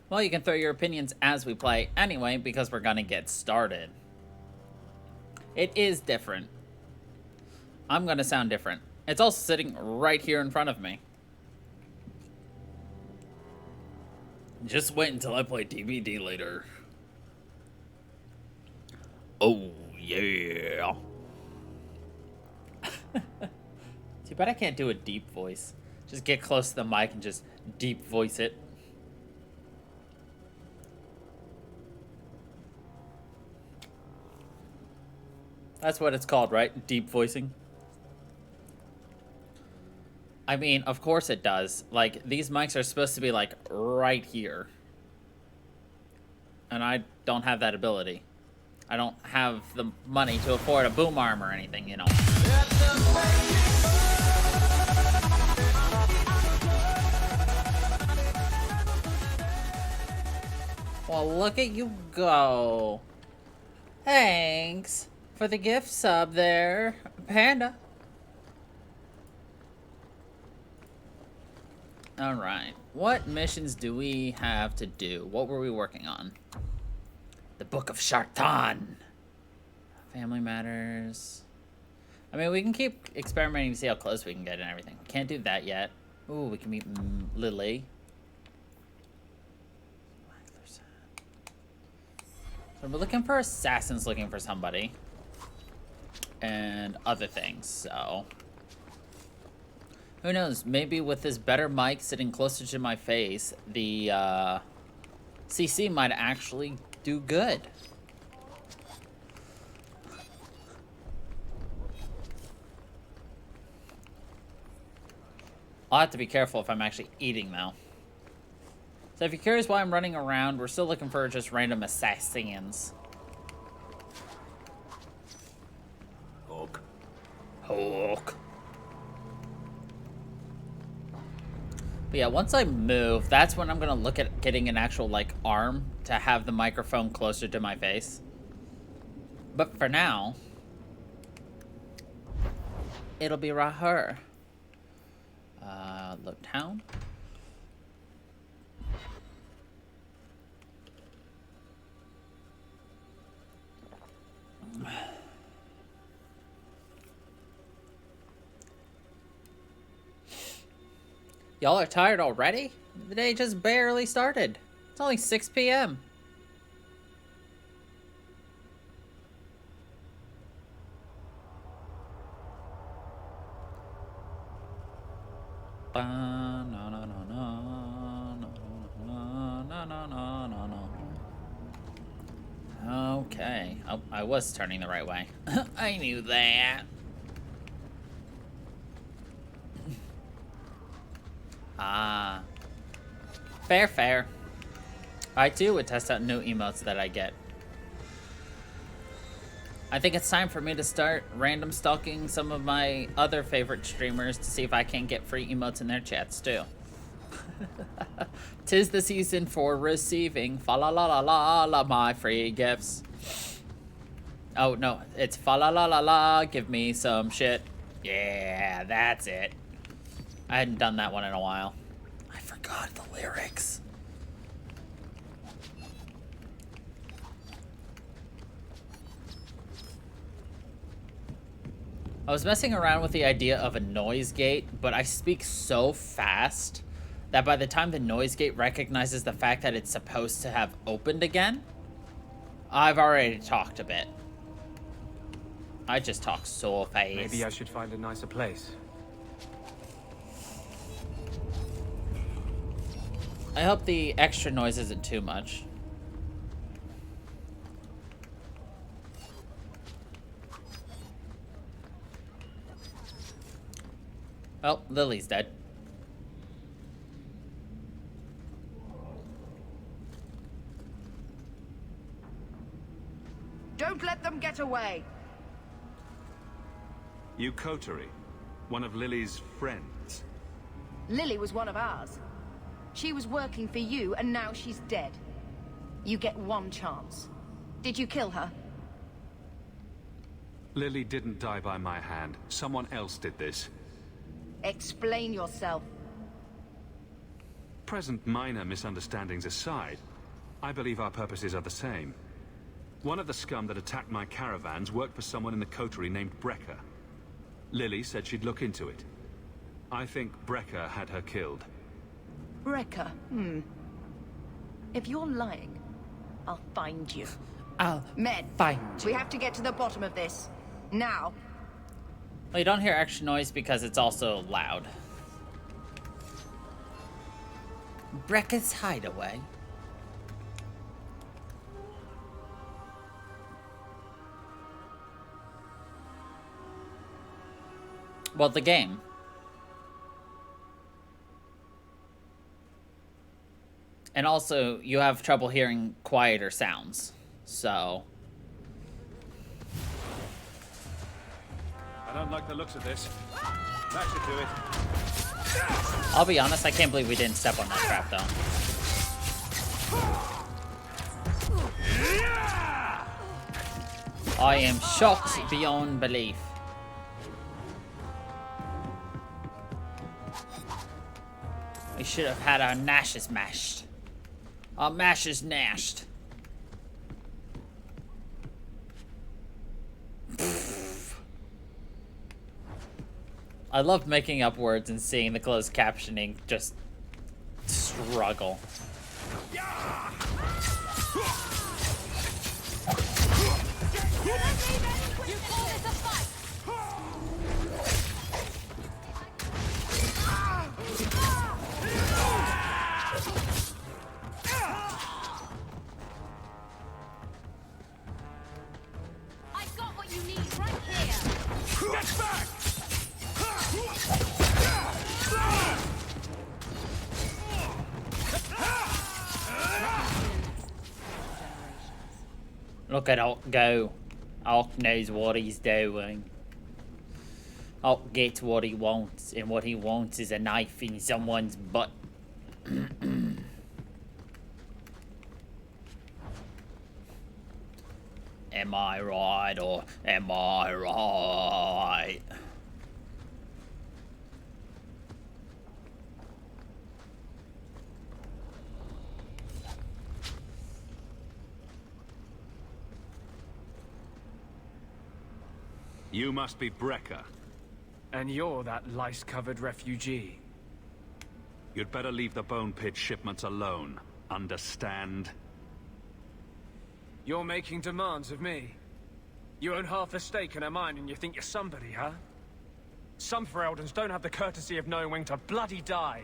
Well, you can throw your opinions as we play anyway, because we're gonna get started. It is different. I'm gonna sound different. It's also sitting right here in front of me. Just wait until I play DVD later. Oh, yeah. Too bad I can't do a deep voice. Just get close to the mic and just deep voice it. That's what it's called, right? Deep voicing. I mean, of course it does. Like, these mics are supposed to be, like, right here. And I don't have that ability. I don't have the money to afford a boom arm or anything, you know. Well, look at you go. Thanks for the gift sub there, Panda. Alright, what missions do we have to do? What were we working on? The Book of Shartan. Family Matters. I mean, we can keep experimenting to see how close we can get and everything. We can't do that yet. Ooh, we can meet Lily. So we're looking for assassins, looking for somebody. And other things, so... Who knows, maybe with this better mic sitting closer to my face, the CC might actually do good. I'll have to be careful if I'm actually eating, though. So if you're curious why I'm running around, we're still looking for just random assassins. Hulk. Hulk. But yeah, once I move, that's when I'm gonna look at getting an actual, like, arm to have the microphone closer to my face. But for now, it'll be right here. Load town. Y'all are tired already? The day just barely started. It's only 6 p.m. Okay. Oh, I was turning the right way. I knew that. Ah. Fair, fair. I too would test out new emotes that I get. I think it's time for me to start random stalking some of my other favorite streamers to see if I can get free emotes in their chats too. 'Tis the season for receiving fa la la la la la my free gifts. Oh no, it's fa la la la la, give me some shit. Yeah, that's it. I hadn't done that one in a while. I forgot the lyrics. I was messing around with the idea of a noise gate, but I speak so fast that by the time the noise gate recognizes the fact that it's supposed to have opened again, I've already talked a bit. I just talk so fast. Maybe I should find a nicer place. I hope the extra noise isn't too much. Oh, Lily's dead. Don't let them get away. You Coterie, one of Lily's friends. Lily was one of ours. She was working for you, and now she's dead. You get one chance. Did you kill her? Lily didn't die by my hand. Someone else did this. Explain yourself. Present minor misunderstandings aside, I believe our purposes are the same. One of the scum that attacked my caravans worked for someone in the coterie named Brecker. Lily said she'd look into it. I think Brecker had her killed. Wrecker, If you're lying, I'll find you. Men, find we have to get to the bottom of this. Now. Well, you don't hear extra noise because it's also loud. Brecca's hideaway. Well, the game. And also, you have trouble hearing quieter sounds, so... I don't like the looks of this. That should do it. I'll be honest, I can't believe we didn't step on that trap, though. I am shocked beyond belief. We should have had our gnashes mashed. Our mashes gnashed. I love making up words and seeing the closed captioning just struggle. I've got what you need right here. Get back! Look at Hulk go. Hulk knows what he's doing. Hulk gets what he wants, and what he wants is a knife in someone's butt. Am I right, or am I right? You must be Brecker. And you're that lice-covered refugee. You'd better leave the Bone Pit shipments alone. Understand? You're making demands of me. You own half a stake in a mine and you think you're somebody, huh? Some Fereldans don't have the courtesy of knowing when to bloody die.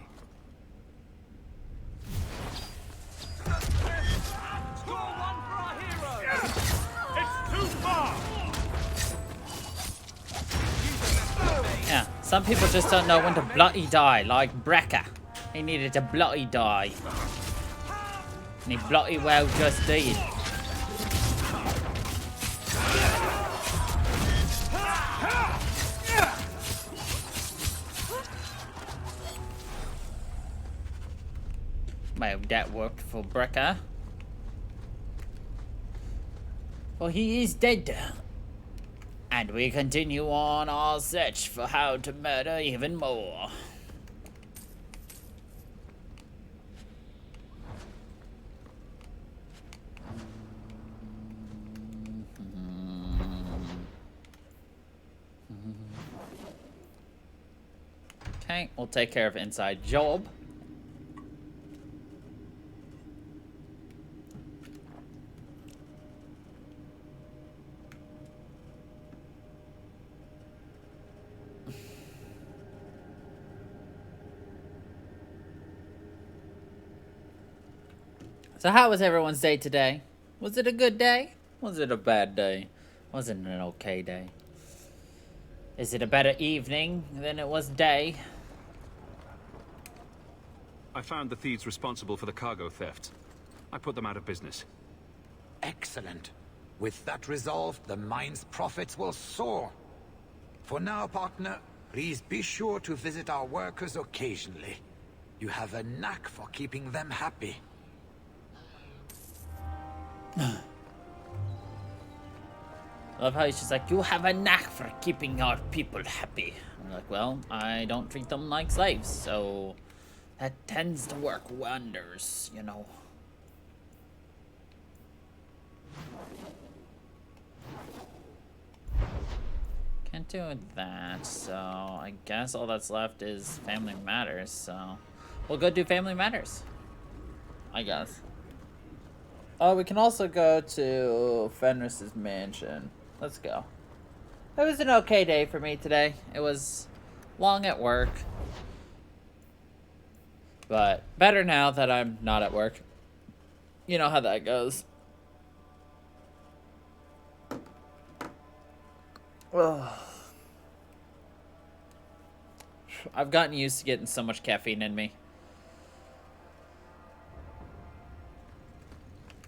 Score one for our hero! It's too far! Yeah, some people just don't know when to bloody die, like Brecker. He needed to bloody die. And he bloody well just did. Well, that worked for Brecker. Well, he is dead. And we continue on our search for how to murder even more. Okay, we'll take care of inside job. So how was everyone's day today? Was it a good day? Was it a bad day? Was it an okay day? Is it a better evening than it was day? I found the thieves responsible for the cargo theft. I put them out of business. Excellent. With that resolved, the mine's profits will soar. For now, partner, please be sure to visit our workers occasionally. You have a knack for keeping them happy. I love how he's just like, you have a knack for keeping our people happy. I'm like, well, I don't treat them like slaves, so That tends to work wonders, you know. Can't do that, so I guess all that's left is Family Matters, so we'll go do Family Matters, I guess. Oh, we can also go to Fenris's mansion. Let's go. It was an okay day for me today. It was long at work, but better now that I'm not at work. You know how that goes. Ugh. I've gotten used to getting so much caffeine in me.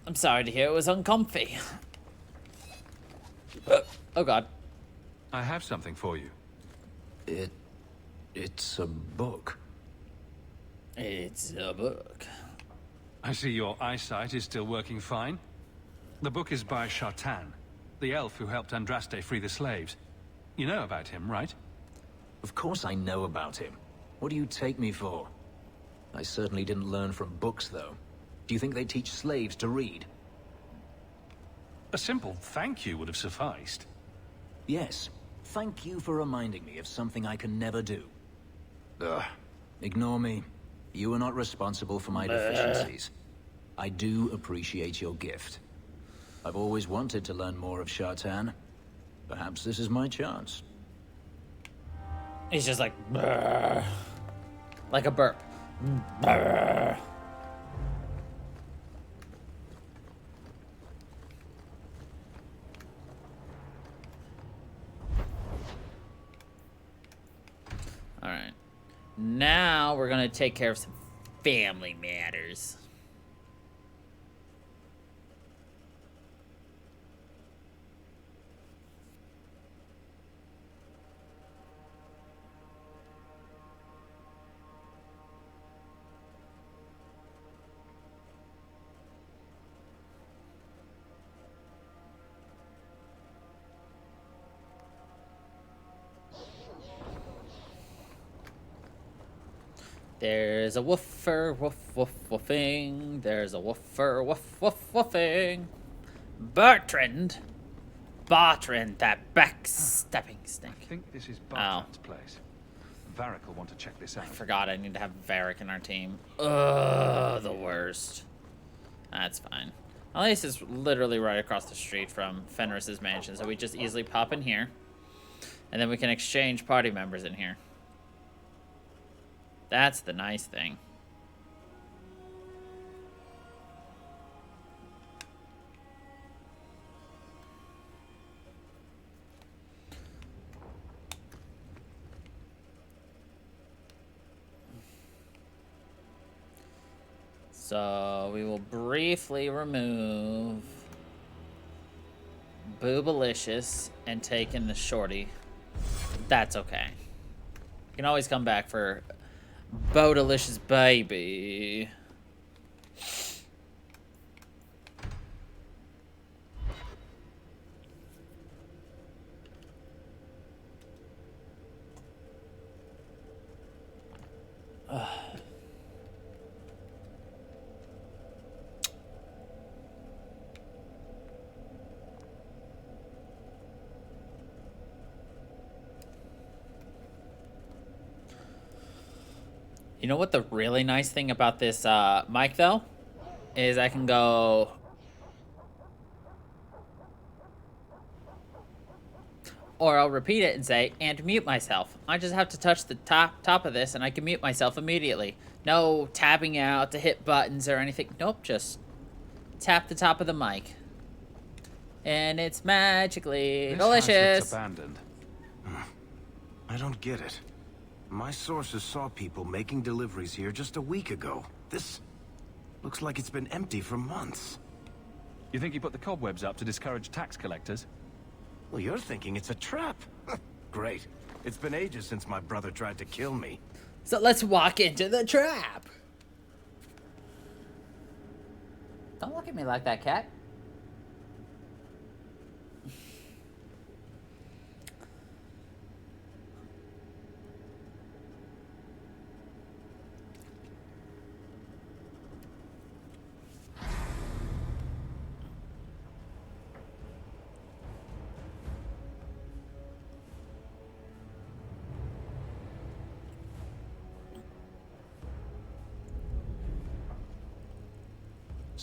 I'm sorry to hear it was uncomfy. Oh god. I have something for you. It's a book. It's a book. I see your eyesight is still working fine. The book is by Shartan, the elf who helped Andraste free the slaves. You know about him, right? Of course I know about him. What do you take me for? I certainly didn't learn from books, though. Do you think they teach slaves to read? A simple thank you would have sufficed. Yes. Thank you for reminding me of something I can never do. Ugh. Ignore me. You are not responsible for my deficiencies. I do appreciate your gift. I've always wanted to learn more of Shartan. Perhaps this is my chance. He's just like, brrr. Like a burp. Brrr. All right. Now we're gonna take care of some family matters. There's a woofer, woof, woof, woofing. There's a woofer, woof, woof, woofing. Bertrand, that backstabbing snake. I think this is Bartland's place. Varric will want to check this out. I forgot I need to have Varric in our team. Ugh, the worst. That's fine. At least it's literally right across the street from Fenris's mansion, so we just easily pop in here. And then we can exchange party members in here. That's the nice thing. So we will briefly remove Boobalicious and take in the shorty. That's okay. You can always come back for Bodalicious baby. You know what the really nice thing about this mic, though? Is I can go... Or I'll repeat it and say, and mute myself. I just have to touch the top of this and I can mute myself immediately. No tapping out to hit buttons or anything. Nope, just tap the top of the mic. And it's magically This delicious. house looks abandoned. I don't get it. My sources saw people making deliveries here just a week ago. This looks like it's been empty for months. You think he put the cobwebs up to discourage tax collectors? Well, you're thinking it's a trap. Great. It's been ages since my brother tried to kill me. So let's walk into the trap. Don't look at me like that, cat.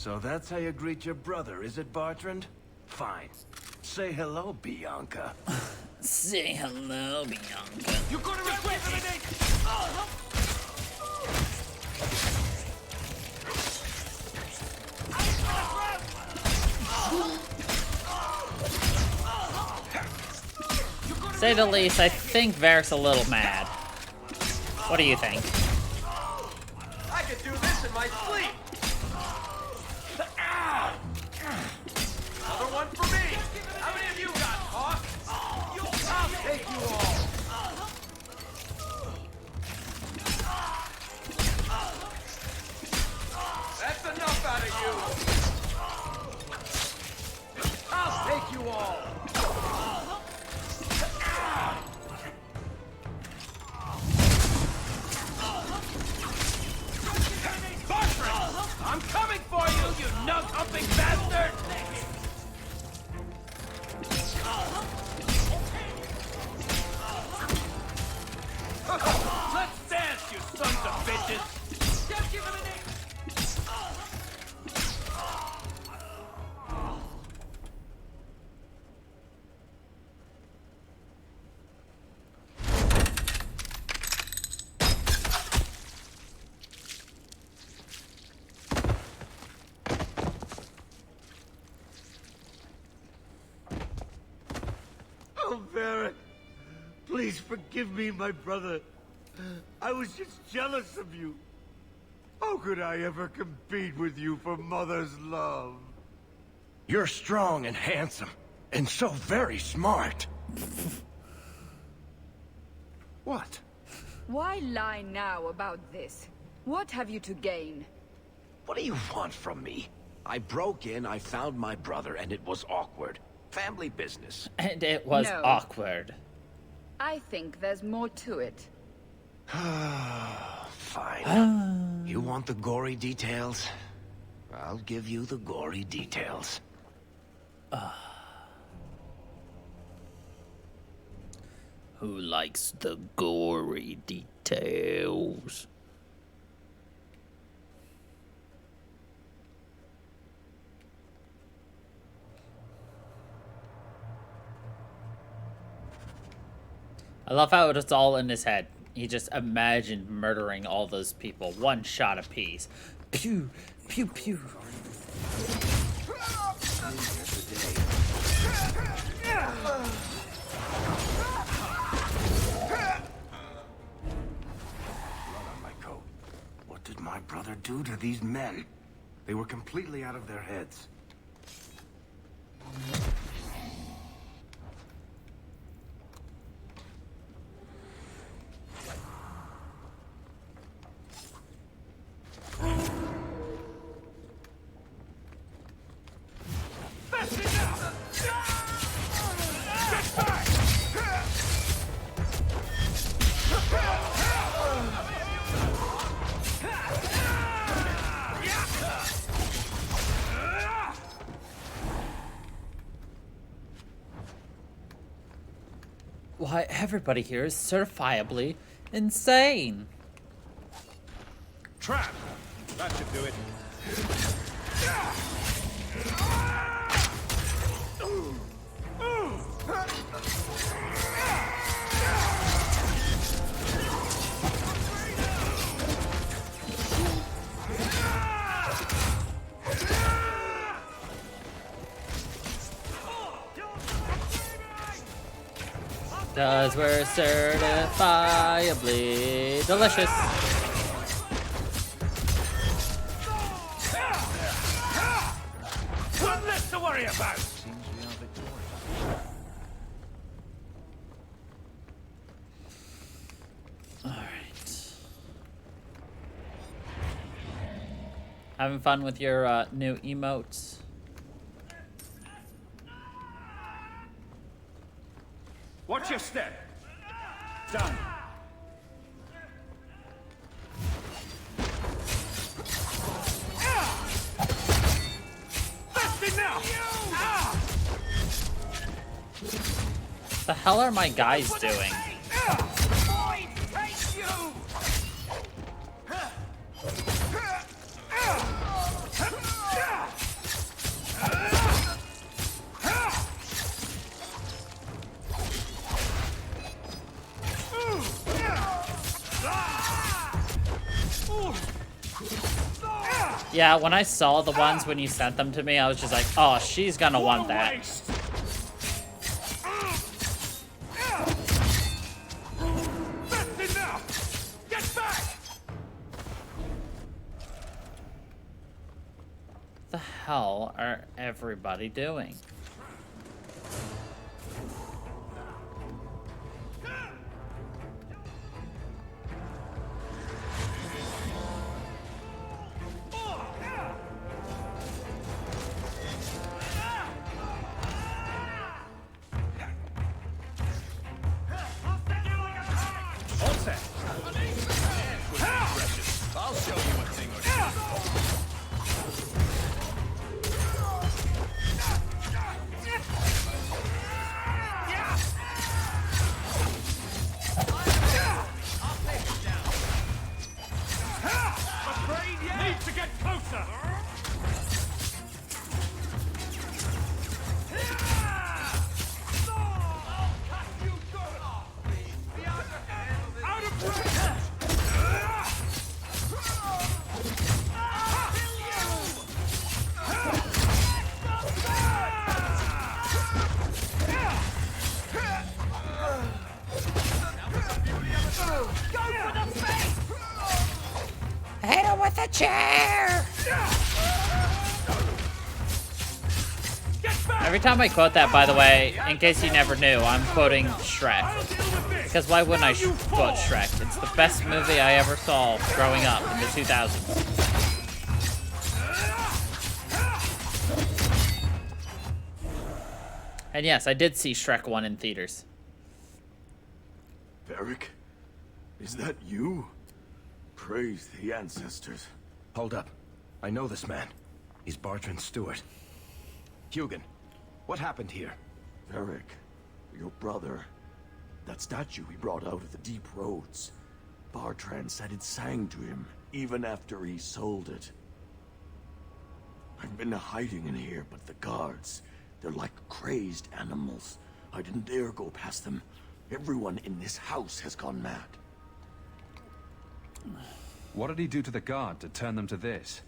So that's how you greet your brother, is it, Bartrand? Fine. Say hello, Bianca. Say hello, Bianca. You're gonna regret it! Say the least, I think Varric's a little mad. What do you think? I could do this in my sleep! Another one for me! How many of you got, Hawk? I'll take you all! That's enough out of you! I'll take you all! I'm coming for you, you nug-humping bastard! Let's dance, you sons of bitches! Don't give him an inch! Oh, Varric, please forgive me, my brother. I was just jealous of you. How could I ever compete with you for Mother's love? You're strong and handsome, and so very smart. What? Why lie now about this? What have you to gain? What do you want from me? I broke in, I found my brother, and it was awkward. Family business. And it was No. awkward. I think there's more to it. Fine. You want the gory details? I'll give you the gory details. Who likes the gory details? I love how it's all in his head. He just imagined murdering all those people, one shot apiece. Pew, pew, pew. What did my brother do to these men? They were completely out of their heads. Why, everybody here is certifiably insane. Trap! That should do it. Cause we're certifiably delicious. One less to worry about! Alright. Having fun with your new emotes? Watch your step! Done! That's enough! What the hell are my guys doing? Yeah, when I saw the ones when you sent them to me, I was just like, oh, she's gonna want that. That's enough! Get back! What the hell are everybody doing? I'll show you a thing or two. Afraid yet? Need to get closer! Out of breath! Hit him with a chair! Every time I quote that, by the way, in case you never knew, I'm quoting Shrek. Because why wouldn't I quote Shrek? It's the best movie I ever saw growing up in the 2000s. And yes, I did see Shrek 1 in theaters. Varric? Is that you? Praise the ancestors. Hold up. I know this man. He's Bartrand's steward. Hugin, what happened here? Varric, your brother. That statue he brought out of the deep roads. Bartrand said it sang to him, even after he sold it. I've been hiding in here, but the guards, they're like crazed animals. I didn't dare go past them. Everyone in this house has gone mad. What did he do to the guard to turn them to this?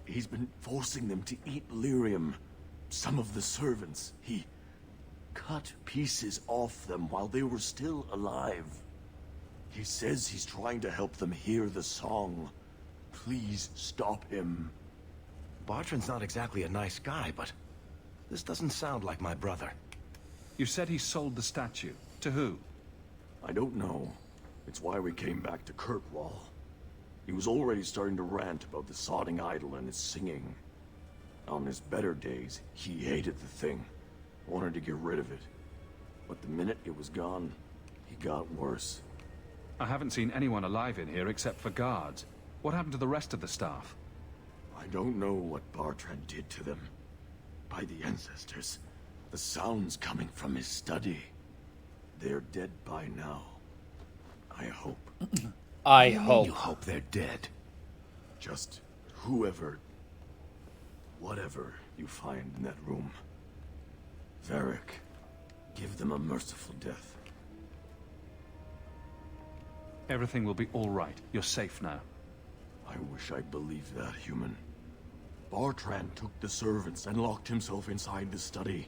He's been forcing them to eat lyrium. Some of the servants, he cut pieces off them while they were still alive. He says he's trying to help them hear the song. Please stop him. Bartrand's not exactly a nice guy, but this doesn't sound like my brother. You said he sold the statue. To who? I don't know. It's why we came back to Kirkwall. He was already starting to rant about the sodding idol and its singing. On his better days, he hated the thing. Wanted to get rid of it. But the minute it was gone, he got worse. I haven't seen anyone alive in here except for guards. What happened to the rest of the staff? I don't know what Bartrand did to them. By the ancestors, the sounds coming from his study. They're dead by now. I hope. I You hope. hope they're dead. Just whoever, whatever you find in that room. Varric, give them a merciful death. Everything will be all right. You're safe now. I wish I believed that, human. Bartrand took the servants and locked himself inside the study.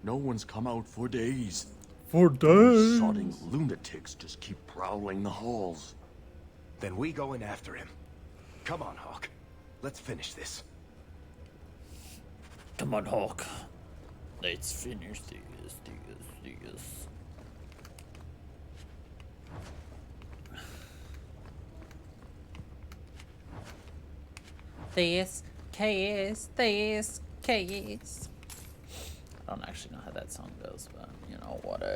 No one's come out for days. For Those sodding lunatics just keep prowling the halls. Then we go in after him. Come on, Hawk. Let's finish this. Come on, Hawk. Let's finish this. This case. I don't actually know how that song goes, but you know, whatever.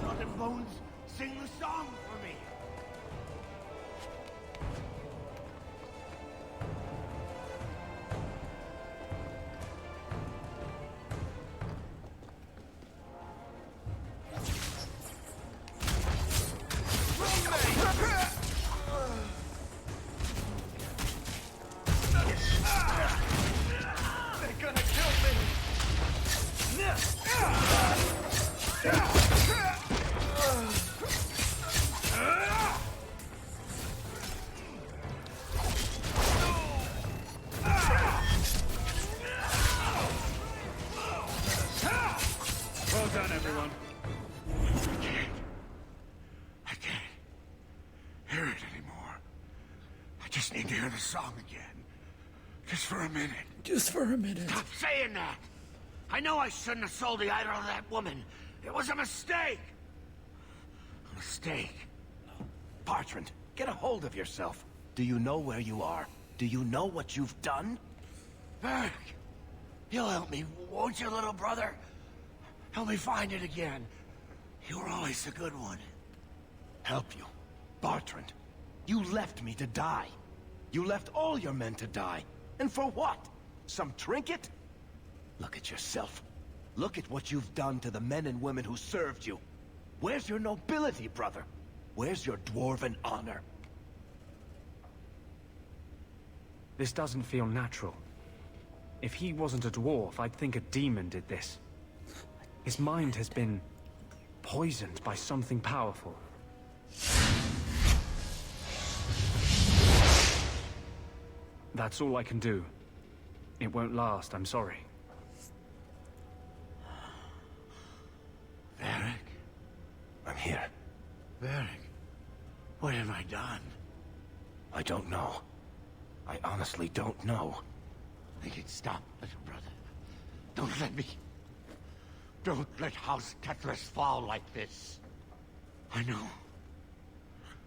Brother Bones, sing the song for me. hear the song again. Just for a minute. Just for a minute. Stop saying that! I know I shouldn't have sold the idol to that woman. It was a mistake! A mistake. Bertrand, get a hold of yourself. Do you know where you are? Do you know what you've done? Berg, you'll help me, won't you, little brother? Help me find it again. You were always a good one. Help you? Bertrand, you left me to die. You left all your men to die. And for what? Some trinket? Look at yourself. Look at what you've done to the men and women who served you. Where's your nobility, brother? Where's your dwarven honor? This doesn't feel natural. If he wasn't a dwarf, I'd think a demon did this. His mind has been poisoned by something powerful. That's all I can do. It won't last, I'm sorry. Varric? I'm here. Varric, what have I done? I don't know. I honestly don't know. Make it stop, little brother. Don't let me... Don't let House Tetris fall like this. I know.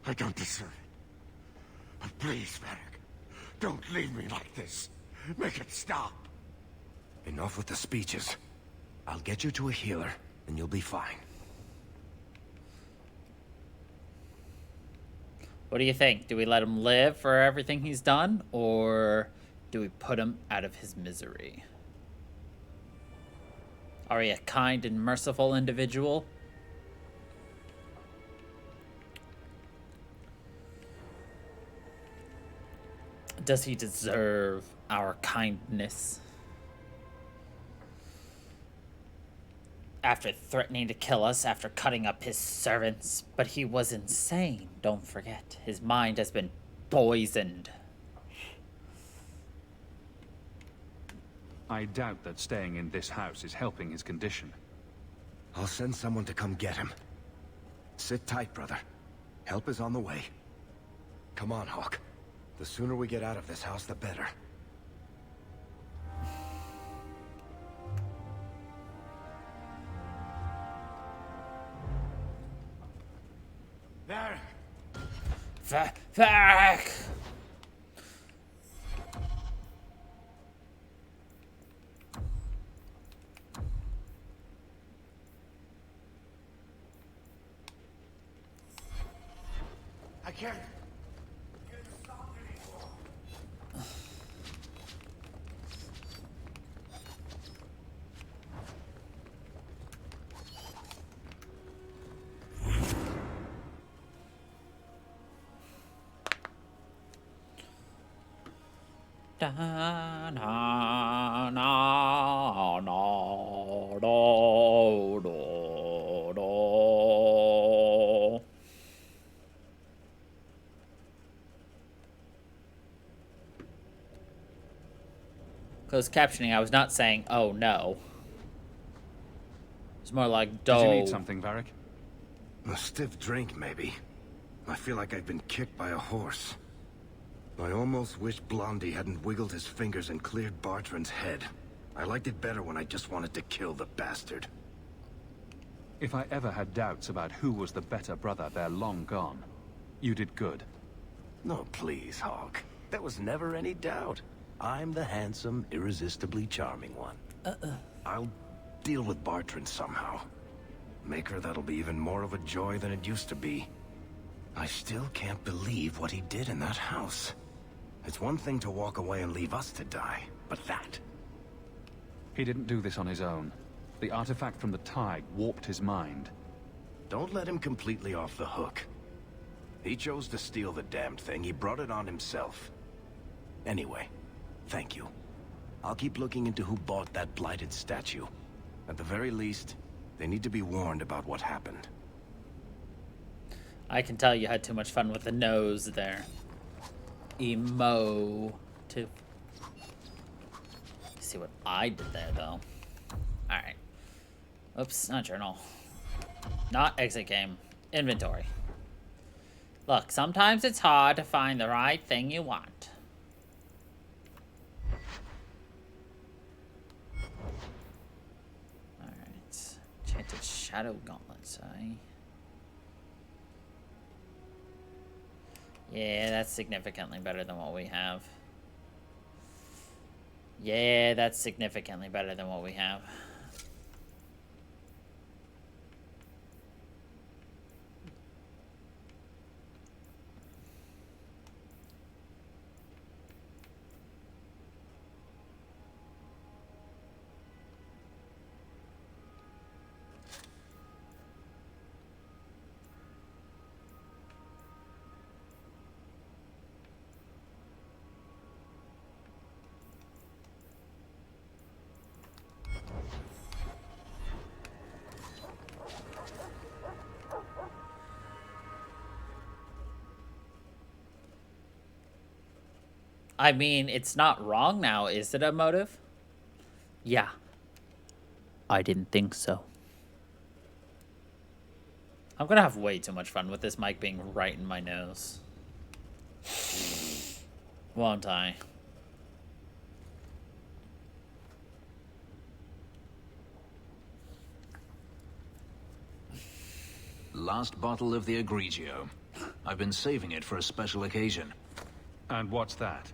I don't deserve it. But please, Varric, don't leave me like this. Make it stop. Enough with the speeches. I'll get you to a healer, and you'll be fine. What do you think? Do we let him live for everything he's done, or do we put him out of his misery? Are we a kind and merciful individual? Does he deserve our kindness? After threatening to kill us, after cutting up his servants. But he was insane, don't forget. His mind has been poisoned. I doubt that staying in this house is helping his condition. I'll send someone to come get him. Sit tight, brother. Help is on the way. Come on, Hawk. The sooner we get out of this house, the better. Varric! Varric! I can't... Da, na, na, na, do, do, do. Closed captioning, I was not saying, oh no. It's more like, do. Did you need something, Varric? A stiff drink, maybe. I feel like I've been kicked by a horse. I almost wish Blondie hadn't wiggled his fingers and cleared Bartrand's head. I liked it better when I just wanted to kill the bastard. If I ever had doubts about who was the better brother, they're long gone. You did good. No, please, Hawk. There was never any doubt. I'm the handsome, irresistibly charming one. I'll deal with Bartrand somehow. Make her that'll be even more of a joy than it used to be. I still can't believe what he did in that house. It's one thing to walk away and leave us to die, but that... He didn't do this on his own. The artifact from the tide warped his mind. Don't let him completely off the hook. He chose to steal the damned thing. He brought it on himself. Anyway, thank you. I'll keep looking into who bought that blighted statue. At the very least, they need to be warned about what happened. I can tell you had too much fun with the nose there. Emotive. See what I did there, though. Alright. Oops, not journal. Not exit game. Inventory. Look, sometimes it's hard to find the right thing you want. Shadow gauntlets, Yeah, that's significantly better than what we have. Yeah, that's significantly better than what we have. I mean, it's not wrong now, is it, a motive? Yeah. I didn't think so. I'm gonna have way too much fun with this mic being right in my nose. Won't I? Last bottle of the Egregio. I've been saving it for a special occasion. And what's that?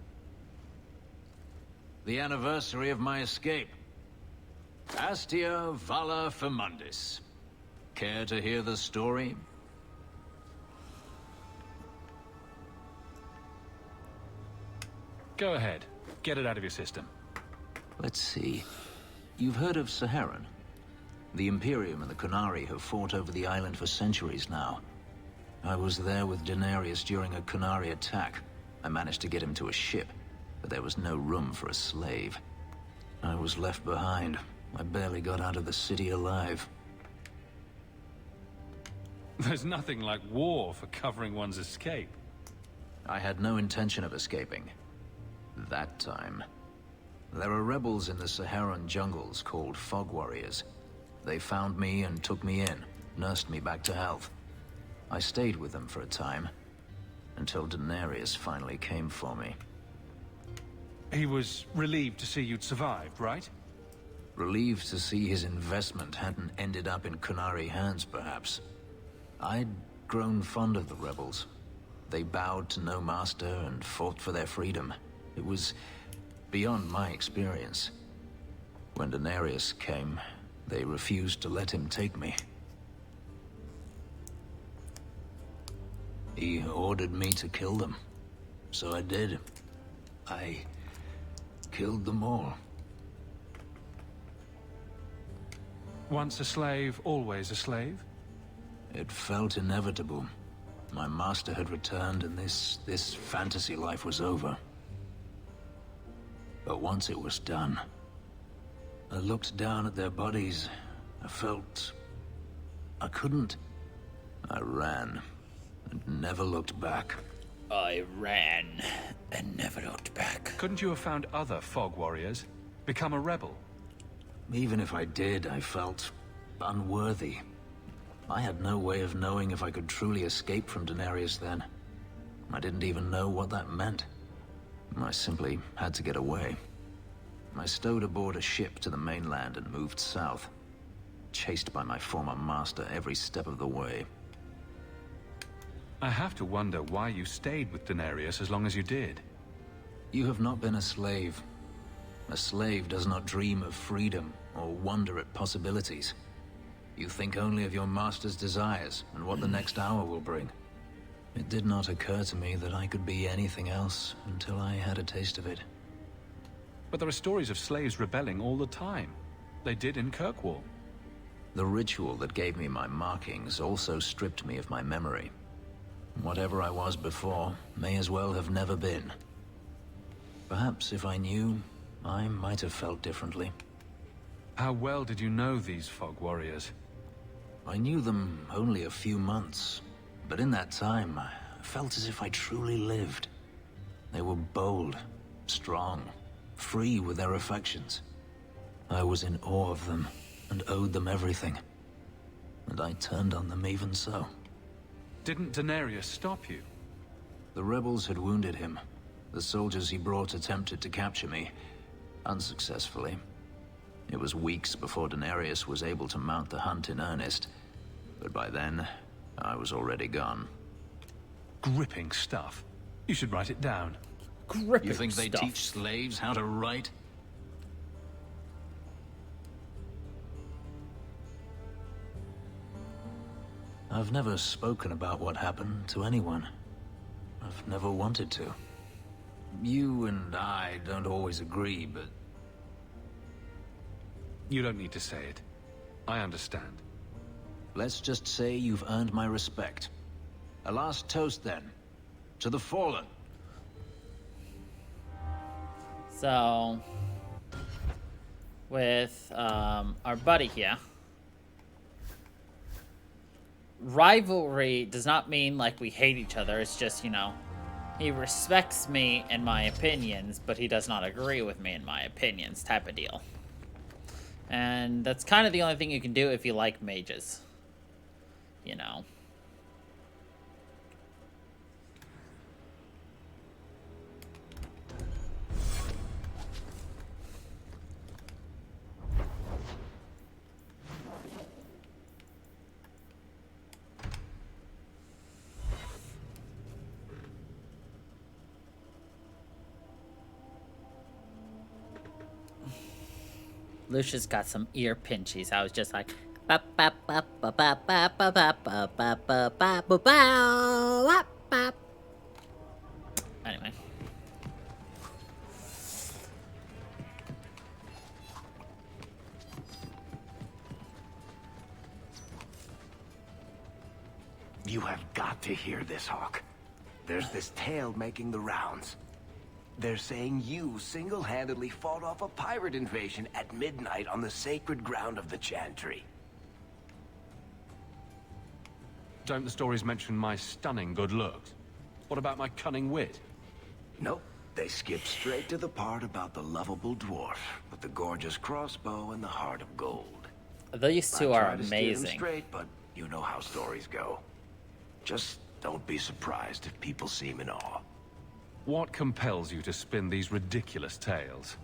The anniversary of my escape. Astia Vala Firmundis. Care to hear the story? Go ahead. Get it out of your system. Let's see. You've heard of Saharan? The Imperium and the Qunari have fought over the island for centuries now. I was there with Daenerys during a Qunari attack. I managed to get him to a ship, but there was no room for a slave. I was left behind. I barely got out of the city alive. There's nothing like war for covering one's escape. I had no intention of escaping. That time. There are rebels in the Saharan jungles called Fog Warriors. They found me and took me in, nursed me back to health. I stayed with them for a time, until Daenerys finally came for me. He was relieved to see you'd survived, right? Relieved to see his investment hadn't ended up in Qunari hands, perhaps. I'd grown fond of the rebels. They bowed to no master and fought for their freedom. It was beyond my experience. When Daenerys came, they refused to let him take me. He ordered me to kill them. So I did. I killed them all. Once a slave, always a slave? It felt inevitable. My master had returned and this fantasy life was over. But once it was done, I looked down at their bodies. I felt I couldn't. I ran and never looked back. I ran and never looked back. Couldn't you have found other Fog Warriors? Become a rebel? Even if I did, I felt unworthy. I had no way of knowing if I could truly escape from Daenerys then. I didn't even know what that meant. I simply had to get away. I stowed aboard a ship to the mainland and moved south, chased by my former master every step of the way. I have to wonder why you stayed with Daenerys as long as you did. You have not been a slave. A slave does not dream of freedom or wonder at possibilities. You think only of your master's desires and what the next hour will bring. It did not occur to me that I could be anything else until I had a taste of it. But there are stories of slaves rebelling all the time. They did in Kirkwall. The ritual that gave me my markings also stripped me of my memory. Whatever I was before may as well have never been. Perhaps if I knew, I might have felt differently. How well did you know these Fog Warriors? I knew them only a few months, but in that time, I felt as if I truly lived. They were bold, strong, free with their affections. I was in awe of them and owed them everything. And I turned on them even so. Didn't Daenerys stop you? The rebels had wounded him. The soldiers he brought attempted to capture me, unsuccessfully. It was weeks before Daenerys was able to mount the hunt in earnest. But by then, I was already gone. Gripping stuff. You should write it down. Gripping You think they stuff. teach slaves how to write? I've never spoken about what happened to anyone. I've never wanted to. You and I don't always agree, but... You don't need to say it. I understand. let's just say you've earned my respect. A last toast, then. To the fallen. So, with our buddy here, rivalry does not mean like we hate each other. It's just, you know, he respects me and my opinions, but he does not agree with me and my opinions type of deal. And that's kind of the only thing you can do if you like mages. You know. Lucius got some ear pinchies. I was just like, anyway. You have got to hear this, Hawk. There's this tale making the rounds. They're saying you single-handedly fought off a pirate invasion at midnight on the sacred ground of the Chantry. Don't the stories mention my stunning good looks? What about my cunning wit? Nope. They skip straight to the part about the lovable dwarf with the gorgeous crossbow and the heart of gold. These two I are try to steer them amazing. straight, but you know how stories go. Just don't be surprised if people seem in awe. What compels you to spin these ridiculous tales?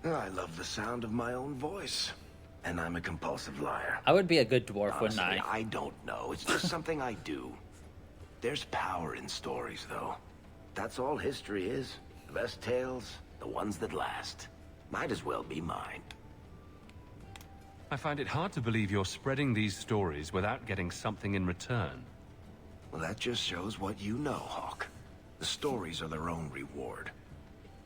I love the sound of my own voice, and I'm a compulsive liar. I would be a good dwarf, Honestly, wouldn't I? I don't know. It's just something I do. There's power in stories, though. That's all history is. The best tales, the ones that last. Might as well be mine. I find it hard to believe you're spreading these stories without getting something in return. Well, that just shows what you know, Hawk. The stories are their own reward.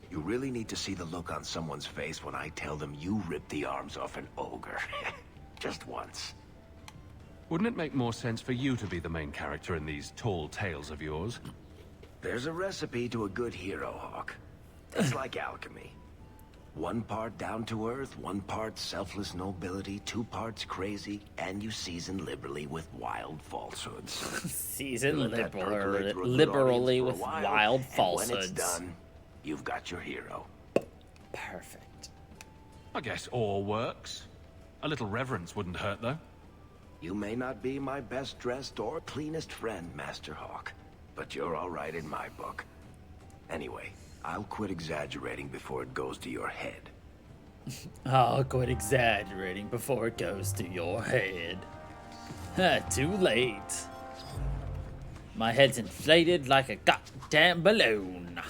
You really need to see the look on someone's face when I tell them you ripped the arms off an ogre. Just once. Wouldn't it make more sense for you to be the main character in these tall tales of yours? There's a recipe to a good hero, Hawk. It's like alchemy. 1 part down to earth, 1 part selfless nobility, 2 parts crazy, and you season liberally with wild falsehoods. Season Let that percolate liberally through a good liberally audience with for a while, wild and falsehoods. when it's done, you've got your hero. Perfect. I guess all works. A little reverence wouldn't hurt, though. You may not be my best dressed or cleanest friend, Master Hawk, but you're all right in my book. Anyway, I'll quit exaggerating before it goes to your head. I'll quit exaggerating before it goes to your head. Too late. My head's inflated like a goddamn balloon.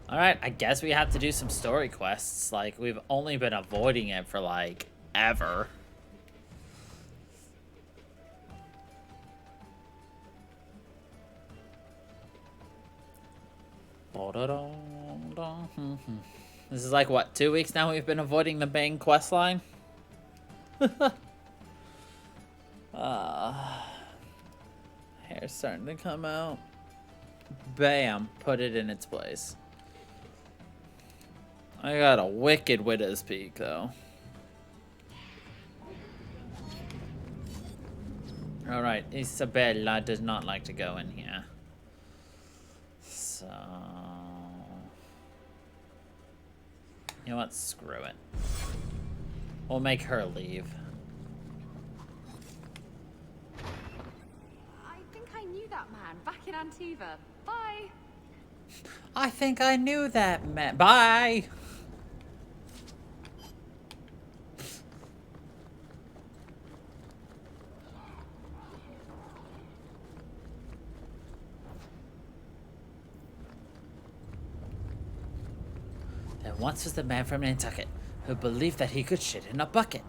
Alright, I guess we have to do some story quests. Like, we've only been avoiding it for, like, ever. This is like, what, 2 weeks now we've been avoiding the main quest line? Hair's starting to come out. Bam, put it in its place. I got a wicked widow's peak, though. Alright, Isabella does not like to go in here. So... you know what? Screw it. We'll make her leave. I think I knew that man back in Antiva. Bye. I think I knew that man. Bye! There once was the man from Nantucket who believed that he could shit in a bucket.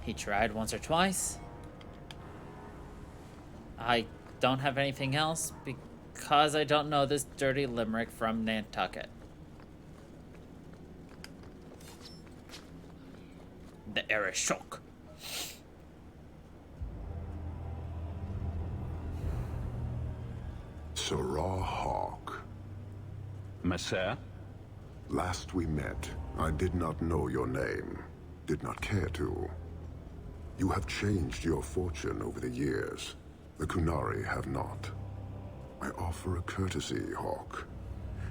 He tried once or twice. I don't have anything else because I don't know this dirty limerick from Nantucket. The air is shook. Sirrah Hawk. Messer? Last we met, I did not know your name. Did not care to. You have changed your fortune over the years. The Kunari have not. I offer a courtesy, Hawk.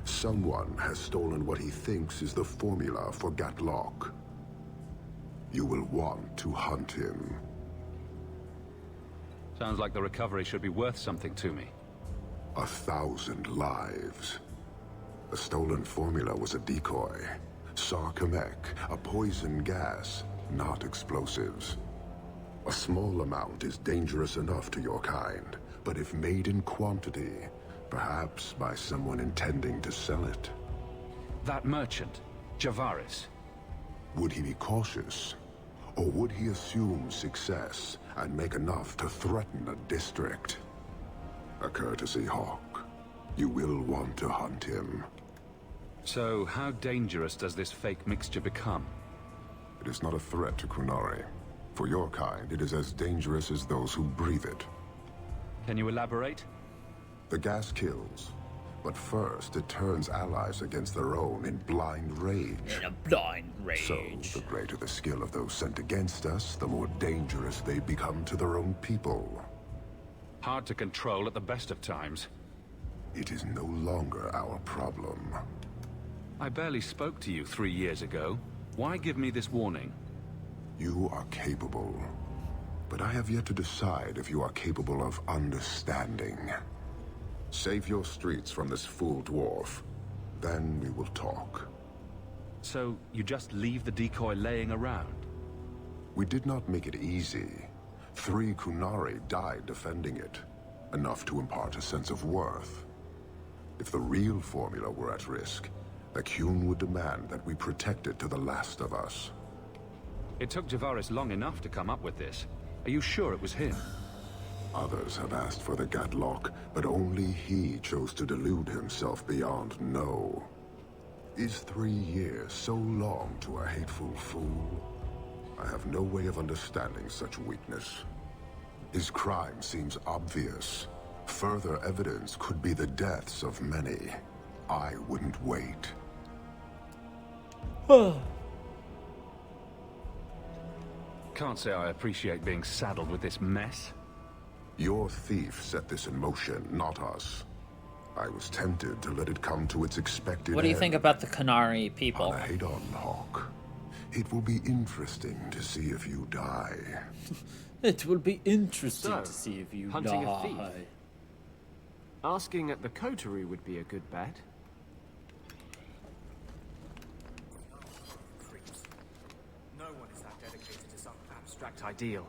Someone has stolen what he thinks is the formula for Gatlock. You will want to hunt him. Sounds like the recovery should be worth something to me. 1,000 lives. The stolen formula was a decoy. Sarkamek, a poison gas, not explosives. A small amount is dangerous enough to your kind, but if made in quantity, perhaps by someone intending to sell it. That merchant, Javaris. Would he be cautious? Or would he assume success and make enough to threaten a district? A courtesy, Hawk. You will want to hunt him. So, how dangerous does this fake mixture become? It is not a threat to Kunari. For your kind, it is as dangerous as those who breathe it. Can you elaborate? The gas kills, but first it turns allies against their own in blind rage. In a blind rage. So, the greater the skill of those sent against us, the more dangerous they become to their own people. Hard to control at the best of times. It is no longer our problem. I barely spoke to you 3 years ago. Why give me this warning? You are capable, but I have yet to decide if you are capable of understanding. Save your streets from this fool dwarf, then we will talk. So, you just leave the decoy laying around? We did not make it easy. 3 Kunari died defending it, enough to impart a sense of worth. If the real formula were at risk, Akyun would demand that we protect it to the last of us. It took Javaris long enough to come up with this. Are you sure it was him? Others have asked for the Gatlock, but only he chose to delude himself beyond no. Is 3 years so long to a hateful fool? I have no way of understanding such weakness. His crime seems obvious. Further evidence could be the deaths of many. I wouldn't wait. Can't say I appreciate being saddled with this mess. Your thief set this in motion, not us. I was tempted to let it come to its expected What do you end. think about the Kunari people? Hadon, Hawk. It will be interesting to see if you die. It will be interesting So, to see if you hunting die. a thief. Asking at the coterie would be a good bet. No one is that dedicated to some abstract ideal.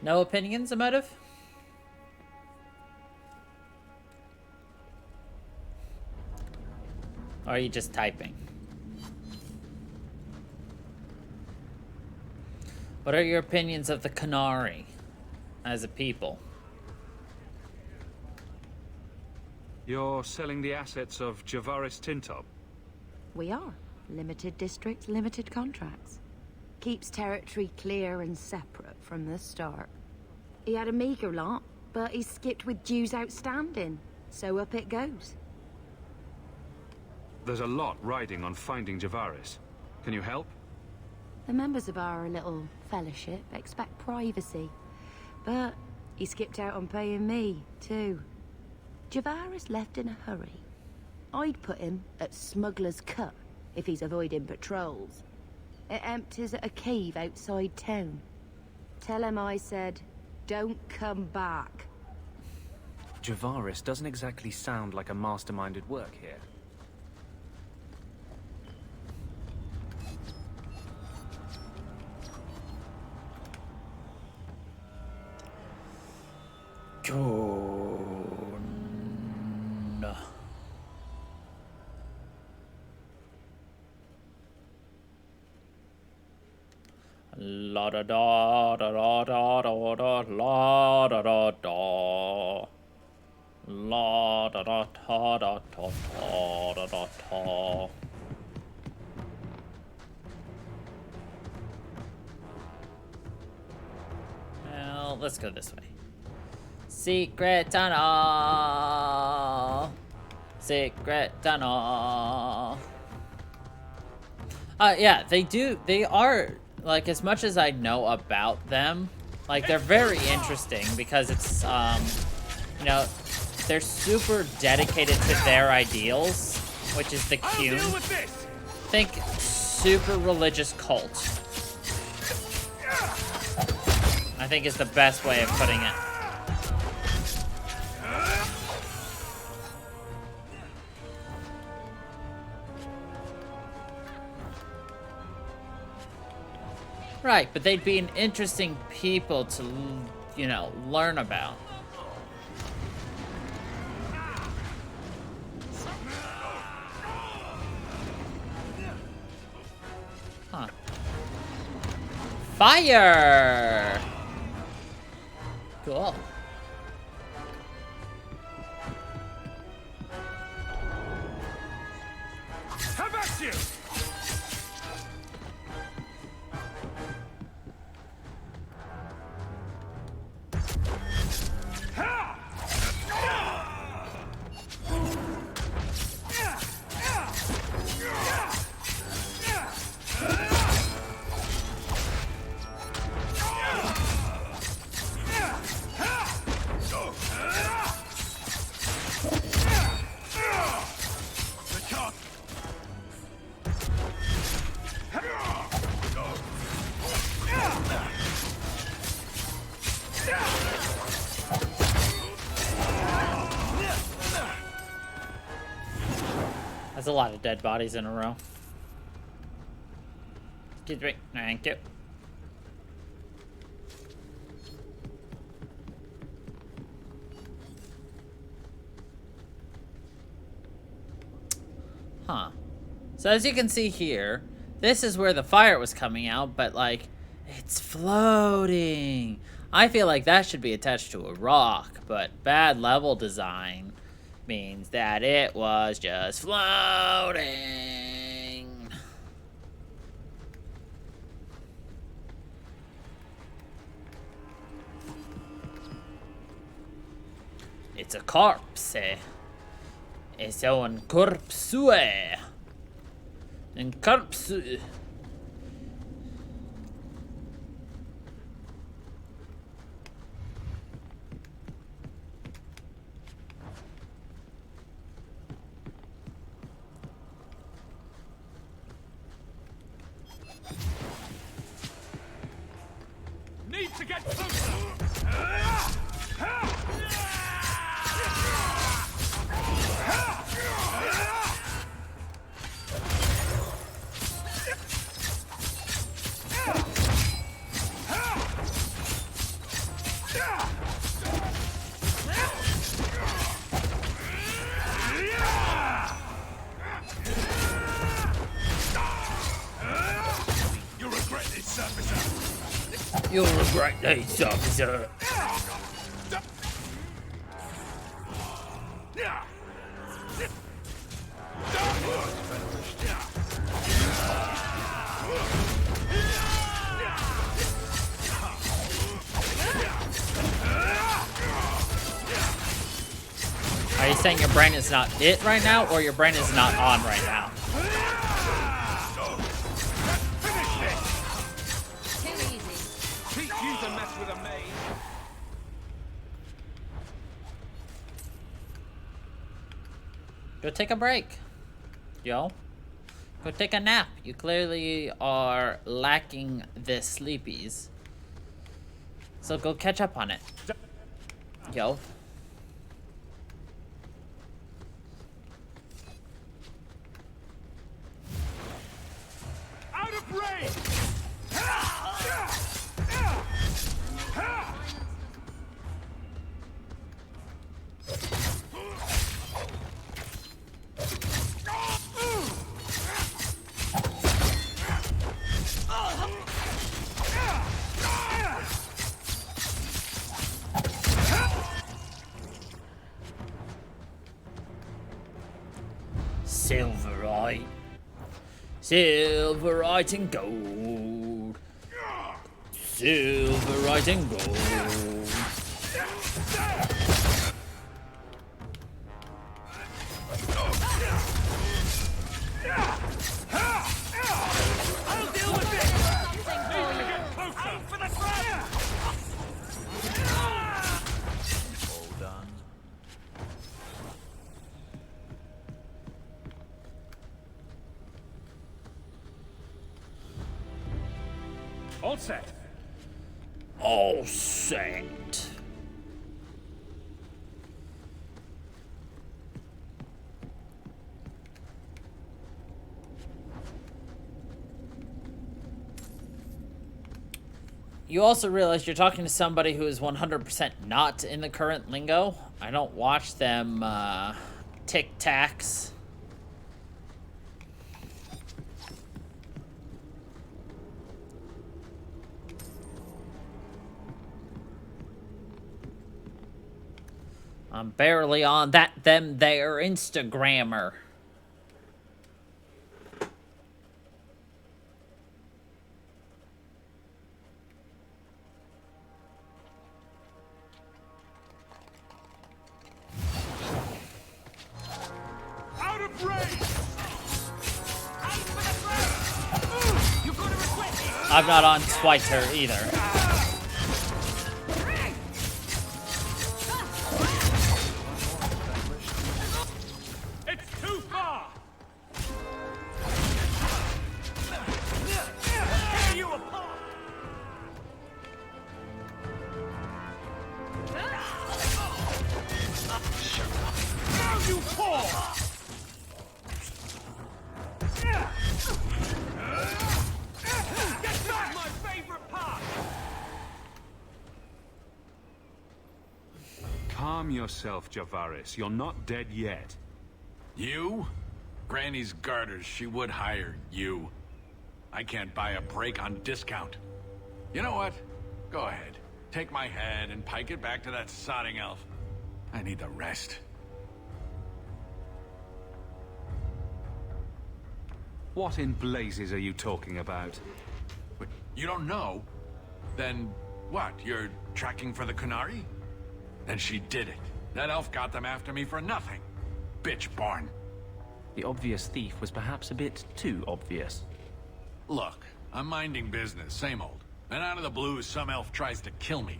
No opinions about it? Or are you just typing? What are your opinions of the Kunari as a people? You're selling the assets of Javaris Tintob? We are. Limited districts, limited contracts. Keeps territory clear and separate from the start. He had a meager lot, but he skipped with dues outstanding, so up it goes. There's a lot riding on finding Javaris. Can you help? The members of our little fellowship expect privacy. But he skipped out on paying me, too. Javaris left in a hurry. I'd put him at Smuggler's Cut if he's avoiding patrols. It empties at a cave outside town. Tell him I said, don't come back. Javaris doesn't exactly sound like a mastermind at work here. No. La da da da da da da da la da da da la da da da da da da da da. Well, let's go this way. Secret tunnel. Secret tunnel. Yeah, they are, like, as much as I know about them, like, they're very interesting because it's, you know, they're super dedicated to their ideals, which is the Q. Think super religious cult. I think is the best way of putting it. Right, but they'd be an interesting people to, you know, learn about. Huh. Fire! Cool. How about you? That's a lot of dead bodies in a row. Excuse me. Thank you. Huh. So as you can see here, this is where the fire was coming out, but like, it's floating. I feel like that should be attached to a rock, but bad level design means that it was just floating. It's a corpse. It's un corpse. Un corpse. Need to get closer. You'll regret this, officer. You'll regret this, officer. Are you saying your brain is not it right now, or your brain is not on right now? Too easy. Teach you to mess with a maid. Go take a break, yo. Go take a nap. You clearly are lacking the sleepies. So go catch up on it. Yo. Out of range! Silverite. Silverite and gold. Silverite and gold. I'll deal with it! Need to get closer! Aim for the trap! Hold on. All set. All set. You also realize you're talking to somebody who is 100% not in the current lingo. I don't watch them tic-tacs. I'm barely on that them there Instagrammer. Out of range! Aim for the trap! You're gonna regret it! I'm not on Twitter either. It's too far! Tear you apart! Now you fall! Get back! My favorite part! Calm yourself, Javaris. You're not dead yet. You? Granny's garters, she would hire you. I can't buy a break on discount. You know what? Go ahead. Take my head and pike it back to that sodding elf. I need the rest. What in blazes are you talking about? But you don't know? Then what? You're tracking for the Kunari? Then she did it. That elf got them after me for nothing. Bitch born. The obvious thief was perhaps a bit too obvious. Look, I'm minding business, same old. And out of the blue, some elf tries to kill me.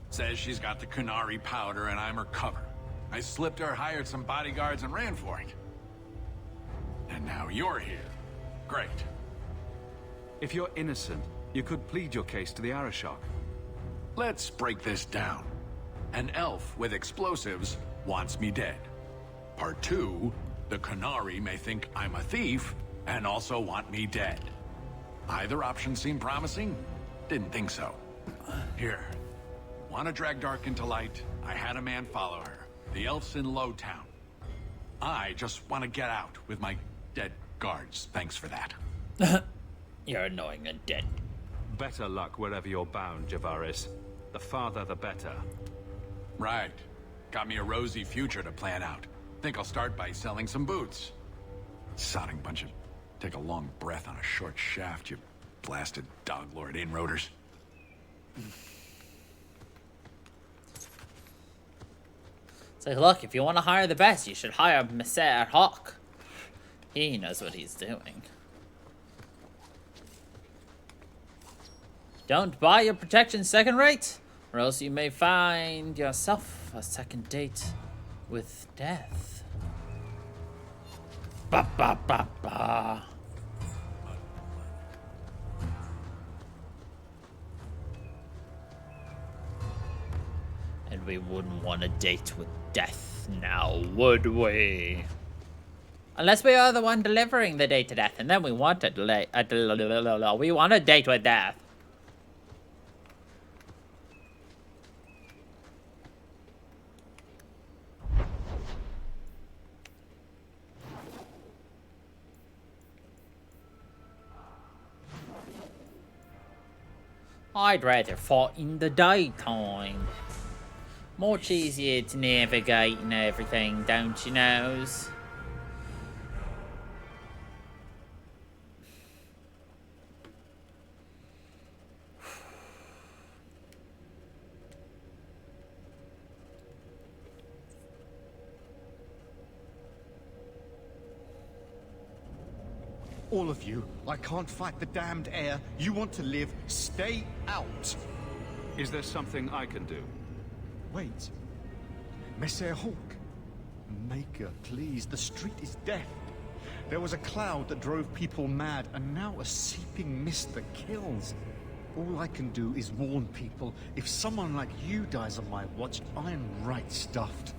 Says she's got the Kunari powder and I'm her cover. I slipped her, hired some bodyguards, and ran for it. And now you're here. Great. If you're innocent, you could plead your case to the Arashok. Let's break this down. An elf with explosives wants me dead. Part 2, the Kunari may think I'm a thief and also want me dead. Either option seemed promising? Didn't think so. Here. Want to drag Dark into light? I had a man follow her. The elf's in Lowtown. I just want to get out with my dead guards. Thanks for that. You're annoying and dead. Better luck wherever you're bound, Javaris. The farther, the better. Right. Got me a rosy future to plan out. Think I'll start by selling some boots. Sodding bunch of... Take a long breath on a short shaft, you blasted dog lord inroaders. It's like, look, if you want to hire the best, you should hire Mr. Hawk. He knows what he's doing. Don't buy your protection second rate, or else you may find yourself a second date with death. Ba ba ba ba. And we wouldn't want a date with death now, would we? Unless we are the one delivering the date to death, and then we want we want a date with death. I'd rather fight in the daytime. Much easier to navigate and everything, don't you know? All of you, I can't fight the damned air. You want to live, stay out. Is there something I can do? Wait. Messer Hawk. Maker, please, the street is death. There was a cloud that drove people mad, and now a seeping mist that kills. All I can do is warn people. If someone like you dies on my watch, I am right stuffed.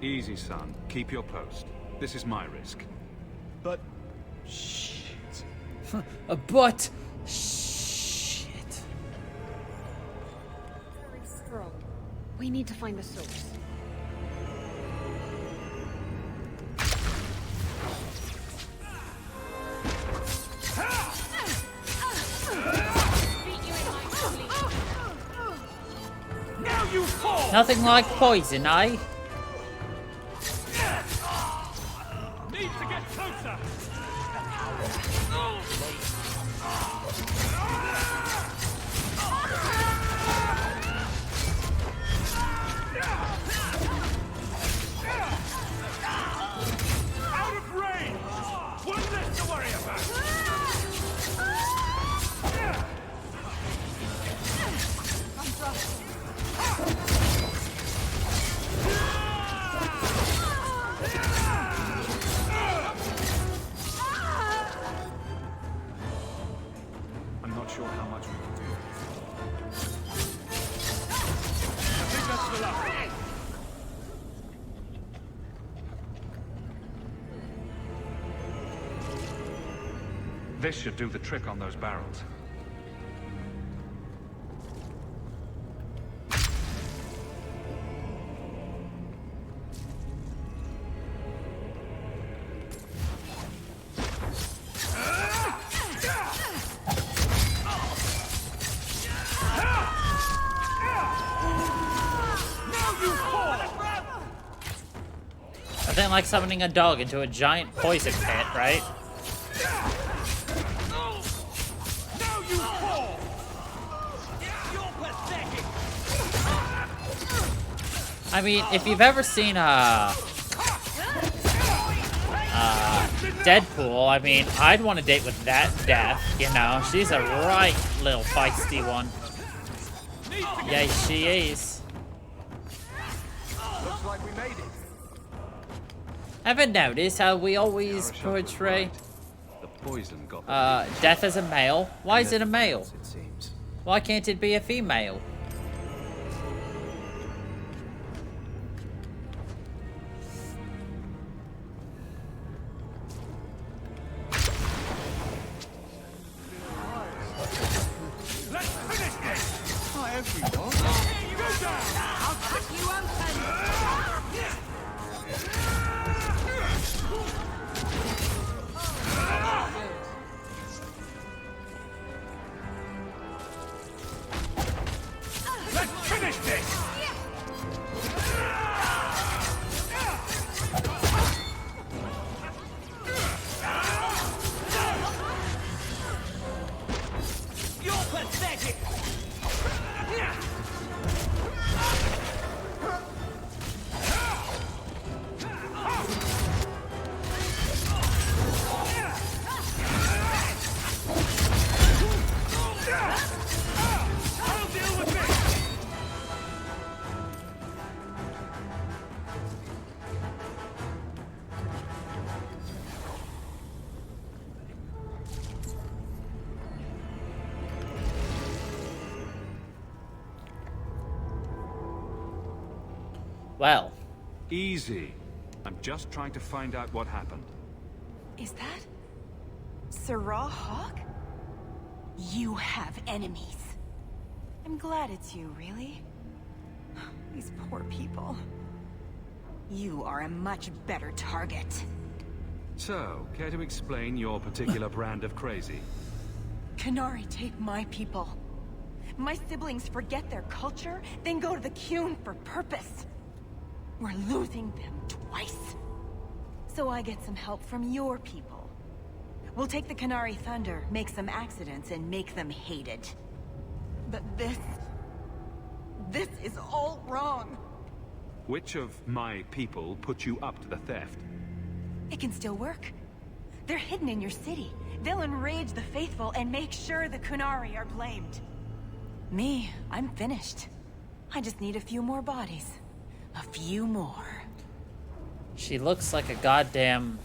Easy, son. Keep your post. This is my risk. But... shit. But... shit. Very strong. We need to find the source. Now you fall! Nothing like poison, eh? Need to get closer! Out of range! One less to worry about! I'm not sure how much we can do. I think that's the last. This should do the trick on those barrels. Nothing like summoning a dog into a giant poison pit, right? Now you fall! You're pathetic! I mean, if you've ever seen Deadpool, I mean, I'd want to date with that death, you know? She's a right little feisty one. Yeah, she is. Looks like we made it. Ever notice how we always portray The poison got death as a male? Why is it a male? Why can't it be a female? Let's finish this! Hi, everyone. Go down! I'll cut you open! Well. Easy. I'm just trying to find out what happened. Is that Sirrah Hawk? You have enemies. I'm glad it's you, really. These poor people. You are a much better target. So, care to explain your particular brand of crazy? Qunari take my people. My siblings forget their culture, then go to the Qun for purpose. We're losing them twice. So I get some help from your people. We'll take the Qunari Thunder, make some accidents, and make them hated. But this is all wrong. Which of my people put you up to the theft? It can still work. They're hidden in your city. They'll enrage the faithful and make sure the Qunari are blamed. Me, I'm finished. I just need a few more bodies. A few more. She looks like a goddamn...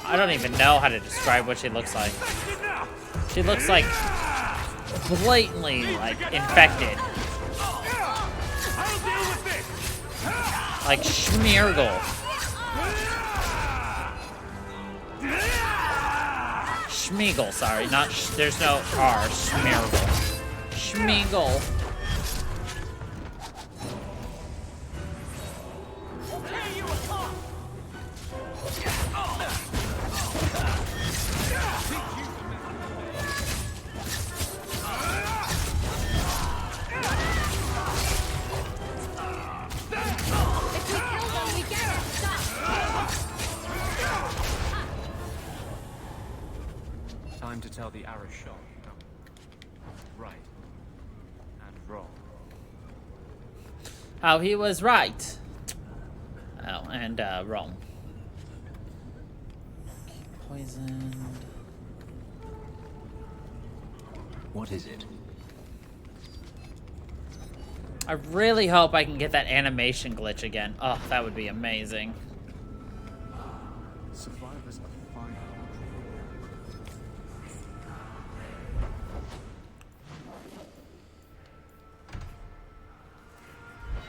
I don't even know how to describe what she looks like. She looks like blatantly, like, infected. Like Schmeargle. Schmeagle, sorry, not there's no R. Schmeargle. Schmeagle. Time to tell the Arishok. Right. And wrong. How he was right. Oh, and wrong. Poisoned. What is it? I really hope I can get that animation glitch again. Oh, that would be amazing. Survivors are fine.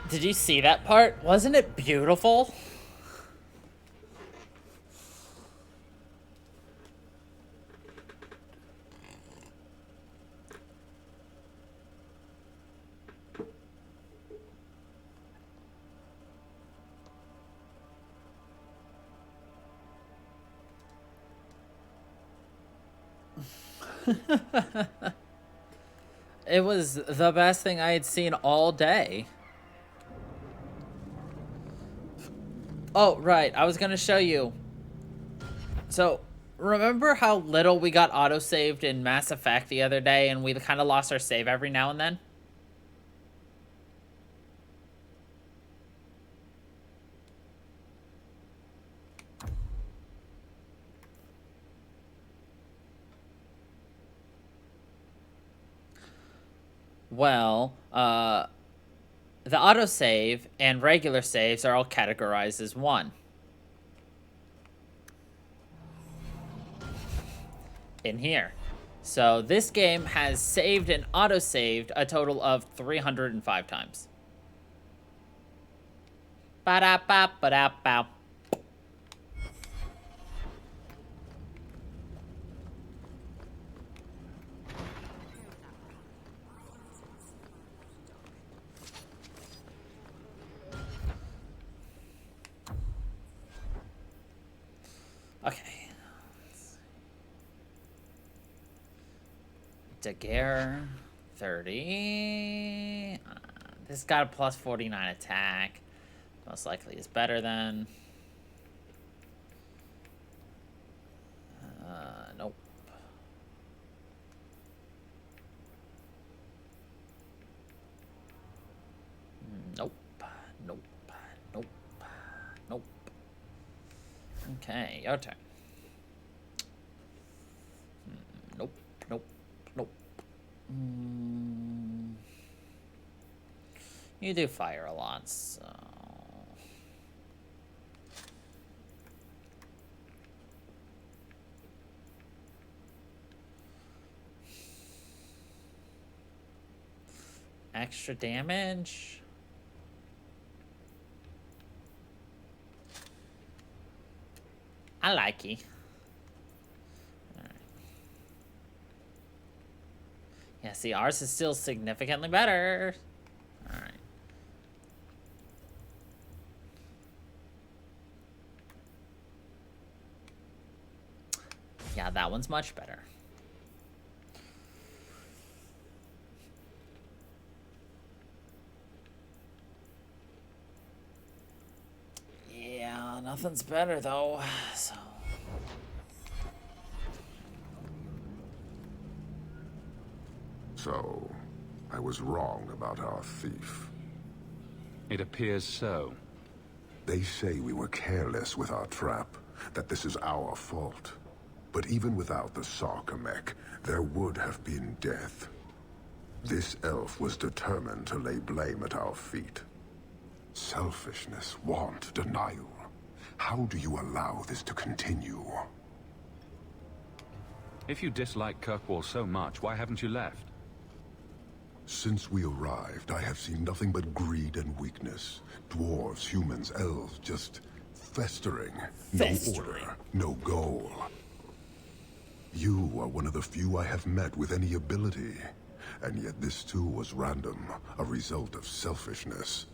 Did you see that part? Wasn't it beautiful? It was the best thing I had seen all day. Oh, right. I was going to show you. So, remember how little we got auto-saved in Mass Effect the other day, and we kind of lost our save every now and then? Well, the autosave and regular saves are all categorized as one. In here. So this game has saved and autosaved a total of 305 times. Ba-da-ba-ba-da-bow. Okay. Daguerre, 30. This got a plus 49 attack. Most likely is better than. Nope. Nope. Nope. Nope. Nope. Okay, your turn. Nope. Nope. Nope. You do fire a lot, so... Extra damage? I like you. Alright. Yeah, see, ours is still significantly better. Alright. Yeah, that one's much better. Yeah, nothing's better though, so... So, I was wrong about our thief. It appears so. They say we were careless with our trap, that this is our fault. But even without the Sarkamek, there would have been death. This elf was determined to lay blame at our feet. Selfishness, want, denial. How do you allow this to continue? If you dislike Kirkwall so much, why haven't you left? Since we arrived, I have seen nothing but greed and weakness. Dwarves, humans, elves, just festering. No order, no goal. You are one of the few I have met with any ability. And yet this too was random, a result of selfishness.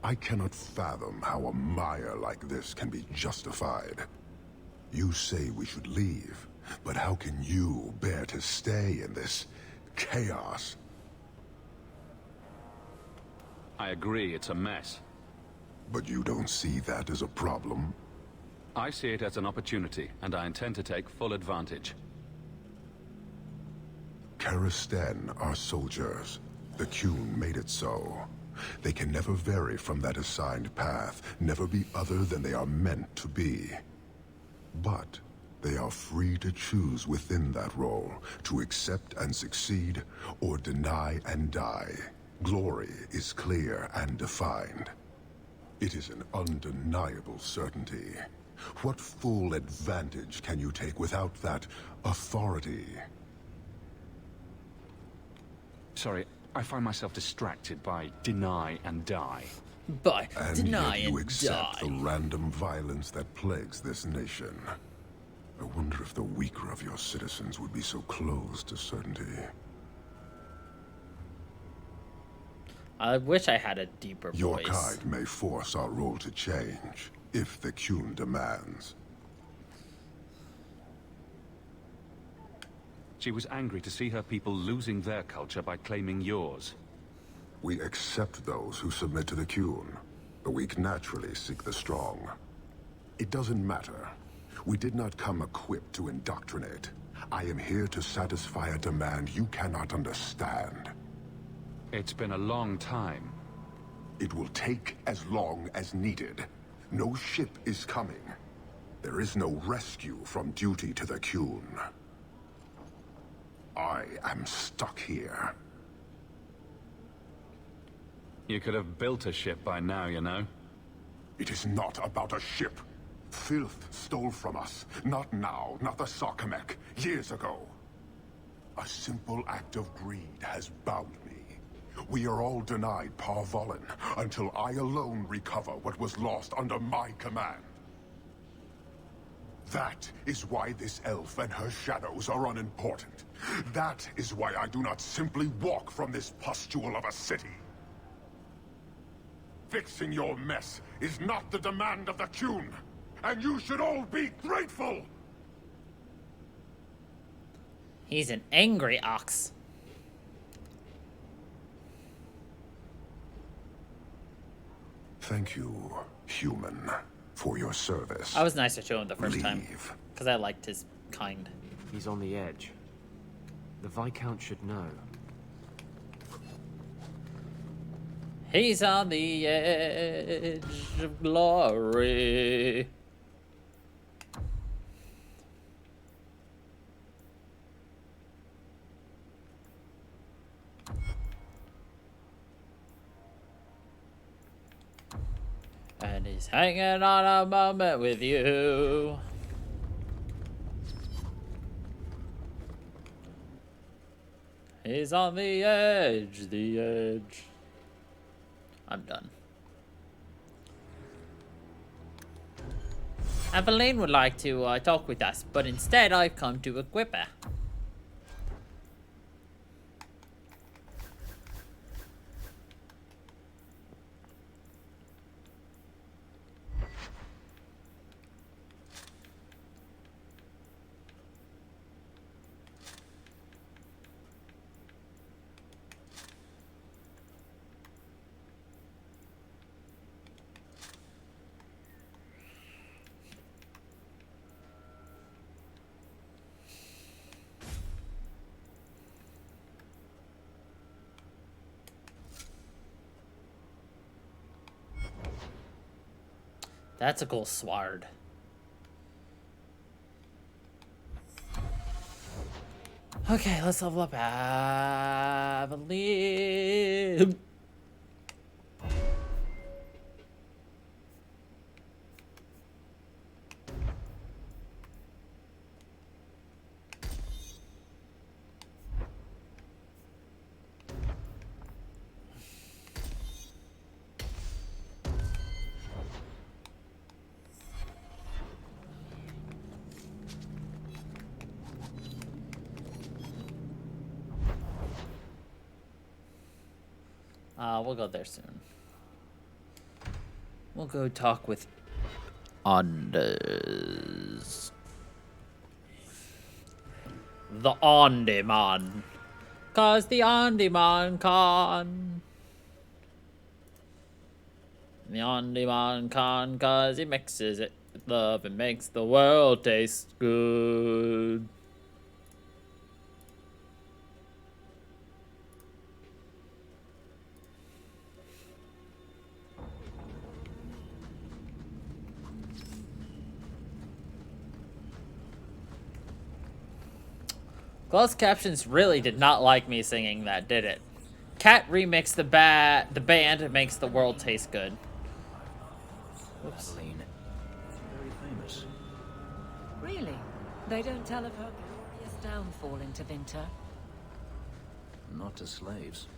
I cannot fathom how a mire like this can be justified. You say we should leave, but how can you bear to stay in this chaos? I agree, it's a mess. But you don't see that as a problem? I see it as an opportunity, and I intend to take full advantage. Karisten are soldiers. The Qun made it so. They can never vary from that assigned path, never be other than they are meant to be. But they are free to choose within that role, to accept and succeed, or deny and die. Glory is clear and defined. It is an undeniable certainty. What full advantage can you take without that authority? Sorry, I find myself distracted by deny and die. By and deny yet you and accept die. the random violence that plagues this nation. I wonder if the weaker of your citizens would be so close to certainty. I wish I had a deeper Your voice. kind may force our role to change, if the Qun demands. She was angry to see her people losing their culture by claiming yours. We accept those who submit to the Qun. The weak naturally seek the strong. It doesn't matter. We did not come equipped to indoctrinate. I am here to satisfy a demand you cannot understand. It's been a long time. It will take as long as needed. No ship is coming. There is no rescue from duty to the Qun. I am stuck here. You could have built a ship by now, you know. It is not about a ship. Filth stole from us. Not now, not the Sarkamek. Years ago. A simple act of greed has bound me. We are all denied Parvolin until I alone recover what was lost under my command. That is why this elf and her shadows are unimportant. That is why I do not simply walk from this pustule of a city. Fixing your mess is not the demand of the Qun, and you should all be grateful! He's an angry ox. Thank you, human, for your service. I was nicer to him the first time. Leave. Because I liked his kind. He's on the edge. The Viscount should know. He's on the edge of glory. And he's hanging on a moment with you. He's on the edge, the edge. I'm done. Evelyn would like to talk with us, but instead I've come to equip her. That's a cool sword. Okay, let's level up Evelyn. We'll go there soon. We'll go talk with Anders. The On-Demand. Cause the On-Demand con. The On-Demand con, cause he mixes it with love and makes the world taste good. Closed captions really did not like me singing that, did it? Cat remixed the band makes the world taste good. Whoops. Very famous. Really? They don't tell of her glorious downfall into Winter? Not to slaves.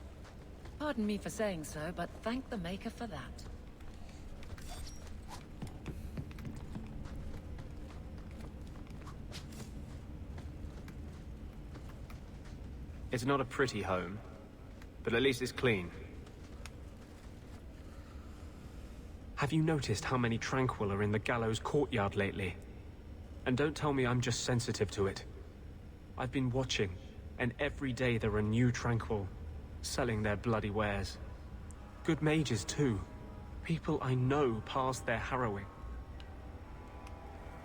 Pardon me for saying so, but thank the Maker for that. It's not a pretty home, but at least it's clean. Have you noticed how many Tranquil are in the gallows courtyard lately? And don't tell me I'm just sensitive to it. I've been watching, and every day there are new Tranquil selling their bloody wares. Good mages too. People I know past their harrowing.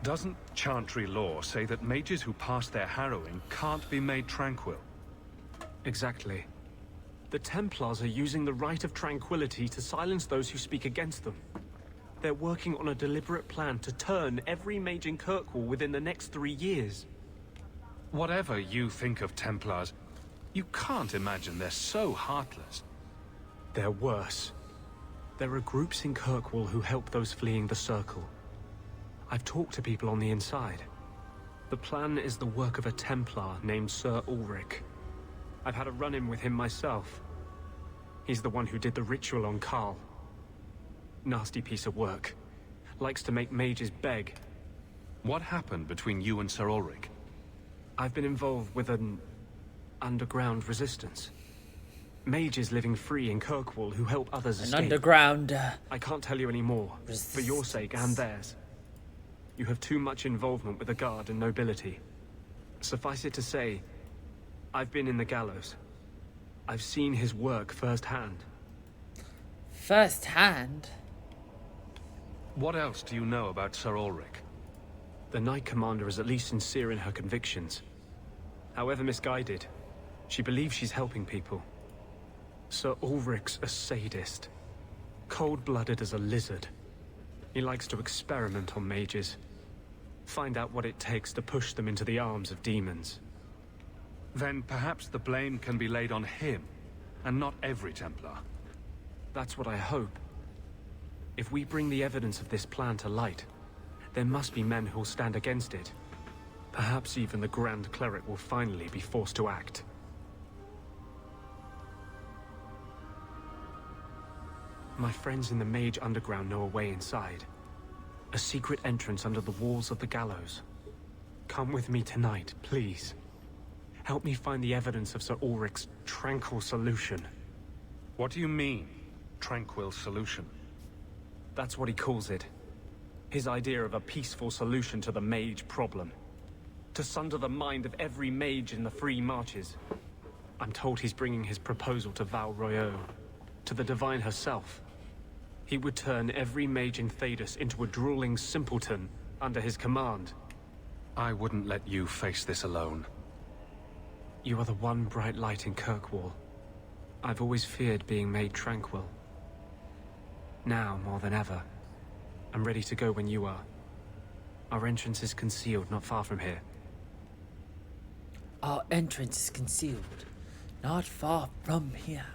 Doesn't Chantry law say that mages who pass their harrowing can't be made tranquil? Exactly. The Templars are using the right of tranquility to silence those who speak against them. They're working on a deliberate plan to turn every mage in Kirkwall within the next 3 years. Whatever you think of Templars, you can't imagine they're so heartless. They're worse. There are groups in Kirkwall who help those fleeing the Circle. I've talked to people on the inside. The plan is the work of a Templar named Sir Ulrich. I've had a run-in with him myself. He's the one who did the ritual on Karl. Nasty piece of work. Likes to make mages beg. What happened between you and Sir Ulrich? I've been involved with an underground resistance. Mages living free in Kirkwall who help others escape. An underground... I can't tell you any more, for your sake and theirs. You have too much involvement with the Guard and nobility. Suffice it to say, I've been in the gallows. I've seen his work firsthand. Firsthand? What else do you know about Sir Ulrich? The Knight Commander is at least sincere in her convictions. However misguided, she believes she's helping people. Sir Ulrich's a sadist. Cold-blooded as a lizard. He likes to experiment on mages. Find out what it takes to push them into the arms of demons. Then perhaps the blame can be laid on him, and not every Templar. That's what I hope. If we bring the evidence of this plan to light, there must be men who'll stand against it. Perhaps even the Grand Cleric will finally be forced to act. My friends in the Mage Underground know a way inside. A secret entrance under the walls of the gallows. Come with me tonight, please. Help me find the evidence of Sir Ulrich's tranquil solution. What do you mean, tranquil solution? That's what he calls it. His idea of a peaceful solution to the mage problem. To sunder the mind of every mage in the Free Marches. I'm told he's bringing his proposal to Val Royeaux, to the Divine herself. He would turn every mage in Thedas into a drooling simpleton under his command. I wouldn't let you face this alone. You are the one bright light in Kirkwall. I've always feared being made tranquil. Now, more than ever, I'm ready to go when you are. Our entrance is concealed not far from here. Our entrance is concealed not far from here.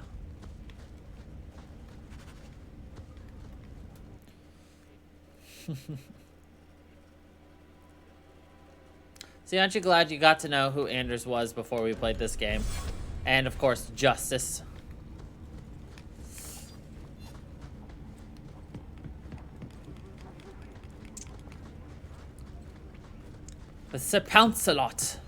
See, aren't you glad you got to know who Anders was before we played this game? And, of course, Justice. With Sir Pouncelot.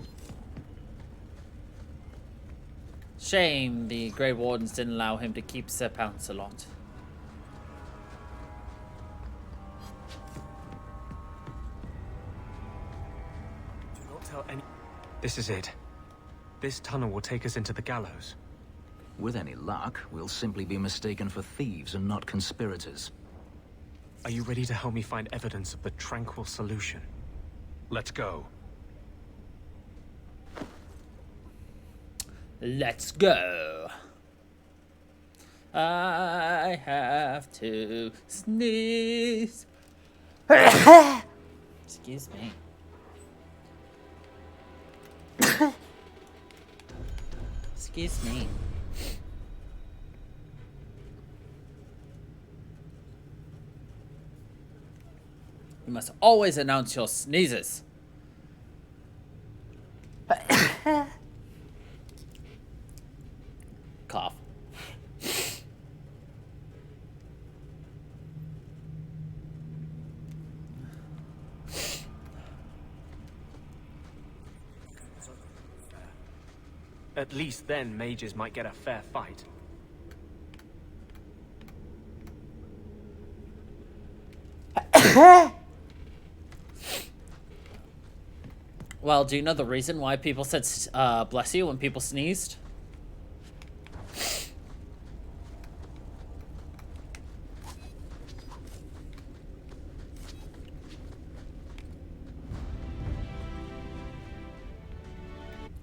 Shame the Grey Wardens didn't allow him to keep Sir Pouncelot. This is it. This tunnel will take us into the gallows. With any luck, we'll simply be mistaken for thieves and not conspirators. Are you ready to help me find evidence of the tranquil solution? Let's go. Let's go. I have to sneeze. Excuse me. Excuse me. You must always announce your sneezes. Cough. At least then mages might get a fair fight. Well, do you know the reason why people said bless you when people sneezed?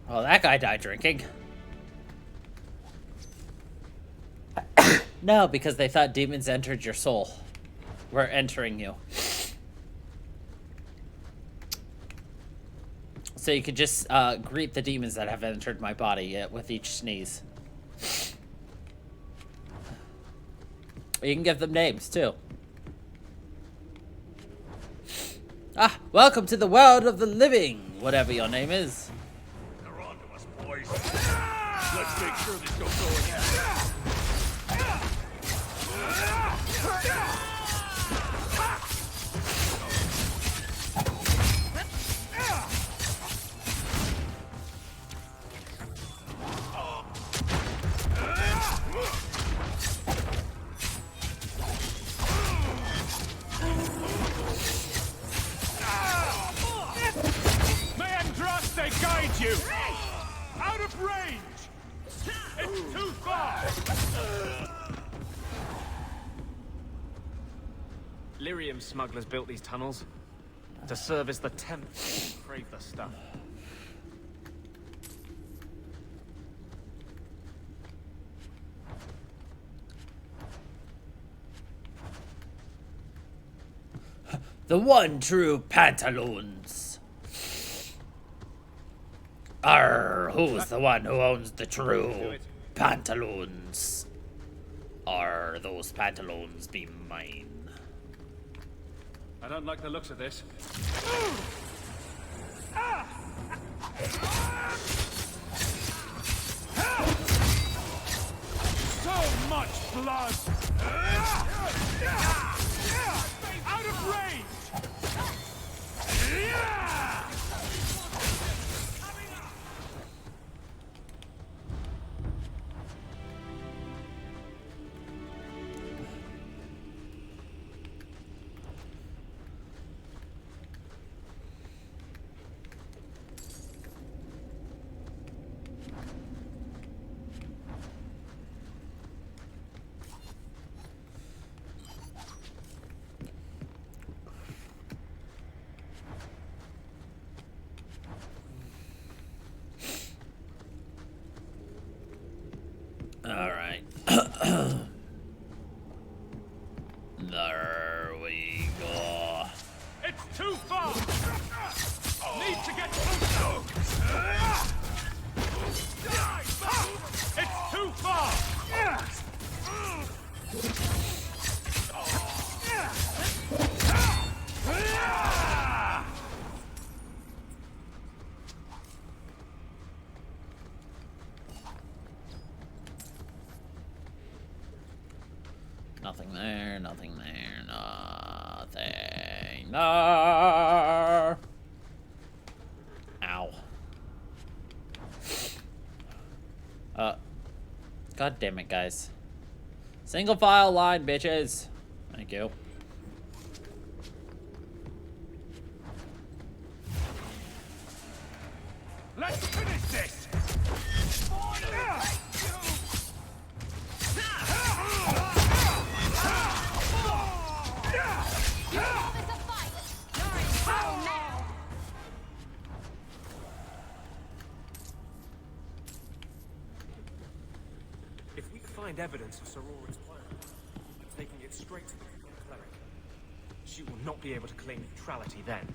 Oh, that guy died drinking. No, because they thought demons entered your soul. Were entering you. So you could just greet the demons that have entered my body with each sneeze. You can give them names, too. Ah, welcome to the world of the living, whatever your name is. They're on to us, boys. Let's make sure this don't go again. You! Out of range! It's too far! Lyrium smugglers built these tunnels to service the Templar who crave the stuff. The one true pantaloons. Arr, who's the one who owns the true pantaloons? Are those pantaloons be mine? I don't like the looks of this. So much blood! Out of range! there, nothing there, nothing there. Ow. God damn it, guys. Single file line, bitches. Thank you. Let's finish this! If we find evidence of Aurora's plan, I'm taking it straight to the cleric. She will not be able to claim neutrality then.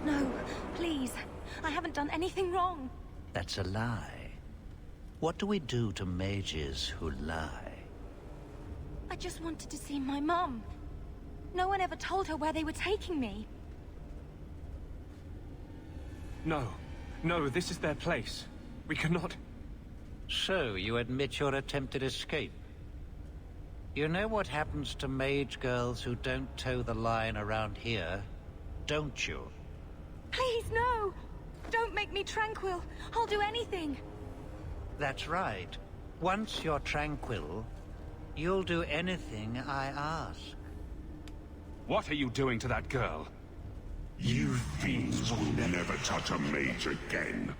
No, please. I haven't done anything wrong. That's a lie. What do we do to mages who lie? I just wanted to see my mum. No one ever told her where they were taking me. No. No, this is their place. We cannot... So, you admit your attempted escape? You know what happens to mage girls who don't toe the line around here, don't you? Please, no! Don't make me tranquil. I'll do anything. That's right. Once you're tranquil, you'll do anything I ask. What are you doing to that girl? You fiends will never touch a mage again.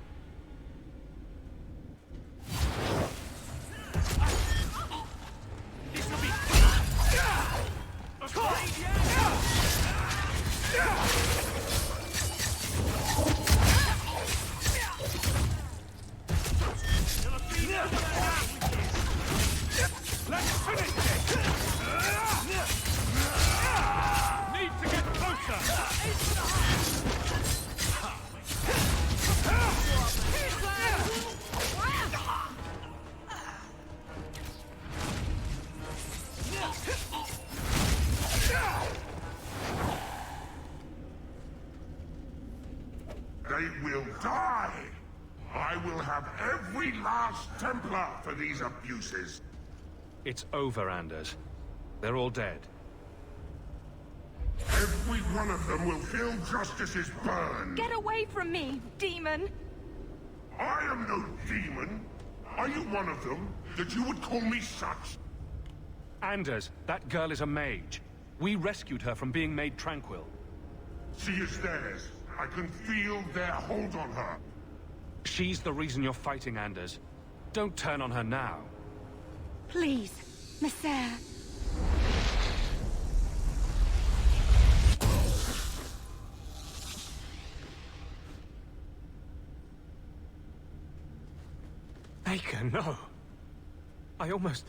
Let's finish this! Need to get closer! They will die! I will have every last Templar for these abuses. It's over, Anders. They're all dead. Every one of them will feel justice's burn. Get away from me, demon! I am no demon. Are you one of them, that you would call me such? Anders, that girl is a mage. We rescued her from being made tranquil. She is theirs. I can feel their hold on her. She's the reason you're fighting, Anders. Don't turn on her now. Please, Messer. Baker, no. I almost...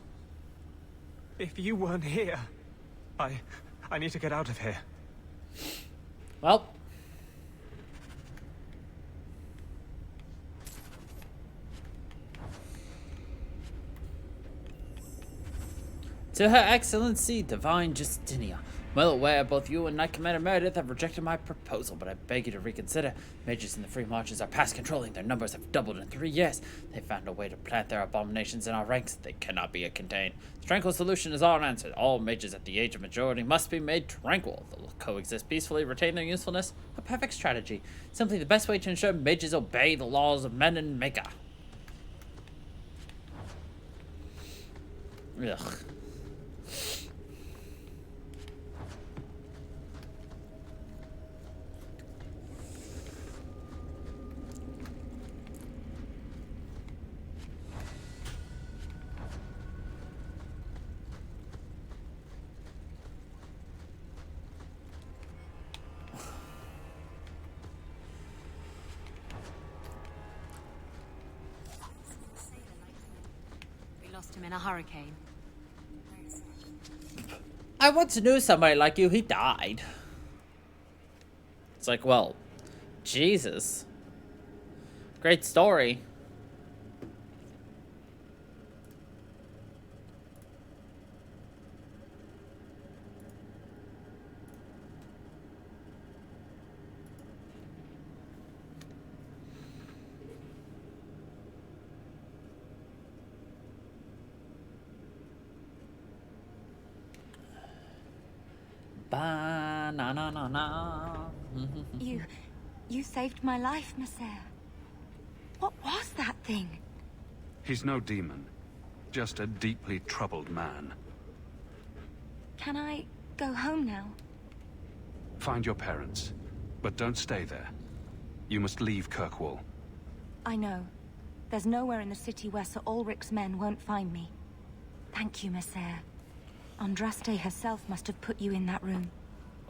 If you weren't here, I need to get out of here. Well. To Her Excellency, Divine Justinia. Well aware both you and Knight Commander Meredith have rejected my proposal, but I beg you to reconsider. Mages in the Free Marches are past controlling. Their numbers have doubled in 3 years. They've found a way to plant their abominations in our ranks. They cannot be contained. The tranquil solution is our answer. All mages at the age of majority must be made tranquil. They'll coexist peacefully, retain their usefulness. A perfect strategy. Simply the best way to ensure mages obey the laws of men and Mecca. Ugh. We lost him in a hurricane. I once knew somebody like you. He died. It's like, well, Jesus. Great story. Ba-na-na-na-na. You saved my life, Monsieur. What was that thing? He's no demon. Just a deeply troubled man. Can I go home now? Find your parents. But don't stay there. You must leave Kirkwall. I know. There's nowhere in the city where Sir Ulrich's men won't find me. Thank you, Monsieur. Andraste herself must have put you in that room.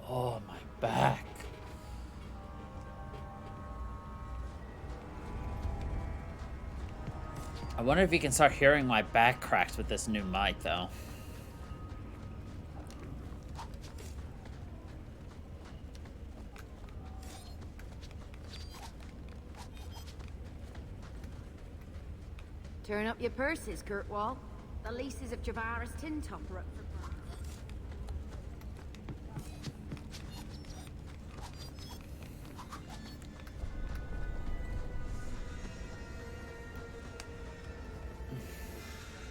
Oh, my back. I wonder if you can start hearing my back cracks with this new mic, though. Turn up your purses, Kirkwall. The leases of Javaris Tin Top are up for grabs.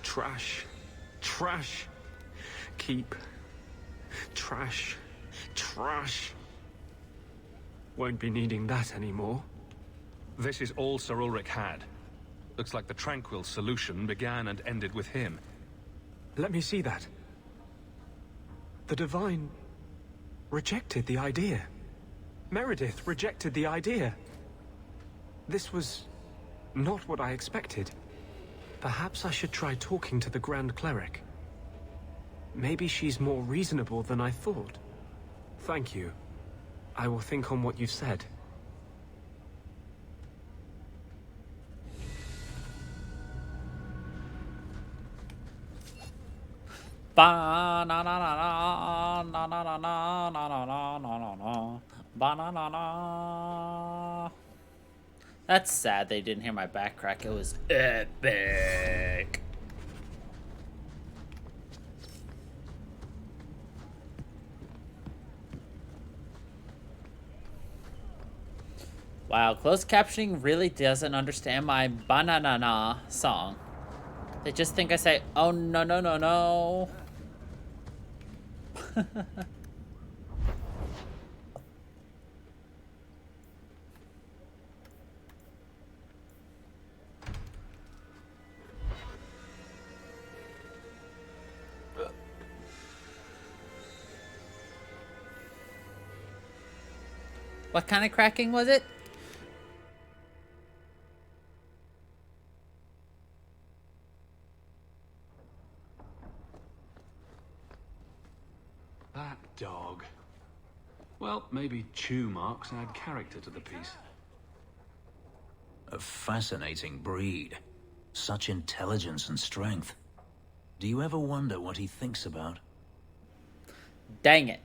Trash. Trash. Keep. Trash. Trash. Won't be needing that anymore. This is all Sir Ulrich had. Looks like the Tranquil solution began and ended with him. Let me see that. The Divine rejected the idea. Meredith rejected the idea. This was not what I expected. Perhaps I should try talking to the Grand Cleric. Maybe she's more reasonable than I thought. Thank you. I will think on what you've said. Ba na na na na na na na na na na na na na na ba na na na. That's sad they didn't hear my back crack. It was epic. Wow, closed captioning really doesn't understand my banana song. They just think I say, oh no no no no. What kind of cracking was it? That dog. Well, maybe chew marks add character to the piece. A fascinating breed. Such intelligence and strength. Do you ever wonder what he thinks about? Dang it.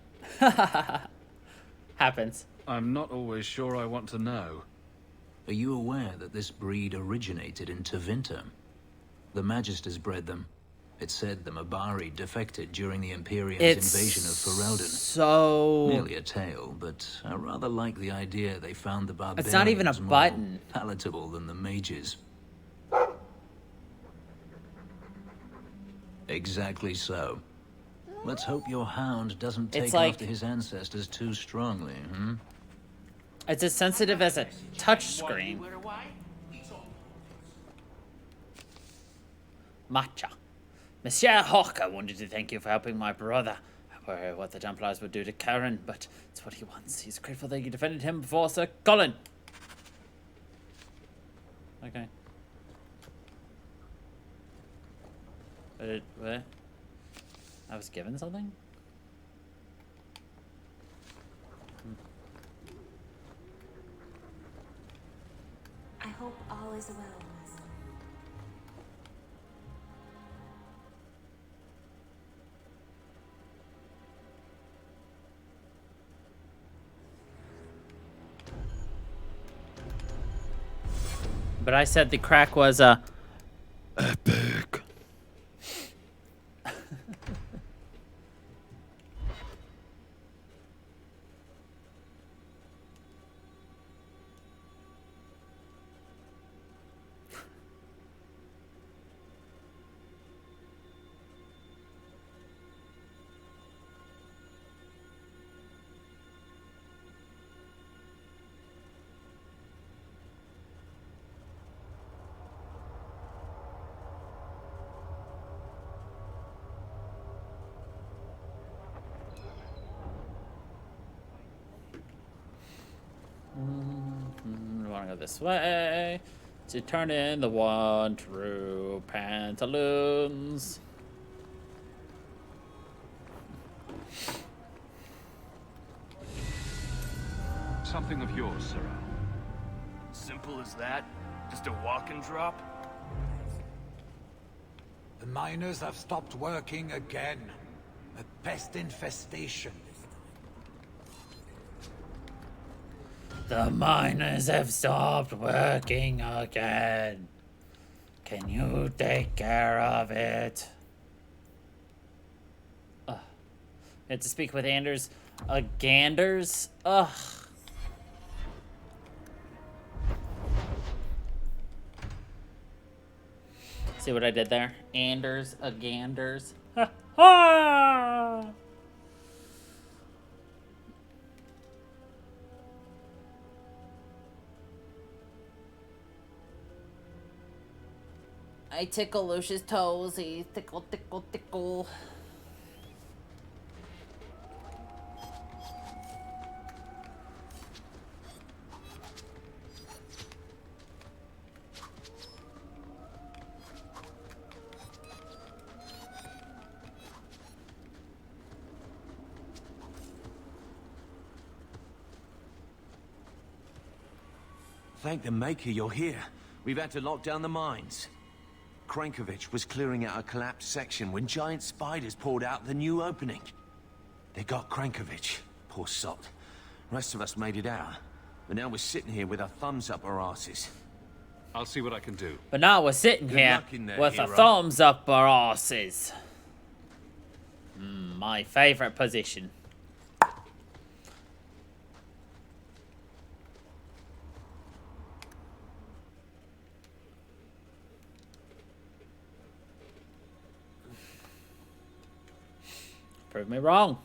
Happens. I'm not always sure I want to know. Are you aware that this breed originated in Tevinter? The Magisters bred them. It said the Mabari defected during the Imperium's invasion of Ferelden. So... Merely a tale, but I rather like the idea they found the barbarians it's not even a more button. palatable than the mages. Exactly so. Let's hope your hound doesn't take after his ancestors too strongly, hmm? It's as sensitive as a touchscreen. Matcha. Monsieur Hawk, I wanted to thank you for helping my brother. I worry what the Templars would do to Karen, but it's what he wants. He's grateful that you defended him before Sir Colin. Okay. Where? I was given something? I hope all is well, Master. But I said the crack was epic. We want to go this way to turn in the one true pantaloons. Something of yours, Sirrah. Simple as that? Just a walk and drop? The miners have stopped working again. A pest infestation. The miners have stopped working again. Can you take care of it? Ugh. I had to speak with Anders. Ganders? Ugh. See what I did there? Anders, Ganders. Ha ha! I tickle Lucius' toes. He tickle, tickle, tickle. Thank the Maker you're here. We've had to lock down the mines. Krankovich was clearing out a collapsed section when giant spiders poured out the new opening. They got Krankovich, poor sot. Rest of us made it out. But now we're sitting here with our thumbs up our asses. I'll see what I can do. But now we're sitting Good here luck in there, with our hero. thumbs up our asses. My favorite position. Prove me wrong.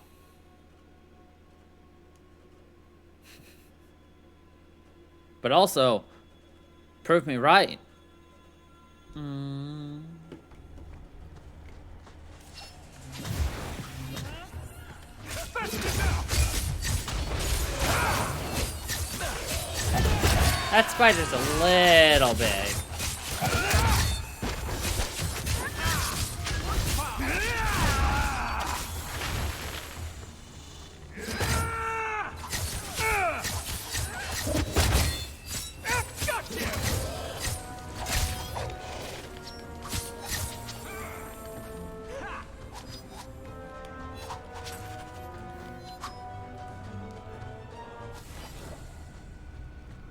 But also, prove me right. That spider's a little big.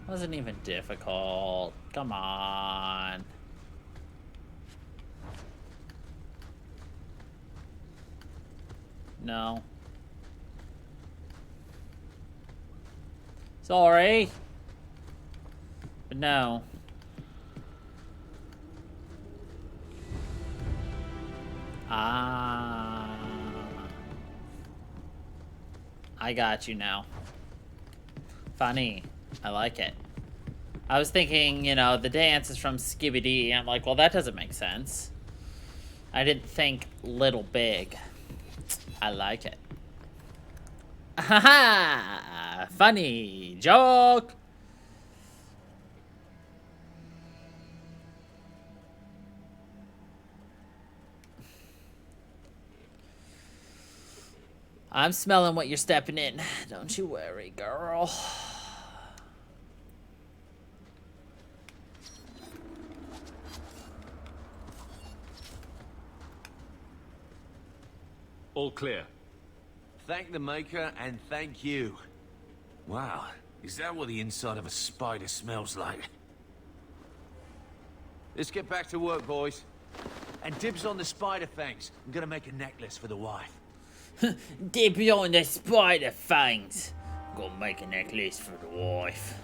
Wasn't even difficult. Come on. No. Sorry. But no. Ah. I got you now. Funny. I like it. I was thinking, you know, the dance is from Skibidi. I'm like, well, that doesn't make sense. I didn't think Little Big. I like it. Ha! Funny joke. I'm smelling what you're stepping in. Don't you worry, girl. All clear. Thank the Maker and thank you. Wow, is that what the inside of a spider smells like? Let's get back to work, boys. And dibs on the spider fangs. I'm gonna make a necklace for the wife. Dibs on the spider fangs. Gonna make a necklace for the wife.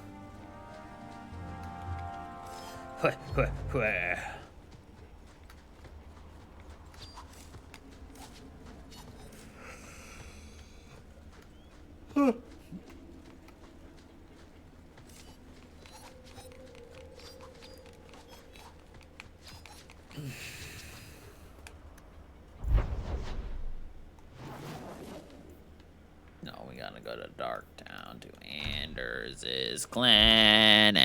No, we gotta go to Darktown to Anders' clinic.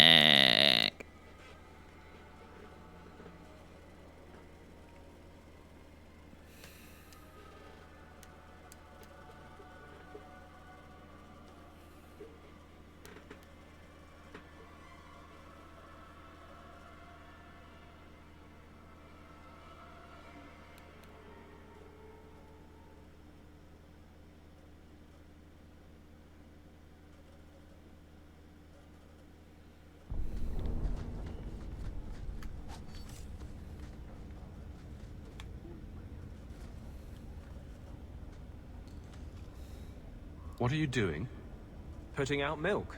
What are you doing? Putting out milk.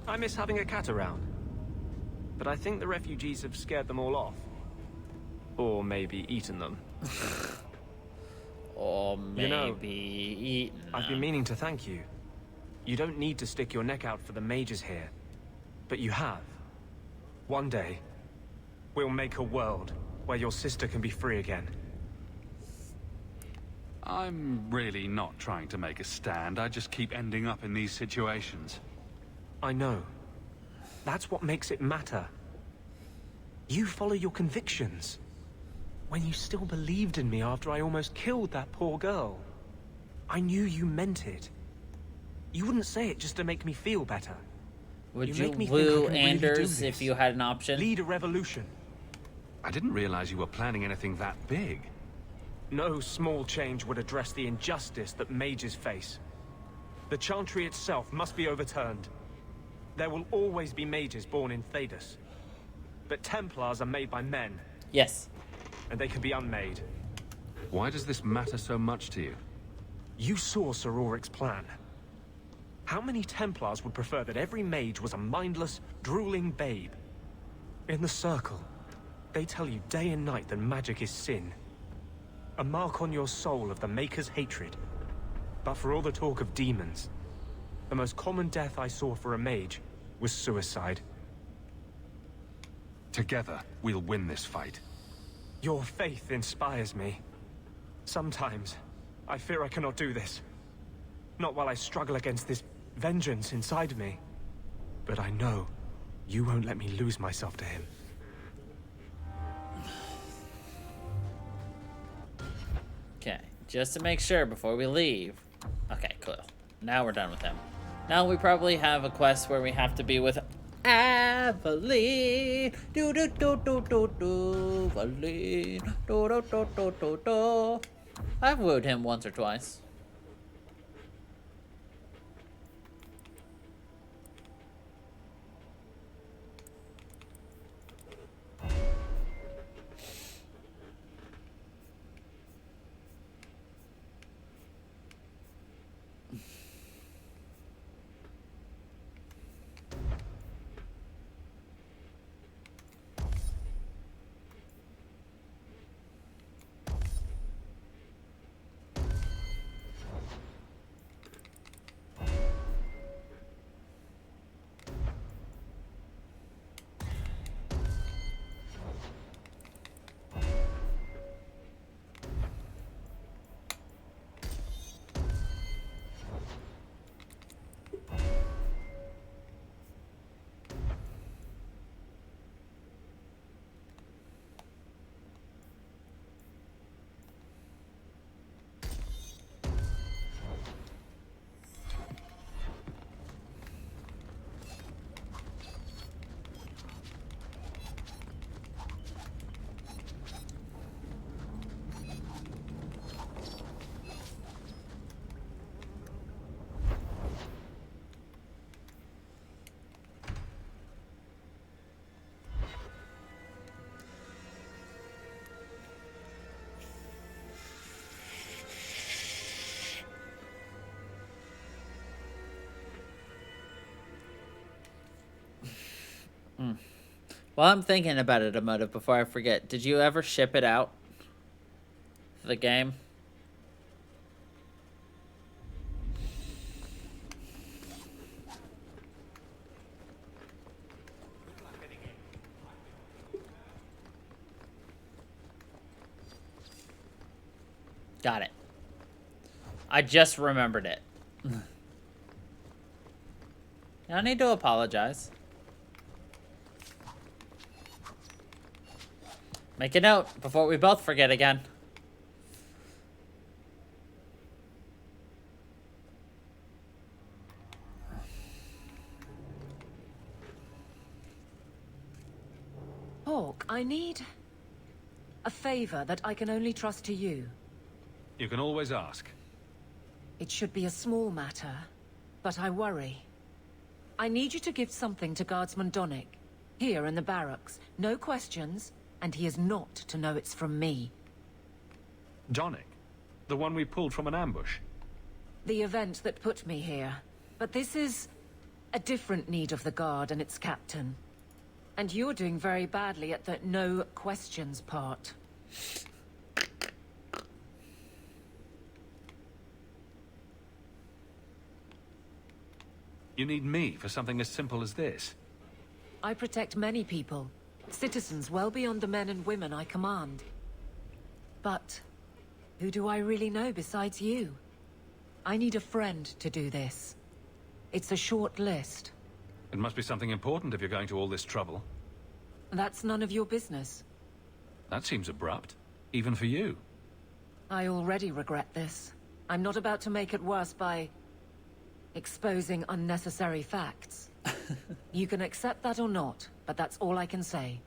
I miss having a cat around. But I think the refugees have scared them all off. Or maybe eaten them. Or maybe eaten them. I've been meaning to thank you. You don't need to stick your neck out for the mages here. But you have. One day, we'll make a world where your sister can be free again. I'm really not trying to make a stand. I just keep ending up in these situations. I know. That's what makes it matter. You follow your convictions. When you still believed in me after I almost killed that poor girl. I knew you meant it. You wouldn't say it just to make me feel better. Would you make me woo think I can Anders really do if this. you had an option? Lead a revolution. I didn't realize you were planning anything that big. No small change would address the injustice that mages face. The Chantry itself must be overturned. There will always be mages born in Thedas. But Templars are made by men. Yes. And they can be unmade. Why does this matter so much to you? You saw Sir Ulrich's plan. How many Templars would prefer that every mage was a mindless, drooling babe? In the Circle, they tell you day and night that magic is sin. A mark on your soul of the Maker's hatred. But for all the talk of demons, the most common death I saw for a mage was suicide. Together, we'll win this fight. Your faith inspires me. Sometimes, I fear I cannot do this. Not while I struggle against this vengeance inside me. But I know you won't let me lose myself to him. Okay, just to make sure before we leave. Okay, cool. Now we're done with him. Now we probably have a quest where we have to be with Aveline. Do do do do do do. Aveline. Do do do do do do. I've wooed him once or twice. While I'm thinking about it, Emotive, before I forget, did you ever ship it out? The game? Got it. I just remembered it. I need to apologize. Make a note before we both forget again. Hawk, I need a favor that I can only trust to you. You can always ask. It should be a small matter, but I worry. I need you to give something to Guardsman Donnick, here in the barracks. No questions, and he is not to know it's from me. Donnick? The one we pulled from an ambush? The event that put me here. But this is a different need of the Guard and its captain. And you're doing very badly at the no questions part. You need me for something as simple as this? I protect many people. Citizens well beyond the men and women I command. But who do I really know besides you? I need a friend to do this. It's a short list. It must be something important if you're going to all this trouble. That's none of your business. That seems abrupt, even for you. I already regret this. I'm not about to make it worse by exposing unnecessary facts. You can accept that or not, but that's all I can say.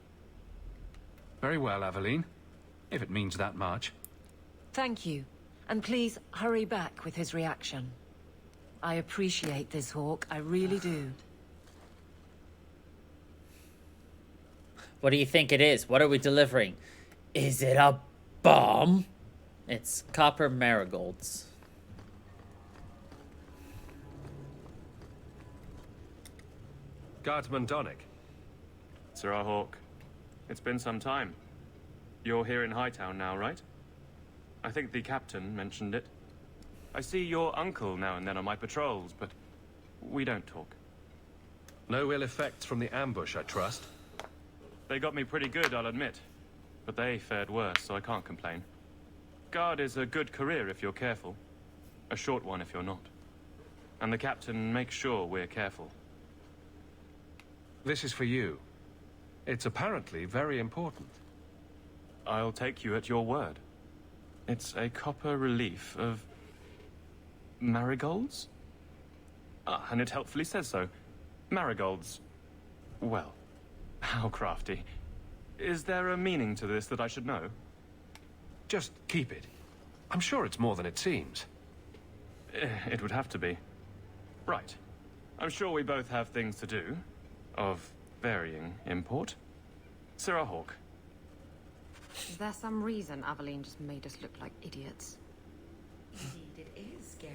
Very well, Aveline. If it means that much. Thank you. And please, hurry back with his reaction. I appreciate this, Hawk. I really do. What do you think it is? What are we delivering? Is it a bomb? It's copper marigolds. Guardsman Donnick. Sir Hawk, it's been some time. You're here in Hightown now, right? I think the captain mentioned it. I see your uncle now and then on my patrols, but we don't talk. No ill effects from the ambush, I trust? They got me pretty good, I'll admit. But they fared worse, so I can't complain. Guard is a good career if you're careful. A short one if you're not. And the captain makes sure we're careful. This is for you. It's apparently very important. I'll take you at your word. It's a copper relief of marigolds? Ah, and it helpfully says so. Marigolds. Well, how crafty. Is there a meaning to this that I should know? Just keep it. I'm sure it's more than it seems. It would have to be. Right. I'm sure we both have things to do. Of varying import. Sir Hawk. Is there some reason Aveline just made us look like idiots? Indeed it is, Geralt.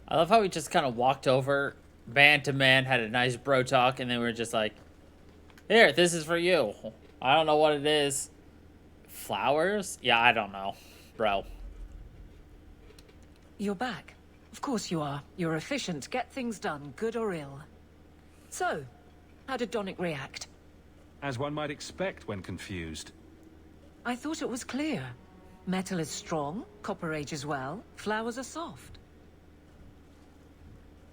I love how we just kind of walked over, man to man, had a nice bro talk, and then we were just like, here, this is for you. I don't know what it is. Flowers? Yeah, I don't know, bro. You're back. Of course you are. You're efficient. Get things done, good or ill. So, how did Donnick react? As one might expect when confused. I thought it was clear. Metal is strong, copper ages well, flowers are soft.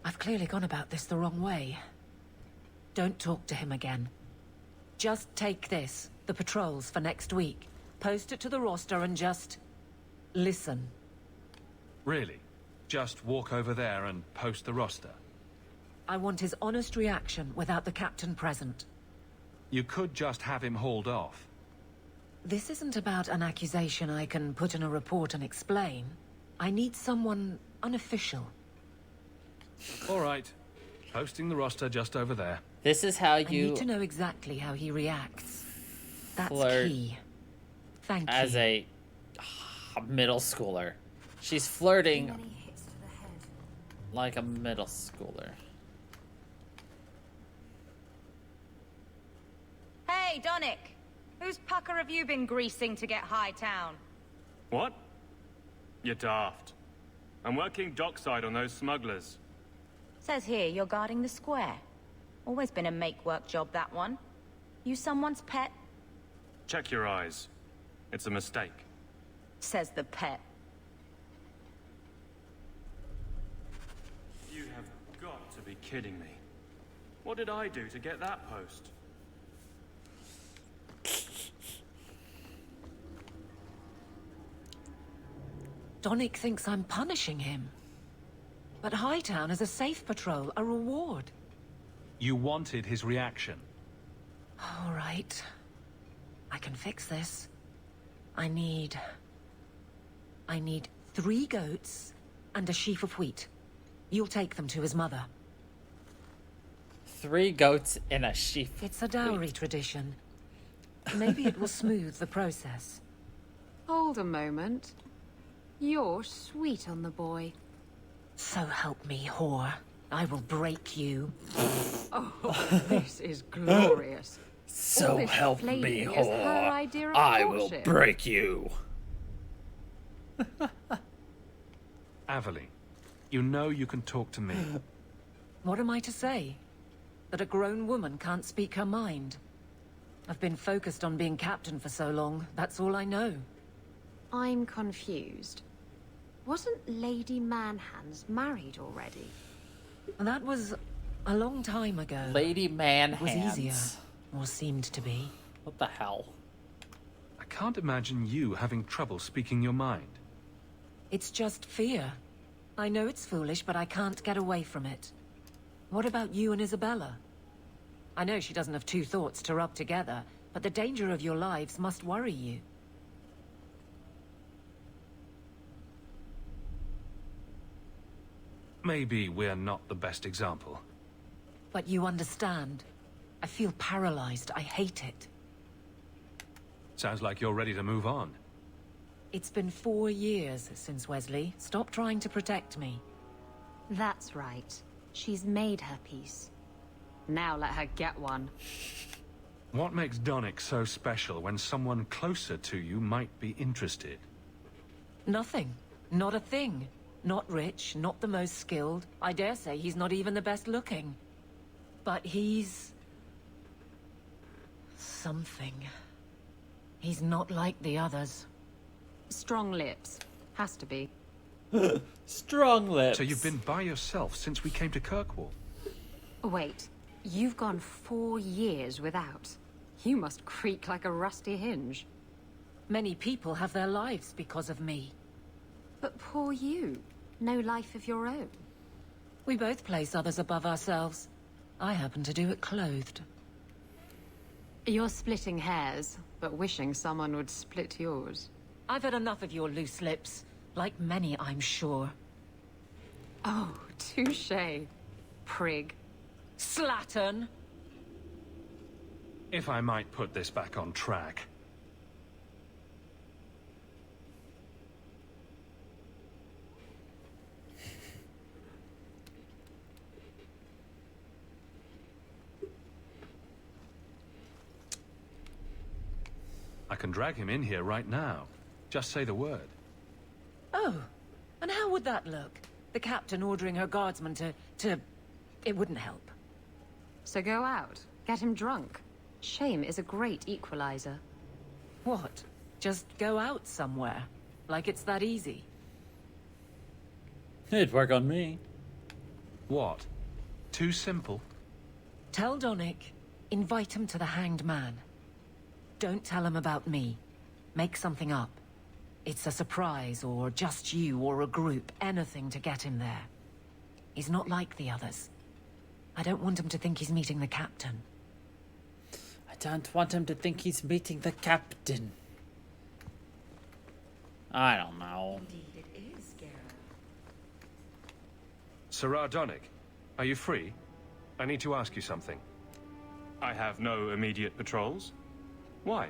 I've clearly gone about this the wrong way. Don't talk to him again. Just take this, the patrols for next week. Post it to the roster and just listen. Really? Just walk over there and post the roster? I want his honest reaction without the captain present. You could just have him hauled off. This isn't about an accusation I can put in a report and explain. I need someone unofficial. All right. Posting the roster just over there. This is how you... I need to know exactly how he reacts. That's flirt key. Thank you. as a middle schooler. She's flirting like a middle schooler. Hey, Donnick! Whose pucker have you been greasing to get Hightown? What? You're daft. I'm working dockside on those smugglers. Says here you're guarding the square. Always been a make-work job, that one. You someone's pet? Check your eyes. It's a mistake. Says the pet. You have got to be kidding me. What did I do to get that post? Donnick thinks I'm punishing him. But Hightown is a safe patrol, a reward. You wanted his reaction. All right. I can fix this. I need 3 goats and a sheaf of wheat. You'll take them to his mother. 3 goats and a sheaf. It's a dowry tradition. Maybe it will smooth the process. Hold a moment. You're sweet on the boy. So help me, whore. I will break you. Oh, this is glorious. So All this help me, flailing is her whore. idea of I will courtship. break you. Aveline, you know you can talk to me. What am I to say? That a grown woman can't speak her mind? I've been focused on being captain for so long, that's all I know. I'm confused. Wasn't Lady Manhands married already? That was a long time ago. Lady It was Manhands. easier, or seemed to be. What the hell? I can't imagine you having trouble speaking your mind. It's just fear. I know it's foolish, but I can't get away from it. What about you and Isabella? I know she doesn't have 2 thoughts to rub together, but the danger of your lives must worry you. Maybe we're not the best example. But you understand. I feel paralyzed. I hate it. Sounds like you're ready to move on. It's been 4 years since Wesley. Stop trying to protect me. That's right. She's made her peace. Now let her get one. What makes Donnick so special when someone closer to you might be interested? Nothing. Not a thing. Not rich, not the most skilled. I dare say he's not even the best looking. But he's... something. He's not like the others. Strong lips. Has to be. Strong lips. So you've been by yourself since we came to Kirkwall? Wait, you've gone 4 years without. You must creak like a rusty hinge. Many people have their lives because of me. But poor you. No life of your own. We both place others above ourselves. I happen to do it clothed. You're splitting hairs, but wishing someone would split yours. I've had enough of your loose lips. Like many, I'm sure. Oh, touché. Prig. Slattern! If I might put this back on track. I can drag him in here right now. Just say the word. Oh, and how would that look? The captain ordering her guardsmen to... It wouldn't help. So go out. Get him drunk. Shame is a great equalizer. What? Just go out somewhere? Like it's that easy? It'd work on me. What? Too simple? Tell Donnick, invite him to the Hanged Man. Don't tell him about me. Make something up. It's a surprise, or just you, or a group, anything to get him there. He's not like the others. I don't want him to think he's meeting the captain. I don't want him to think he's meeting the captain. I don't know. Indeed it is, Geralt. Sirrah Donnick, are you free? I need to ask you something. I have no immediate patrols. Why?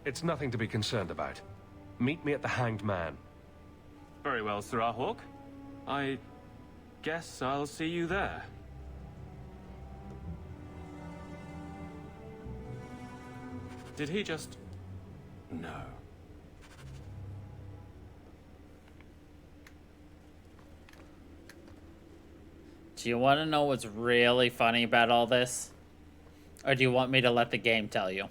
It's nothing to be concerned about. Meet me at the Hanged Man. Very well, Sirrah Hawk. I guess I'll see you there. Did he just... No. Do you want to know what's really funny about all this? Or do you want me to let the game tell you?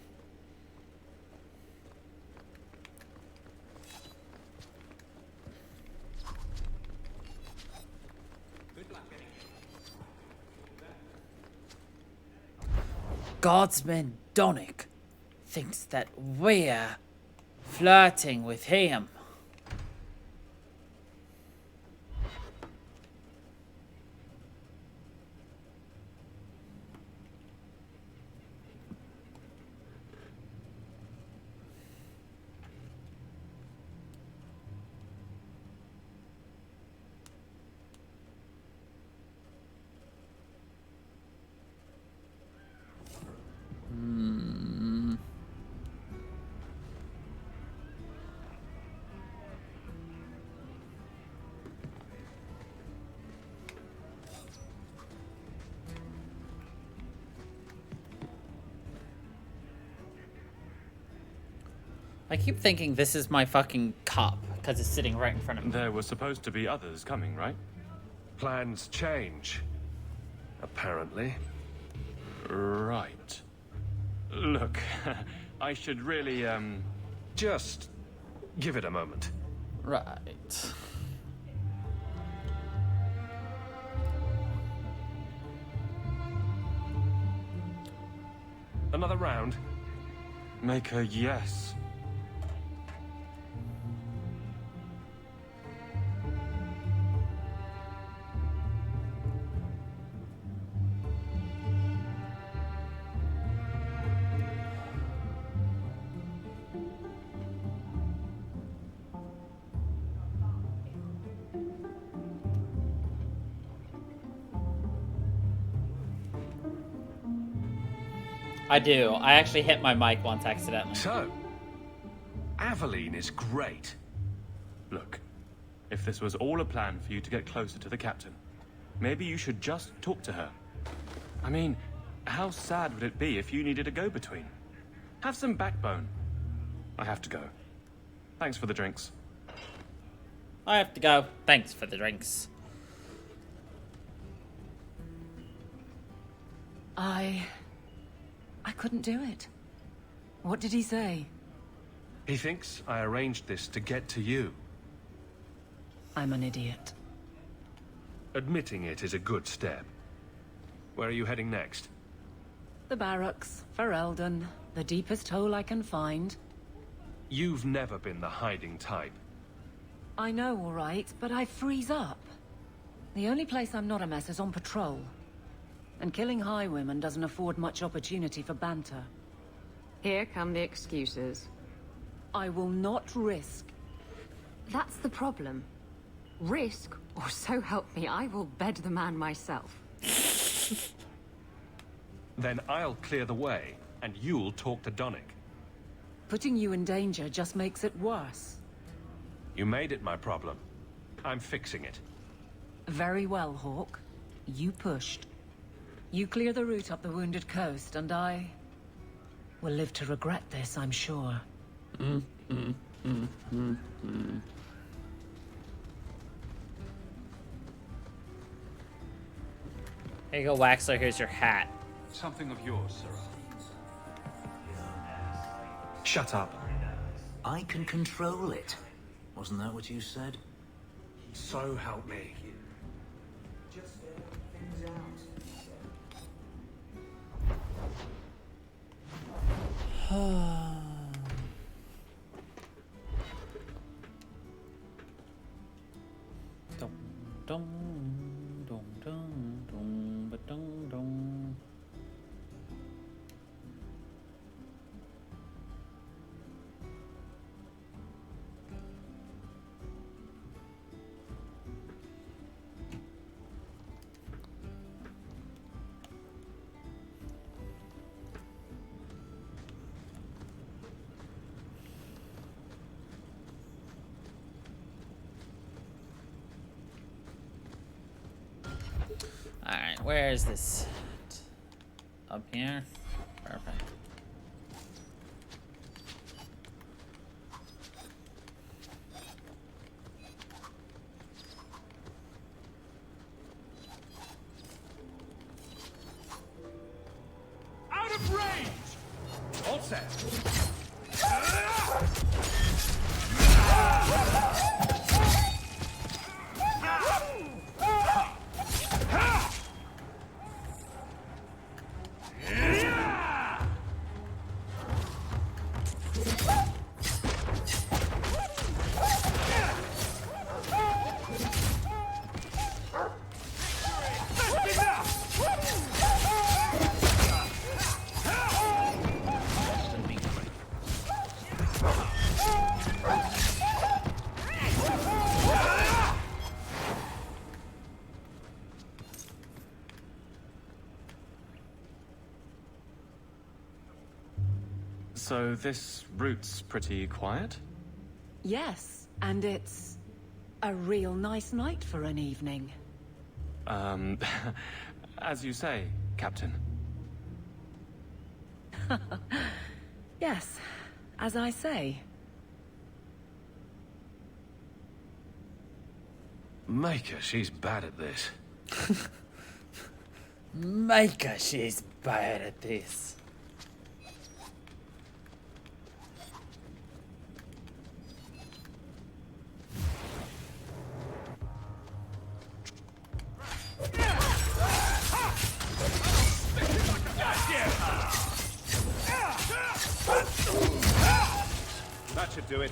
Guardsman Donick thinks that we're flirting with him. I keep thinking this is my fucking cup because it's sitting right in front of me. There were supposed to be others coming, right? Plans change. Apparently. Right. Look, I should really, Just give it a moment. Right. Another round? Make a yes. I do. I actually hit my mic once accidentally. So, Aveline is great. Look, if this was all a plan for you to get closer to the captain, maybe you should just talk to her. I mean, how sad would it be if you needed a go-between? Have some backbone. I have to go. Thanks for the drinks. I have to go. Thanks for the drinks. I couldn't do it. What did he say? He thinks I arranged this to get to you. I'm an idiot. Admitting it is a good step. Where are you heading next? The barracks, for Eldon. The deepest hole I can find. You've never been the hiding type. I know, all right, but I freeze up. The only place I'm not a mess is on patrol. And killing highwaymen doesn't afford much opportunity for banter. Here come the excuses. I will not risk. That's the problem. Risk, or so help me, I will bed the man myself. Then I'll clear the way, and you'll talk to Donick. Putting you in danger just makes it worse. You made it my problem. I'm fixing it. Very well, Hawk. You pushed. You clear the route up the Wounded Coast, and I will live to regret this, I'm sure. Here you go, Waxler. Here's your hat. Something of yours, sir. Shut up. I can control it. Wasn't that what you said? So help me. Dum, dum, dum, dum, dum, ba, dum, dum. Alright, where is this? Up here? Perfect. set. So this route's pretty quiet? Yes, and it's a real nice night for an evening. As you say, Captain. Yes, as I say. Micah, she's bad at this. Micah, she's bad at this. That should do it.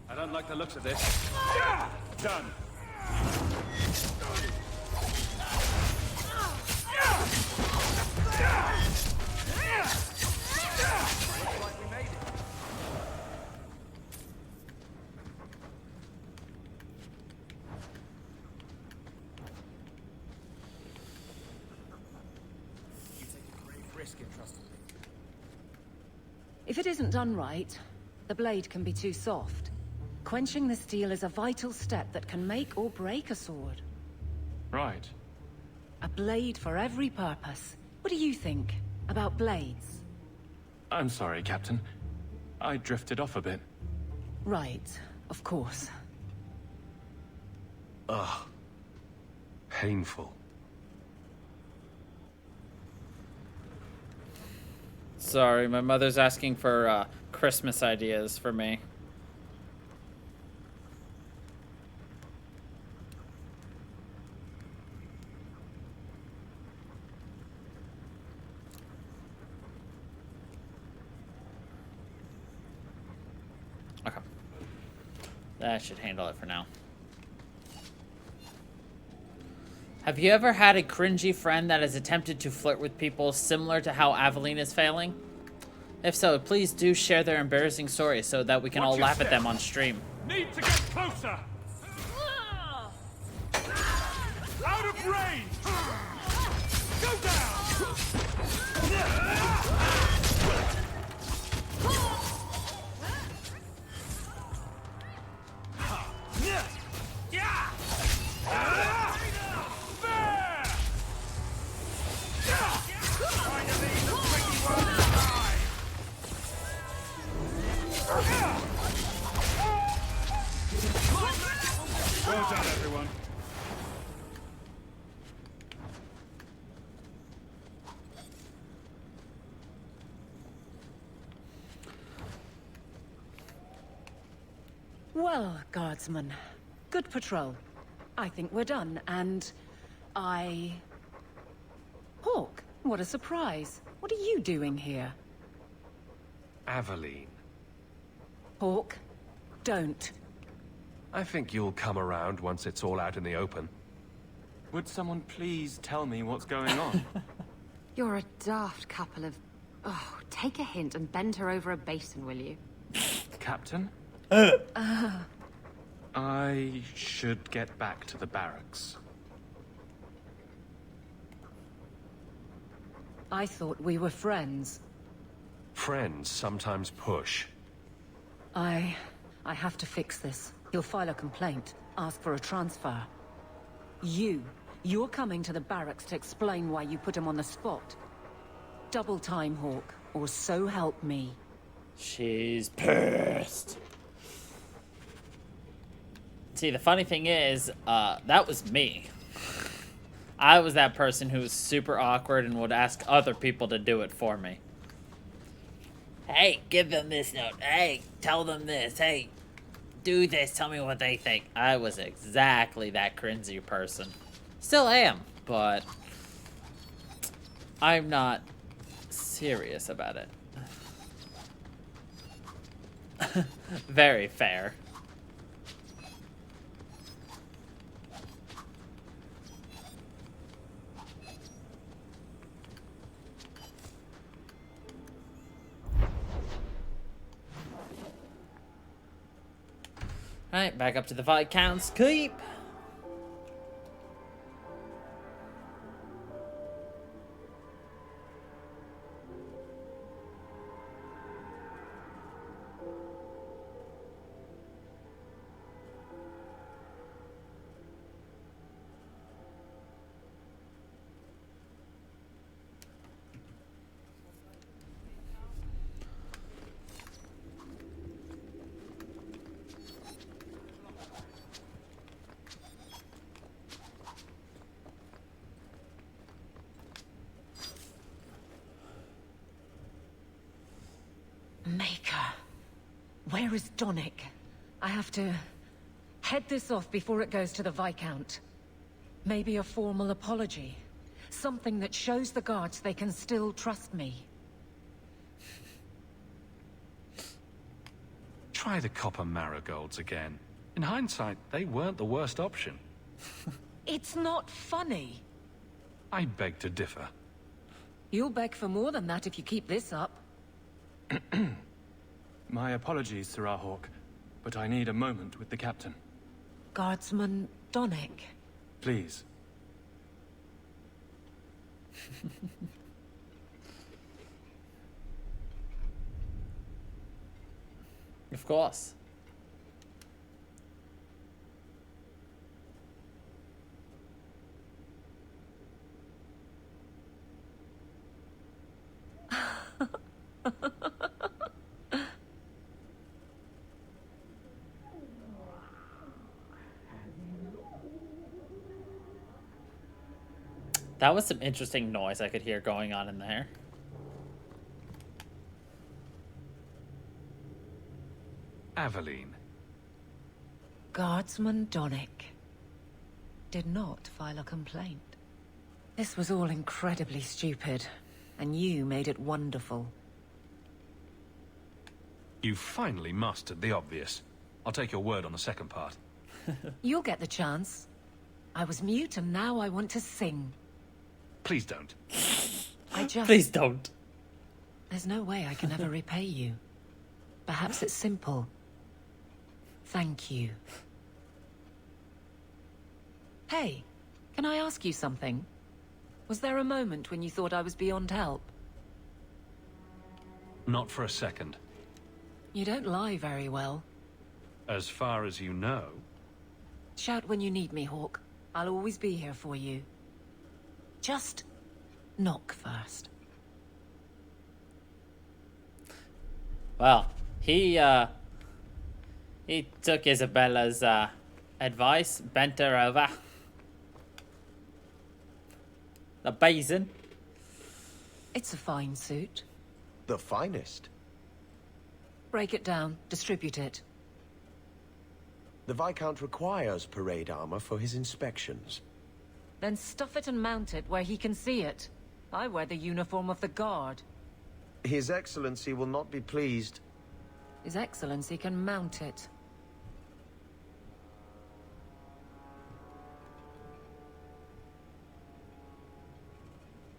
I don't like the looks of this. Done. If it isn't done right, the blade can be too soft. Quenching the steel is a vital step that can make or break a sword. Right. A blade for every purpose. What do you think about blades? I'm sorry, Captain. I drifted off a bit. Right, of course. Ugh. Painful. Sorry, my mother's asking for Christmas ideas for me. Okay. That should handle it for now. Have you ever had a cringy friend that has attempted to flirt with people similar to how Aveline is failing? If so, please do share their embarrassing stories so that we can all laugh at them on stream. Need to get closer! Out of range! Go Well done, everyone. Well, guardsman, good patrol. I think we're done, and Hawk, what a surprise. What are you doing here? Aveline. Hawk, don't. I think you'll come around once it's all out in the open. Would someone please tell me what's going on? You're a daft couple of... Oh, take a hint and bend her over a basin, will you? Captain? I should get back to the barracks. I thought we were friends. Friends sometimes push. I have to fix this. He'll file a complaint, ask for a transfer. You're coming to the barracks to explain why you put him on the spot. Double time, Hawk. or so help me. She's pissed. See, the funny thing is, that was me. I was that person who was super awkward and would ask other people to do it for me. Hey, give them this note. Hey, tell them this. Hey, do this. Tell me what they think. I was exactly that cringy person. Still am, but I'm not serious about it. Very fair. Alright, back up to the Viscount's Keep. Maker. Where is Donick? I have to head this off before it goes to the Viscount. Maybe a formal apology. Something that shows the guards they can still trust me. Try the copper marigolds again. In hindsight, they weren't the worst option. It's not funny. I beg to differ. You'll beg for more than that if you keep this up. My apologies, Sirrah Hawk, but I need a moment with the captain. Guardsman Donick. Please. Of course. That was some interesting noise I could hear going on in there. Aveline. Guardsman Donick did not file a complaint. This was all incredibly stupid, and you made it wonderful. You finally mastered the obvious. I'll take your word on the second part. You'll get the chance. I was mute and now I want to sing. Please don't. Please don't. There's no way I can ever repay you. Perhaps it's simple. Thank you. Hey, can I ask you something? Was there a moment when you thought I was beyond help? Not for a second. You don't lie very well. As far as you know. Shout when you need me, Hawk. I'll always be here for you. Just knock first. Well, he took Isabella's advice, bent her over the basin. It's a fine suit. The finest. Break it down, distribute it. The Viscount requires parade armor for his inspections. Then stuff it and mount it where he can see it. I wear the uniform of the Guard. His Excellency will not be pleased. His Excellency can mount it.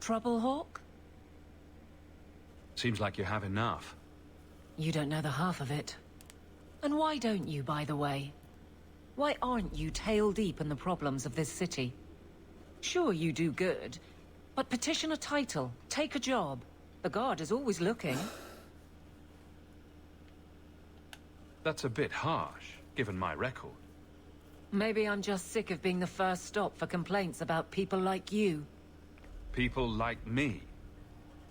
Trouble, Hawk? Seems like you have enough. You don't know the half of it. And why don't you, by the way? Why aren't you tail deep in the problems of this city? Sure, you do good, but petition a title, take a job. The Guard is always looking. That's a bit harsh, given my record. Maybe I'm just sick of being the first stop for complaints about people like you. People like me.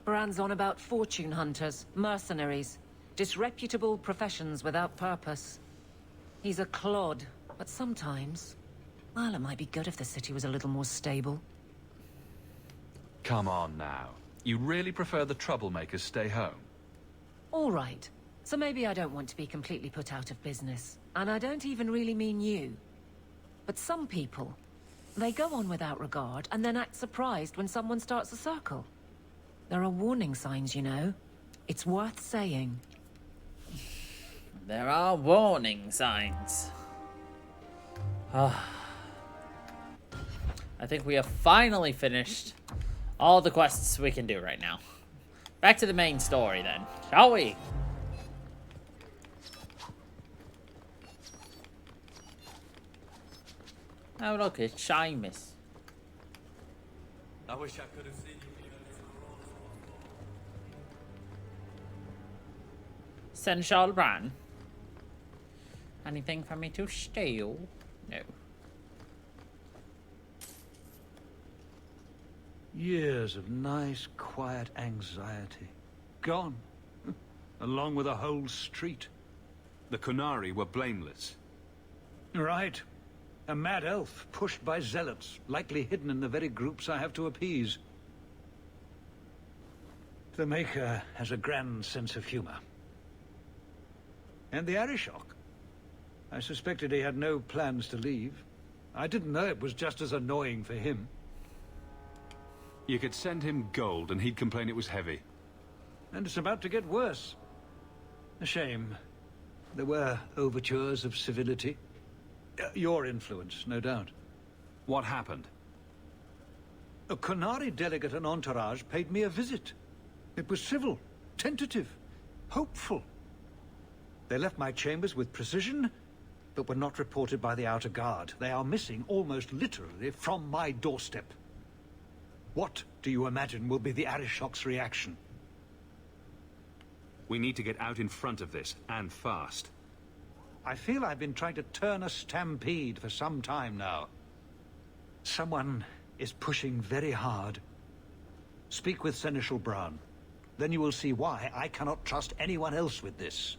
Bran's on about fortune hunters, mercenaries, disreputable professions without purpose. He's a clod, but sometimes, well, it might be good if the city was a little more stable. Come on now. You really prefer the troublemakers stay home? All right. So maybe I don't want to be completely put out of business. And I don't even really mean you. But some people, they go on without regard and then act surprised when someone starts a circle. There are warning signs, you know. It's worth saying. There are warning signs. I think we have finally finished all the quests we can do right now. Back to the main story then, shall we? Oh look, it's Seamus. I wish I could have seen you. Seneschal Bran. Anything for me to steal? No. Years of nice, quiet anxiety. Gone. Along with a whole street. The Qunari were blameless. Right. A mad elf pushed by zealots, likely hidden in the very groups I have to appease. The Maker has a grand sense of humor. And the Arishok. I suspected he had no plans to leave. I didn't know it was just as annoying for him. You could send him gold and he'd complain it was heavy. And it's about to get worse. A shame. There were overtures of civility. Your influence, no doubt. What happened? A Qunari delegate and entourage paid me a visit. It was civil, tentative, hopeful. They left my chambers with precision, but were not reported by the outer guard. They are missing almost literally from my doorstep. What do you imagine will be the Arishok's reaction? We need to get out in front of this, and fast. I feel I've been trying to turn a stampede for some time now. Someone is pushing very hard. Speak with Seneschal Bran. Then you will see why I cannot trust anyone else with this.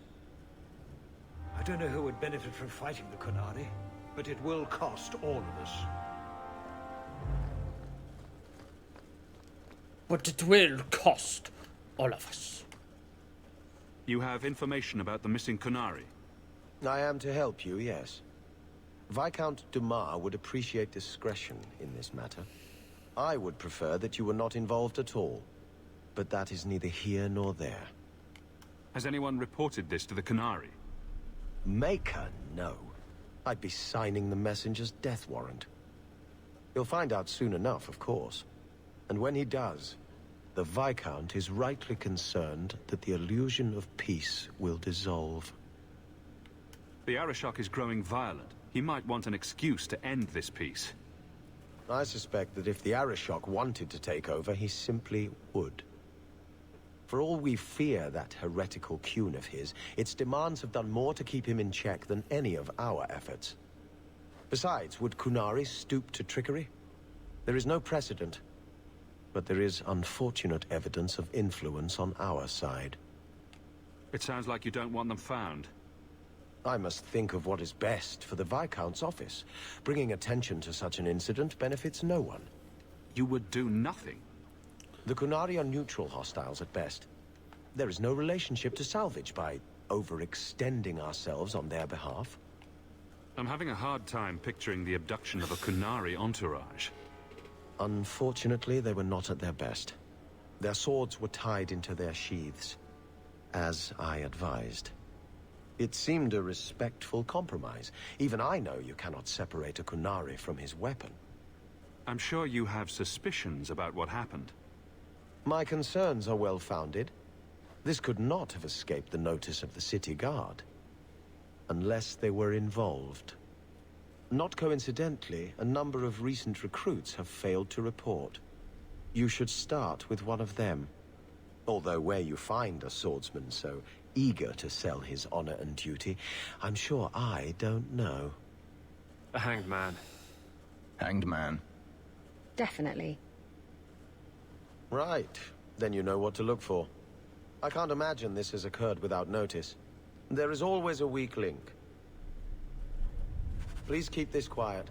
I don't know who would benefit from fighting the Qunari, but it will cost all of us. But it will cost all of us. You have information about the missing Qunari? I am to help you, yes. Viscount Dumas would appreciate discretion in this matter. I would prefer that you were not involved at all. But that is neither here nor there. Has anyone reported this to the Qunari? Maker, no. I'd be signing the messenger's death warrant. He'll find out soon enough, of course. And when he does, the Viscount is rightly concerned that the illusion of peace will dissolve. The Arishok is growing violent. He might want an excuse to end this peace. I suspect that if the Arishok wanted to take over, he simply would. For all we fear that heretical Qun of his, its demands have done more to keep him in check than any of our efforts. Besides, would Qunari stoop to trickery? There is no precedent. But there is unfortunate evidence of influence on our side. It sounds like you don't want them found. I must think of what is best for the Viscount's office. Bringing attention to such an incident benefits no one. You would do nothing? The Qunari are neutral hostiles at best. There is no relationship to salvage by overextending ourselves on their behalf. I'm having a hard time picturing the abduction of a Qunari entourage. Unfortunately, they were not at their best. Their swords were tied into their sheaths, as I advised. It seemed a respectful compromise. Even I know you cannot separate a Qunari from his weapon. I'm sure you have suspicions about what happened. My concerns are well-founded. This could not have escaped the notice of the city guard. Unless they were involved. Not coincidentally, a number of recent recruits have failed to report. You should start with one of them. Although where you find a swordsman so eager to sell his honor and duty, I'm sure I don't know. A hanged man. Hanged man. Definitely. Right. Then you know what to look for. I can't imagine this has occurred without notice. There is always a weak link. Please keep this quiet.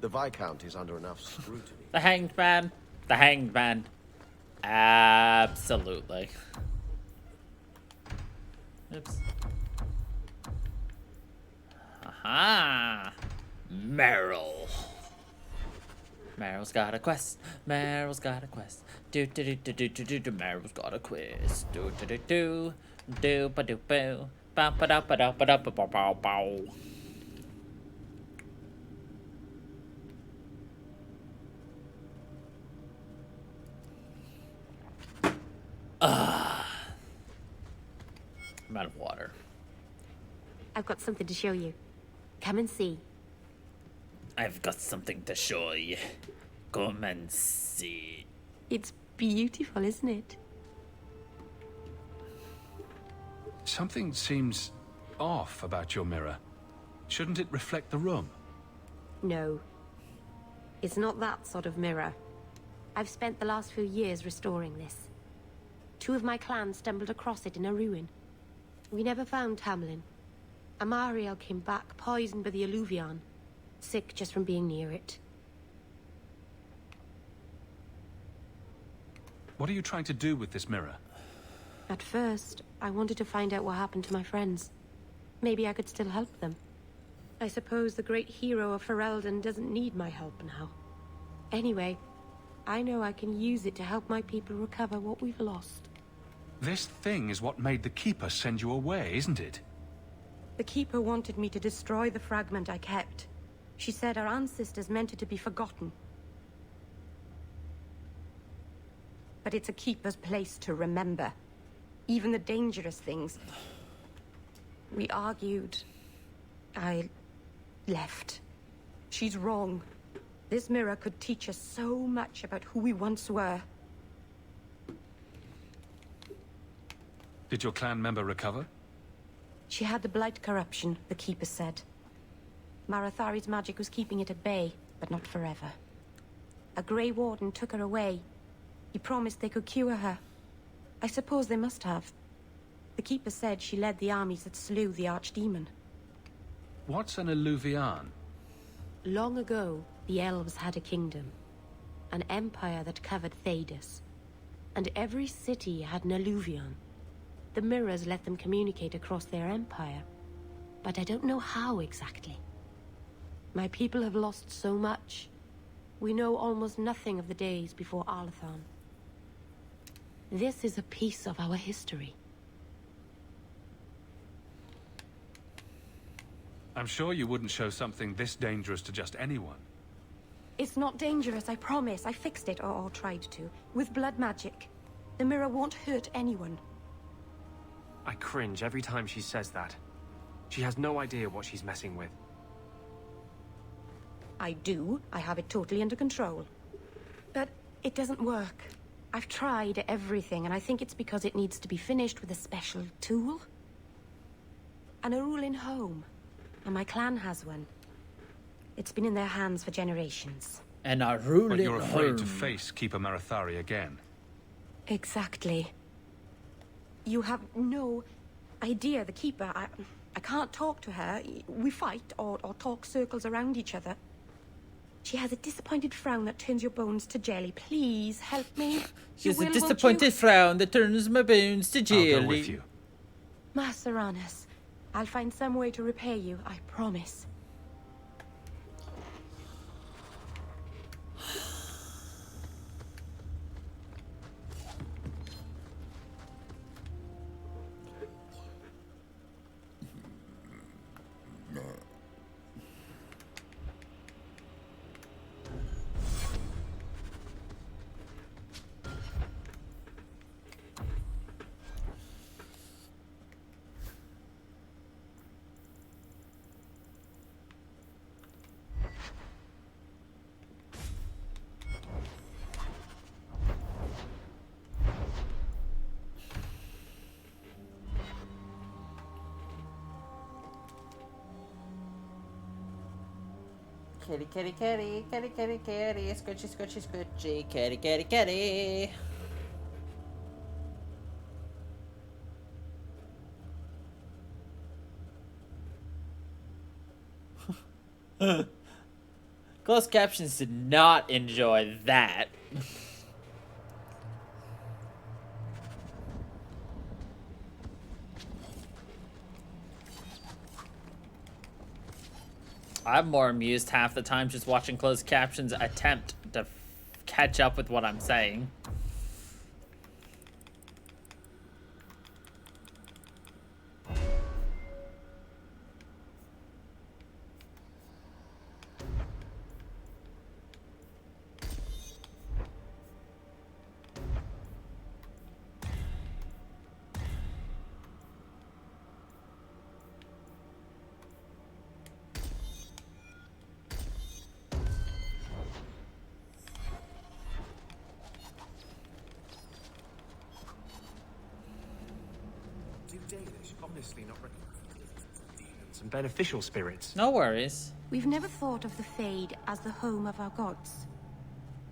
The Viscount is under enough scrutiny. The Hanged Man. The Hanged Man. Absolutely. Oops. Aha! Meryl. Meryl's got a quest. Meryl's got a quest. Do do do do do do do do. Meryl's got a quest. Do do do do. Do ba do boo. Ba ba da ba da ba da ba ba ba ba. I'm out of water. I've got something to show you. Come and see. I've got something to show you. Come and see. It's beautiful, isn't it? Something seems off about your mirror. Shouldn't it reflect the room? No. It's not that sort of mirror. I've spent the last few years restoring this. 2 of my clan stumbled across it in a ruin. We never found Tamlin. Amariel came back poisoned by the Alluvion. Sick just from being near it. What are you trying to do with this mirror? At first, I wanted to find out what happened to my friends. Maybe I could still help them. I suppose the great hero of Ferelden doesn't need my help now. Anyway, I know I can use it to help my people recover what we've lost. This thing is what made the Keeper send you away, isn't it? The Keeper wanted me to destroy the fragment I kept. She said our ancestors meant it to be forgotten. But it's a Keeper's place to remember. Even the dangerous things. We argued. I left. She's wrong. This mirror could teach us so much about who we once were. Did your clan member recover? She had the blight corruption, the Keeper said. Marathari's magic was keeping it at bay, but not forever. A Grey Warden took her away. He promised they could cure her. I suppose they must have. The Keeper said she led the armies that slew the Archdemon. What's an Alluvion? Long ago, the elves had a kingdom. An empire that covered Thedas. And every city had an Alluvion. The mirrors let them communicate across their empire. But I don't know how exactly. My people have lost so much. We know almost nothing of the days before Arlathon. This is a piece of our history. I'm sure you wouldn't show something this dangerous to just anyone. It's not dangerous, I promise. I fixed it, or tried to, with blood magic. The mirror won't hurt anyone. I cringe every time she says that. She has no idea what she's messing with. I do. I have it totally under control. But it doesn't work. I've tried everything, and I think it's because it needs to be finished with a special tool. An Arulin home. And my clan has one. It's been in their hands for generations. And Arulin But you're afraid home. to face Keeper Marathari again. Exactly. You have no idea, the Keeper. I can't talk to her. We fight or talk circles around each other. She has a disappointed frown that turns your bones to jelly. Please, help me. She's a disappointed frown that turns my bones to jelly. I'll go with you. Master Arnus, I'll find some way to repay you, I promise. Kitty, kitty, kitty, kitty, kitty, kitty, scritchy, scritchy, scritchy, kitty, kitty, kitty. Closed captions did not enjoy that. I'm more amused half the time just watching closed captions attempt to catch up with what I'm saying. Do Danish honestly not recognize demons and beneficial spirits? No worries. We've never thought of the Fade as the home of our gods.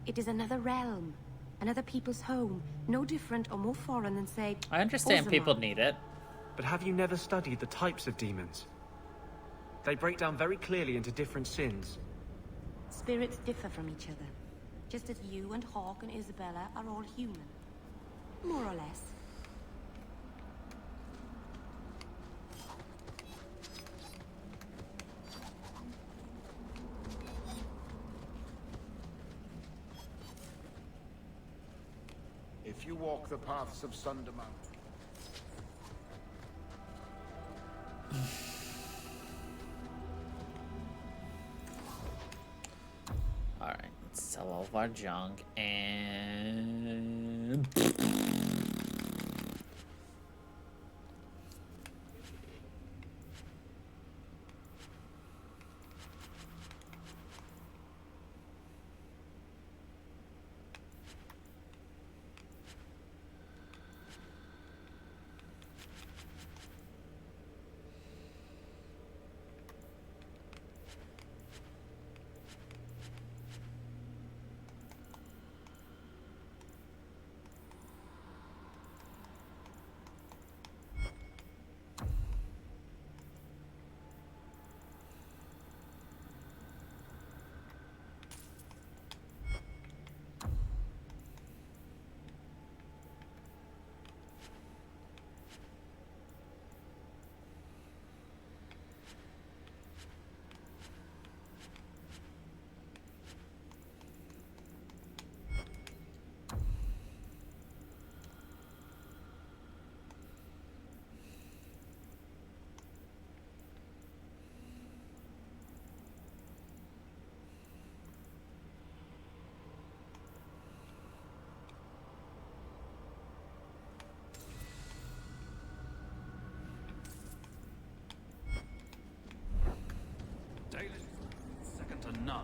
It is another realm, another people's home, no different or more foreign than, say, I understand Ozma. people need it. But have you never studied the types of demons? They break down very clearly into different sins. Spirits differ from each other, just as you and Hawk and Isabella are all human. More or less. If you walk the paths of Sunder Mountain. Alright, let's sell all of our junk and... Second to none,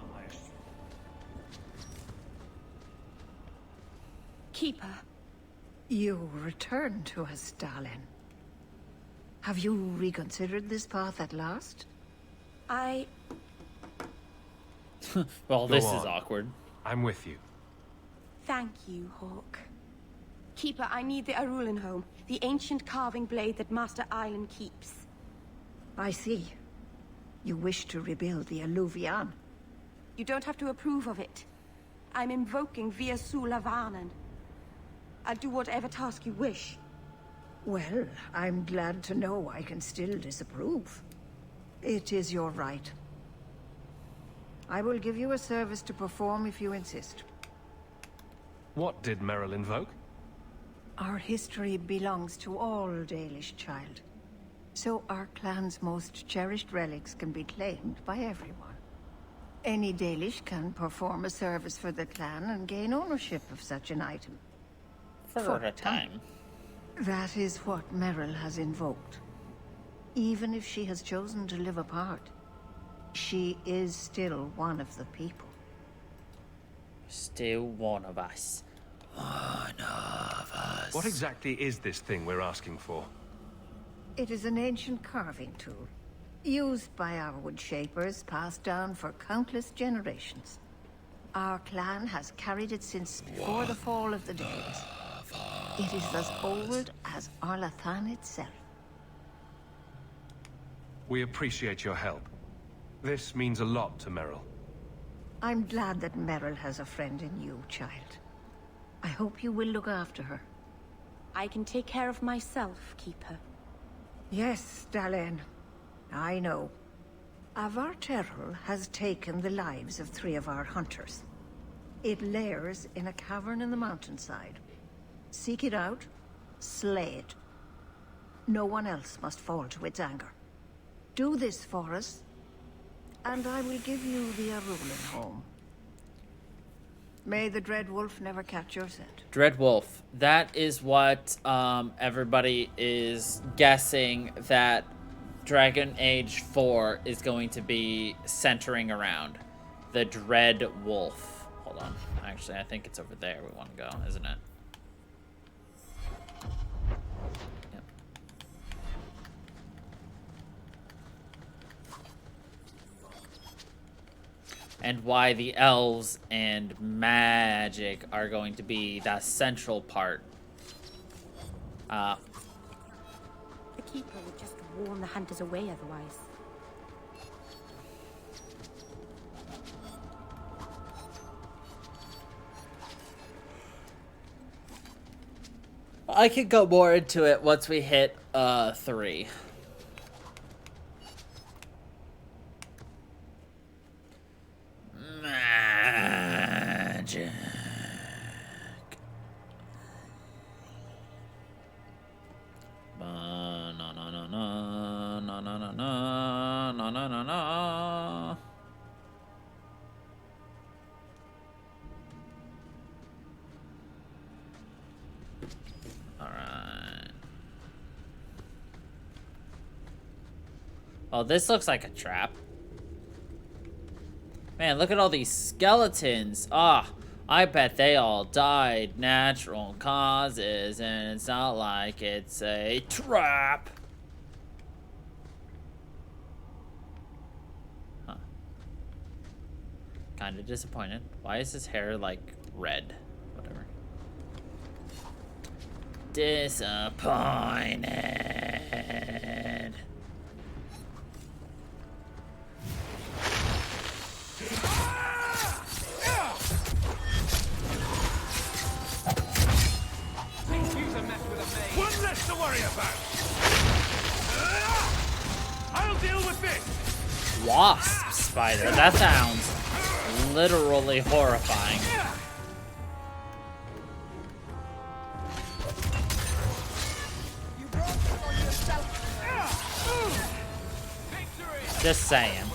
Keeper, you return to us, Stalin. Have you reconsidered this path at last? I... Well, Go this on. is awkward. I'm with you. Thank you, Hawk. Keeper, I need the Arulin home, the ancient carving blade that Master Island keeps. I see. You wish to rebuild the Alluvian. You don't have to approve of it. I'm invoking Via Sulavanen. I'll do whatever task you wish. Well, I'm glad to know I can still disapprove. It is your right. I will give you a service to perform if you insist. What did Merrill invoke? Our history belongs to all Dalish, child. So our clan's most cherished relics can be claimed by everyone. Any Dalish can perform a service for the clan and gain ownership of such an item. For a time. That is what Merrill has invoked. Even if she has chosen to live apart, she is still one of the people. Still one of us. One of us. What exactly is this thing we're asking for? It is an ancient carving tool, used by our wood shapers, passed down for countless generations. Our clan has carried it since before the fall of the Danes. It is as old as Arlathan itself. We appreciate your help. This means a lot to Merrill. I'm glad that Merrill has a friend in you, child. I hope you will look after her. I can take care of myself, Keeper. Yes, Dalen. I know. Avar Terrell has taken the lives of 3 of our hunters. It lairs in a cavern in the mountainside. Seek it out, slay it. No one else must fall to its anger. Do this for us, and I will give you the Arulin home. May the Dread Wolf never catch your scent. Dread Wolf. That is what everybody is guessing that Dragon Age 4 is going to be centering around. The Dread Wolf. Hold on. Actually, I think it's over there we want to go, isn't it? Yep. And why the elves and magic are going to be that central part. The Keeper would just warn the hunters away otherwise. I could go more into it once we hit 3. Magic. No, no, no, no, no, no, no, no, no, no, no, no. All right. Oh, this looks like a trap. Man, look at all these skeletons. Ah, I bet they all died natural causes, and it's not like it's a trap. Huh. Kind of disappointed. Why is his hair, like, red? Whatever. Disappointed. One less to worry about. I'll deal with this. Wasp spider. That sounds literally horrifying. Just saying.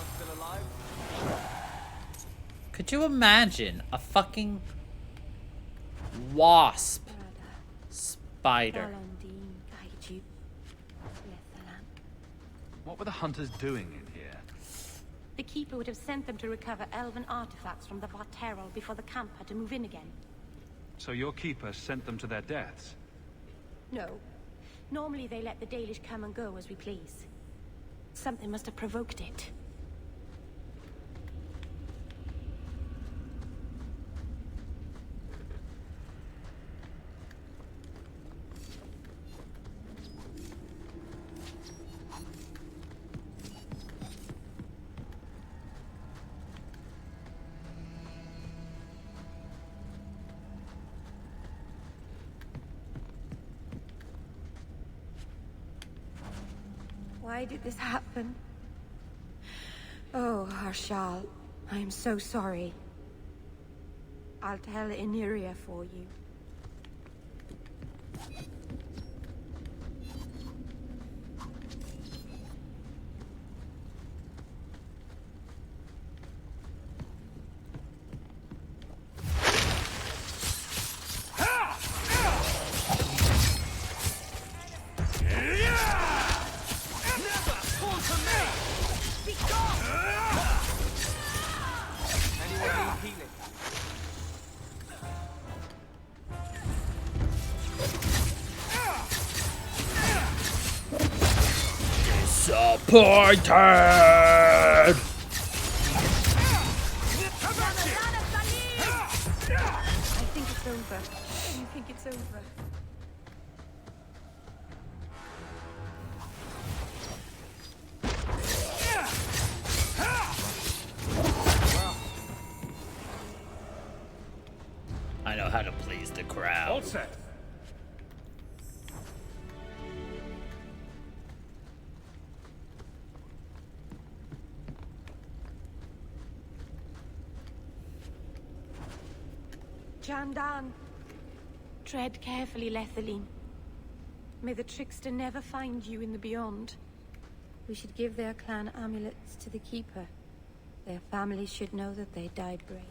Could you imagine a fucking wasp spider? What were the hunters doing in here? The Keeper would have sent them to recover elven artifacts from the Varterol before the camp had to move in again. So your keeper sent them to their deaths? No. Normally they let the Dalish come and go as we please. Something must have provoked it. Why did this happen? Oh, Harshal, I am so sorry. I'll tell Iniria for you. Disappointed! I think it's over. You think it's over? how to please the crowd. All set. Jandan. Tread carefully, Lethaline. May the trickster never find you in the beyond. We should give their clan amulets to the Keeper. Their families should know that they died brave.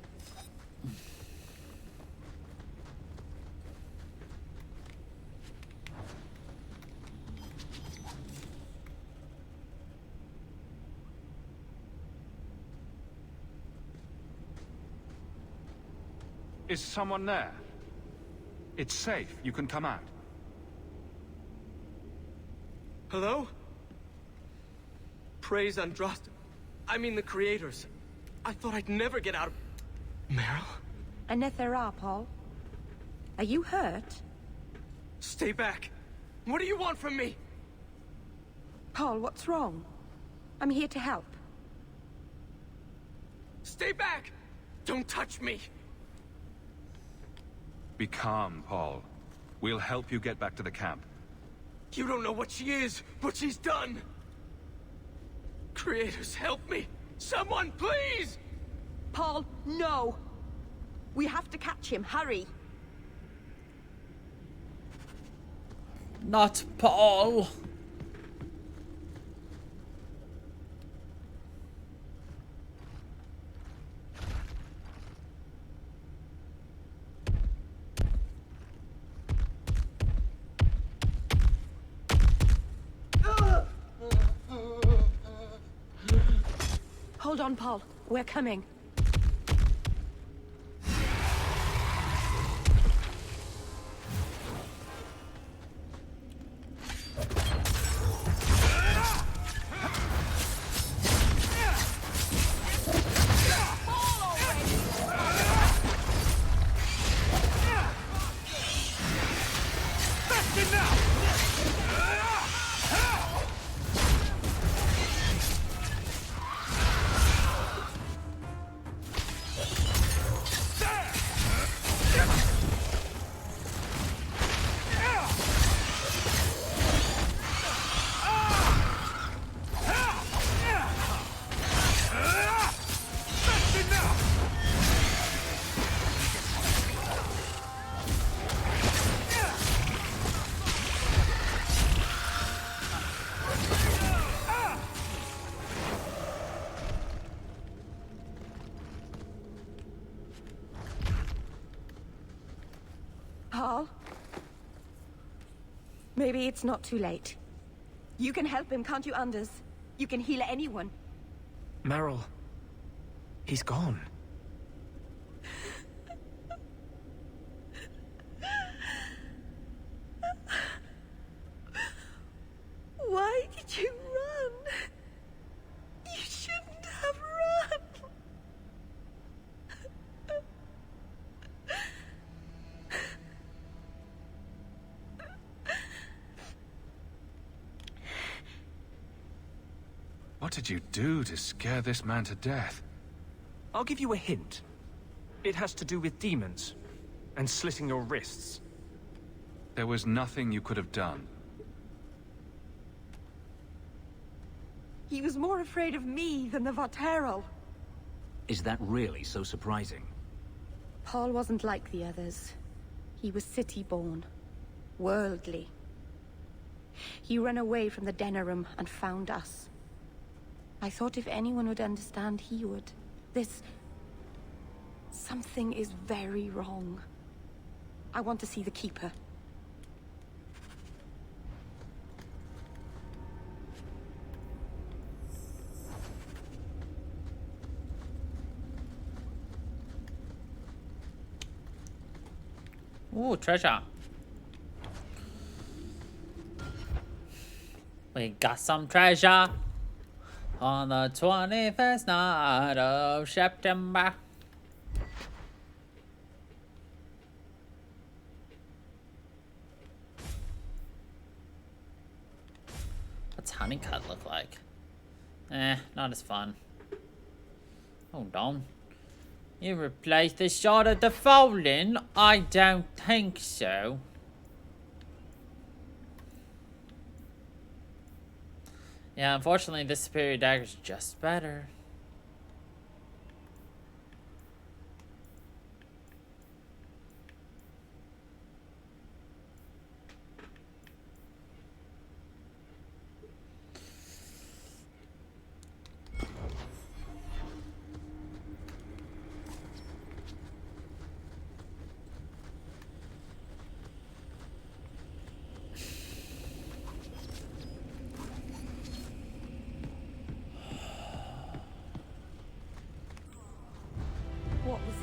Is someone there? It's safe. You can come out. Hello? Praise Andraste. I mean the creators. I thought I'd never get out of... Meryl? Anethera, Paul. Are you hurt? Stay back. What do you want from me? Paul, what's wrong? I'm here to help. Stay back! Don't touch me! Be calm, Paul. We'll help you get back to the camp. You don't know what she is, what she's done! Creators, help me! Someone, please! Paul, no! We have to catch him, hurry! Not Paul! Hold on, Paul. We're coming. Paul? Maybe it's not too late. You can help him, can't you, Anders? You can heal anyone. Meryl. He's gone. Why did you run? You shouldn't have run. What did you do to scare this man to death? I'll give you a hint. It has to do with demons. And slitting your wrists. There was nothing you could have done. He was more afraid of me than the Vateral. Is that really so surprising? Paul wasn't like the others. He was city-born. Worldly. He ran away from the Denerim and found us. I thought if anyone would understand, he would. Something is very wrong. I want to see the Keeper. Ooh, treasure. We got some treasure on the 21st night of September. What's Honeycut look like? Not as fun. Hold on. You replace the shot of the fallen? I don't think so. Yeah, unfortunately, this superior dagger's just better. What was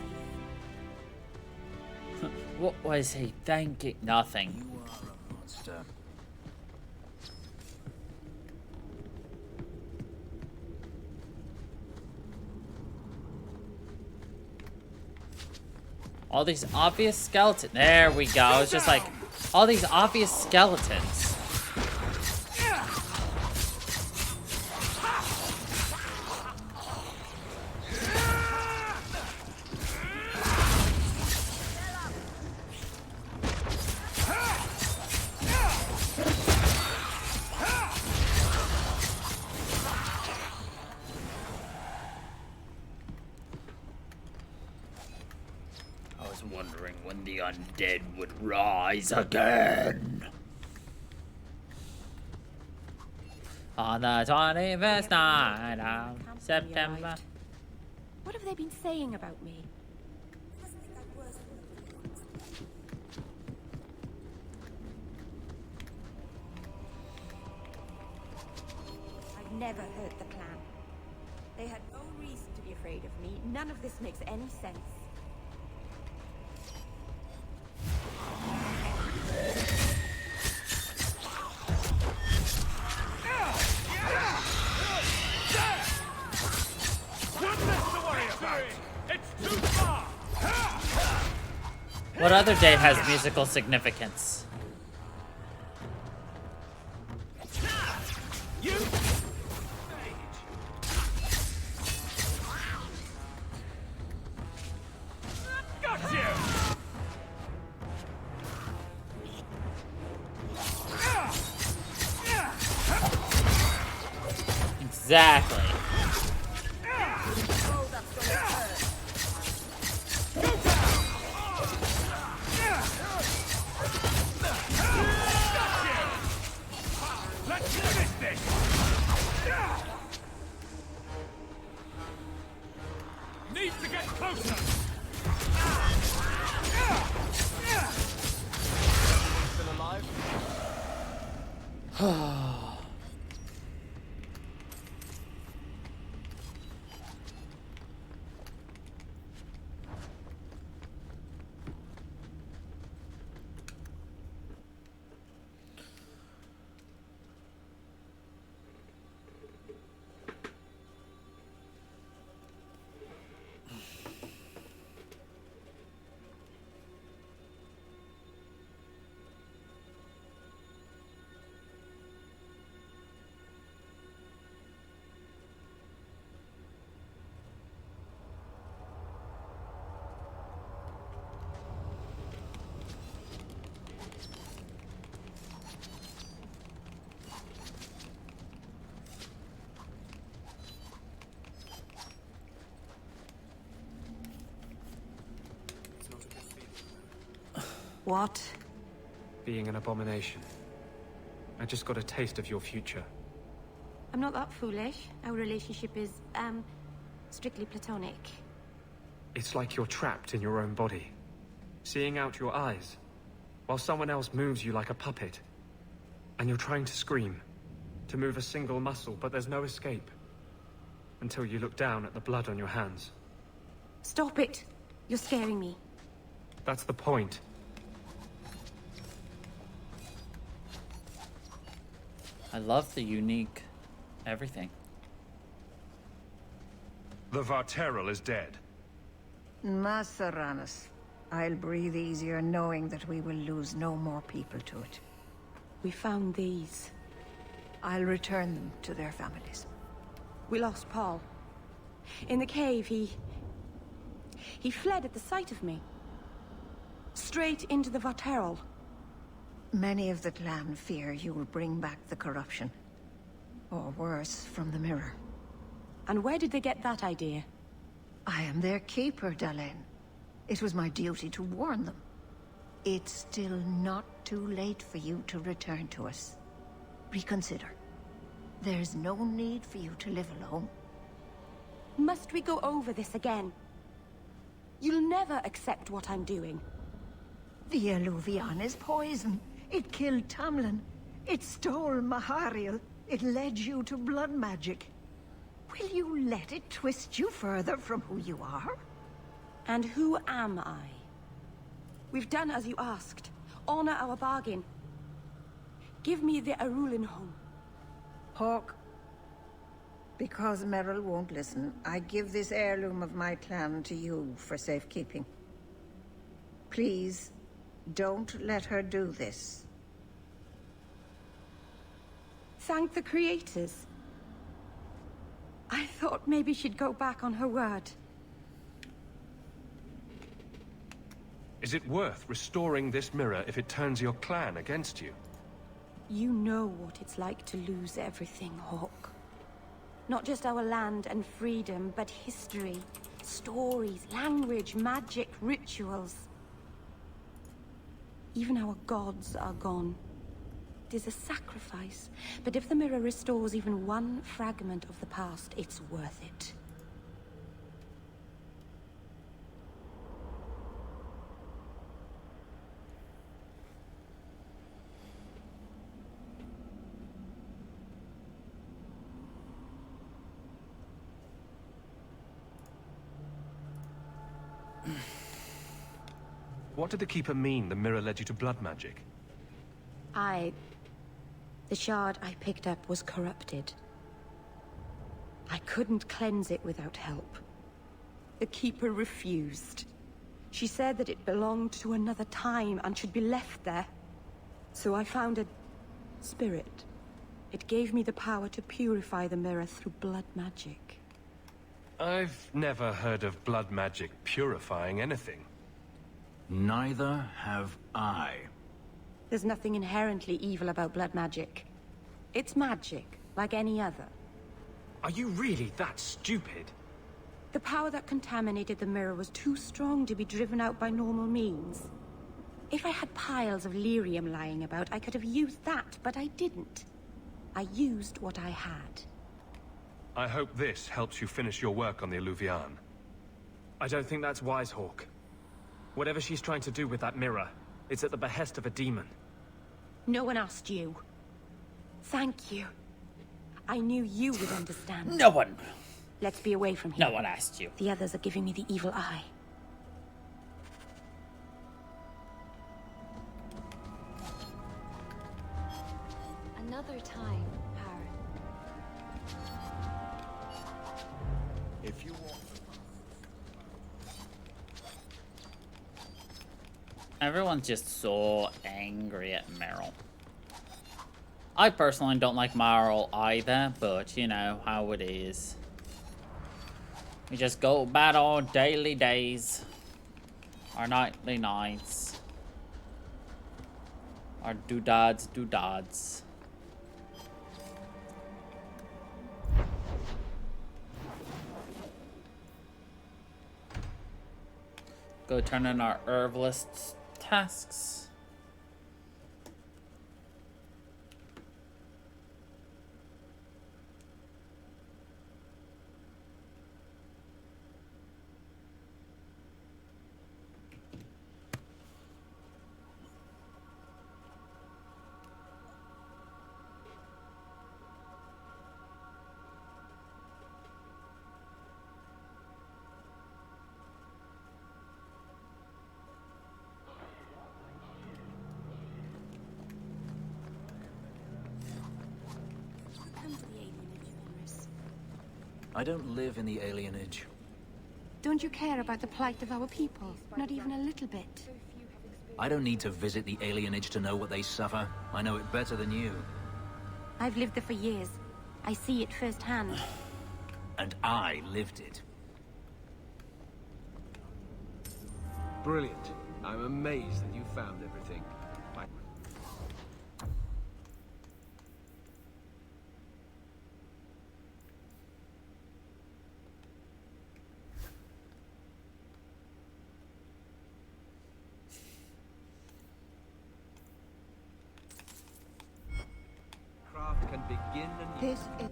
What was he thinking? Nothing. You are a monster. All these obvious skeletons. There we go. It's just like all these obvious skeletons. I was wondering when the undead would rise again. On the 21st night of September. What have they been saying about me? I've never heard the clan. They had no reason to be afraid of me. None of this makes any sense. What other day has musical significance? Exactly. Let's finish this! Need to get closer! Still alive? What? Being an abomination. I just got a taste of your future. I'm not that foolish. Our relationship is, strictly platonic. It's like you're trapped in your own body, seeing out your eyes, while someone else moves you like a puppet. And you're trying to scream, to move a single muscle, but there's no escape. Until you look down at the blood on your hands. Stop it! You're scaring me. That's the point. I love the unique everything. The Varteral is dead. Masaranus. I'll breathe easier knowing that we will lose no more people to it. We found these. I'll return them to their families. We lost Paul. In the cave, He fled at the sight of me. Straight into the Vaterol. Many of the clan fear you will bring back the corruption. Or worse, from the mirror. And where did they get that idea? I am their keeper, Dalen. It was my duty to warn them. It's still not too late for you to return to us. Reconsider. There's no need for you to live alone. Must we go over this again? You'll never accept what I'm doing. The Eluvian is poison. It killed Tamlin. It stole Mahariel. It led you to blood magic. Will you let it twist you further from who you are? And who am I? We've done as you asked. Honor our bargain. Give me the Arulin home. Hawk. Because Merrill won't listen, I give this heirloom of my clan to you for safekeeping. Please, don't let her do this. Thank the creators. I thought maybe she'd go back on her word. Is it worth restoring this mirror if it turns your clan against you? You know what it's like to lose everything, Hawk. Not just our land and freedom, but history, stories, language, magic, rituals. Even our gods are gone. It is a sacrifice, but if the mirror restores even one fragment of the past, it's worth it. What did the Keeper mean the mirror led you to blood magic? The shard I picked up was corrupted. I couldn't cleanse it without help. The Keeper refused. She said that it belonged to another time and should be left there. So I found a spirit. It gave me the power to purify the mirror through blood magic. I've never heard of blood magic purifying anything. Neither have I. There's nothing inherently evil about blood magic. It's magic, like any other. Are you really that stupid? The power that contaminated the mirror was too strong to be driven out by normal means. If I had piles of lyrium lying about, I could have used that, but I didn't. I used what I had. I hope this helps you finish your work on the Eluvian. I don't think that's wise, Hawk. Whatever she's trying to do with that mirror, it's at the behest of a demon. No one asked you. Thank you. I knew you would understand. No one. Let's be away from here. No one asked you. The others are giving me the evil eye. Another time, Baron. If you want... Everyone's just so angry at Meryl. I personally don't like Meryl either, but you know how it is. We just go about our daily days, our nightly nights, our doodads. Go turn in our herbalist tasks. I don't live in the alienage. Don't you care about the plight of our people? Not even a little bit. I don't need to visit the alienage to know what they suffer. I know it better than you. I've lived there for years. I see it firsthand. And I lived it. Brilliant. I'm amazed that you found everything. Craft can begin and This is...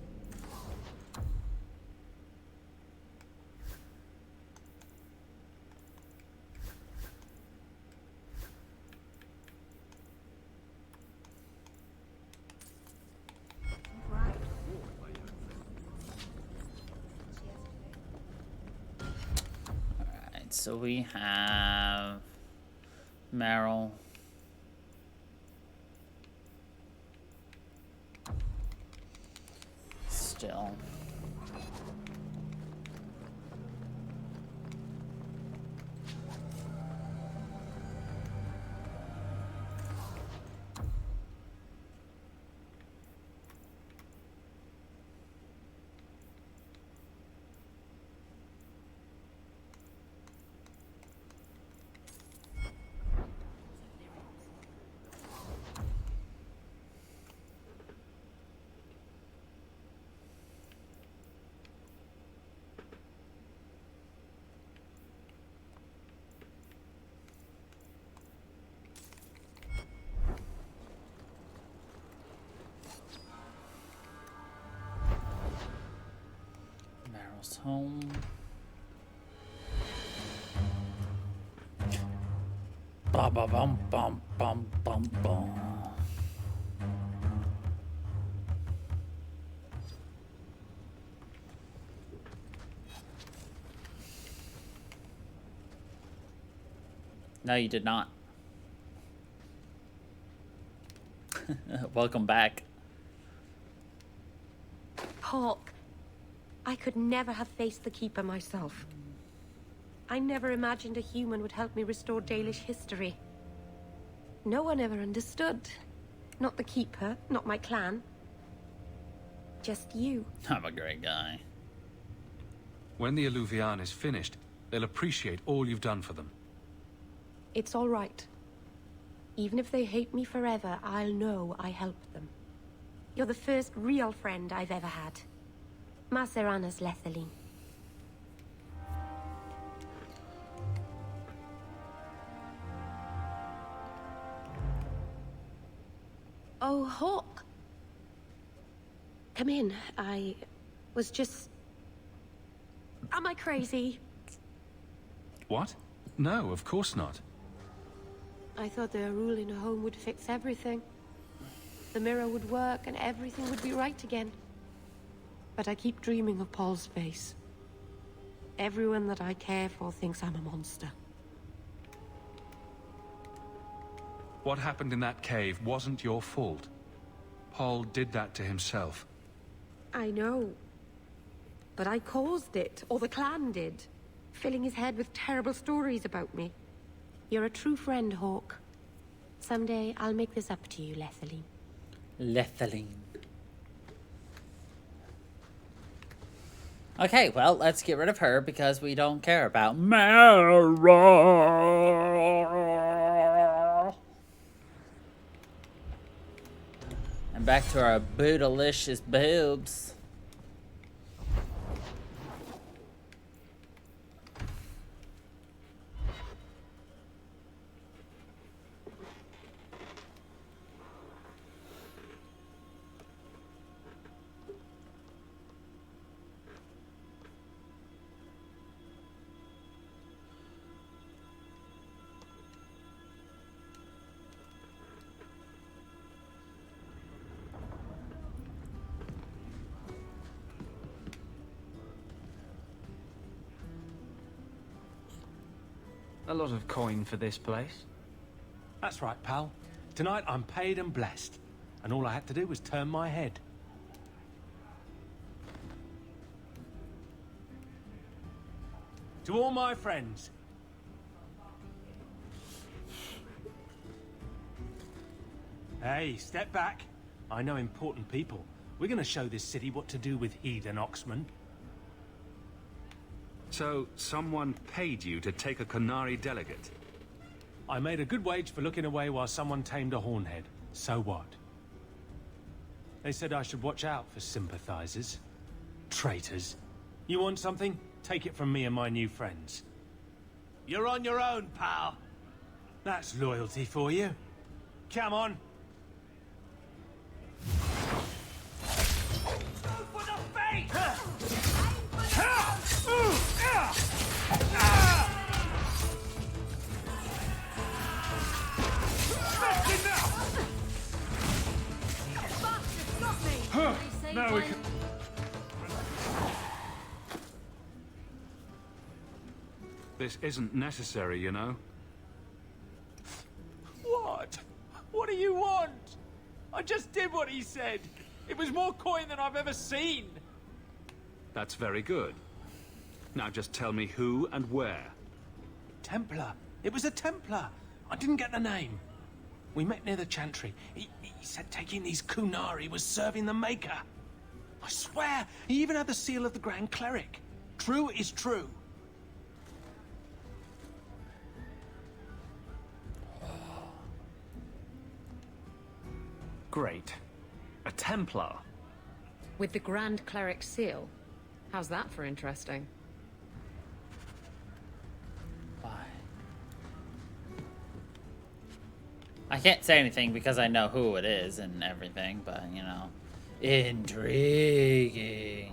Alright, so we have Meryl. Still. Meryl's home. Ba ba bum bum bum bum bum. No, you did not. Welcome back. Hawk, I could never have faced the Keeper myself. I never imagined a human would help me restore Dalish history. No one ever understood. Not the Keeper, not my clan. Just you. I'm a great guy. When the Alluvian is finished, they'll appreciate all you've done for them. It's all right. Even if they hate me forever, I'll know I helped them. You're the first real friend I've ever had. Macerana's Lethaline. Oh, Hawk. Come in. I was just... Am I crazy? What? No, of course not. I thought their rule in a home would fix everything. The mirror would work and everything would be right again. But I keep dreaming of Paul's face. Everyone that I care for thinks I'm a monster. What happened in that cave wasn't your fault. Paul did that to himself. I know. But I caused it, or the clan did. Filling his head with terrible stories about me. You're a true friend, Hawk. Someday I'll make this up to you, Lethaline. Lethaline. Okay, well, let's get rid of her because we don't care about Meryl. And back to our bootylicious boobs. A lot of coin for this place. That's right, pal. Tonight I'm paid and blessed, and all I had to do was turn my head. To all my friends. Hey, step back. I know important people. We're gonna show this city what to do with heathen Oxman. So, someone paid you to take a Qunari delegate? I made a good wage for looking away while someone tamed a hornhead. So what? They said I should watch out for sympathizers. Traitors. You want something? Take it from me and my new friends. You're on your own, pal. That's loyalty for you. Come on. Now we can... This isn't necessary, you know. What? What do you want? I just did what he said. It was more coin than I've ever seen. That's very good. Now just tell me who and where. Templar. It was a Templar. I didn't get the name. We met near the Chantry. He said taking these Kunari was serving the Maker. I swear, he even had the seal of the Grand Cleric. True is true. Great. A Templar. With the Grand Cleric seal. How's that for interesting? I can't say anything because I know who it is and everything, but, you know, intriguing.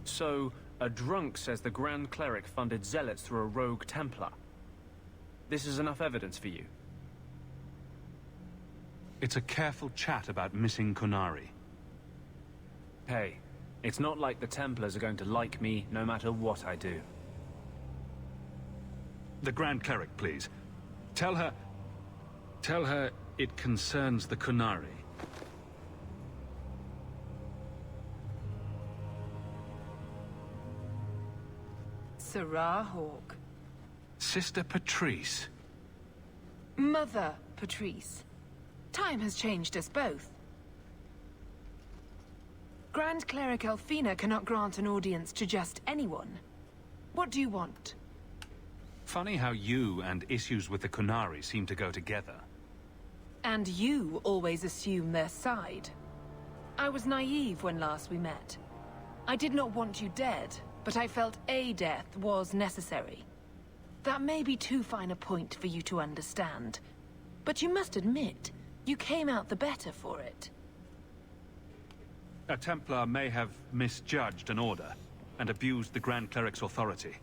So, a drunk says the Grand Cleric funded zealots through a rogue Templar. This is enough evidence for you? It's a careful chat about missing Kunari. Hey, it's not like the Templars are going to like me no matter what I do. The Grand Cleric, please. Tell her it concerns the Kunari. Sarah Hawke. Sister Patrice. Mother Patrice. Time has changed us both. Grand Cleric Elfina cannot grant an audience to just anyone. What do you want? Funny how you and issues with the Kunari seem to go together. And you always assume their side. I was naive when last we met. I did not want you dead, but I felt a death was necessary. That may be too fine a point for you to understand, but you must admit, you came out the better for it. A Templar may have misjudged an order and abused the Grand Cleric's authority.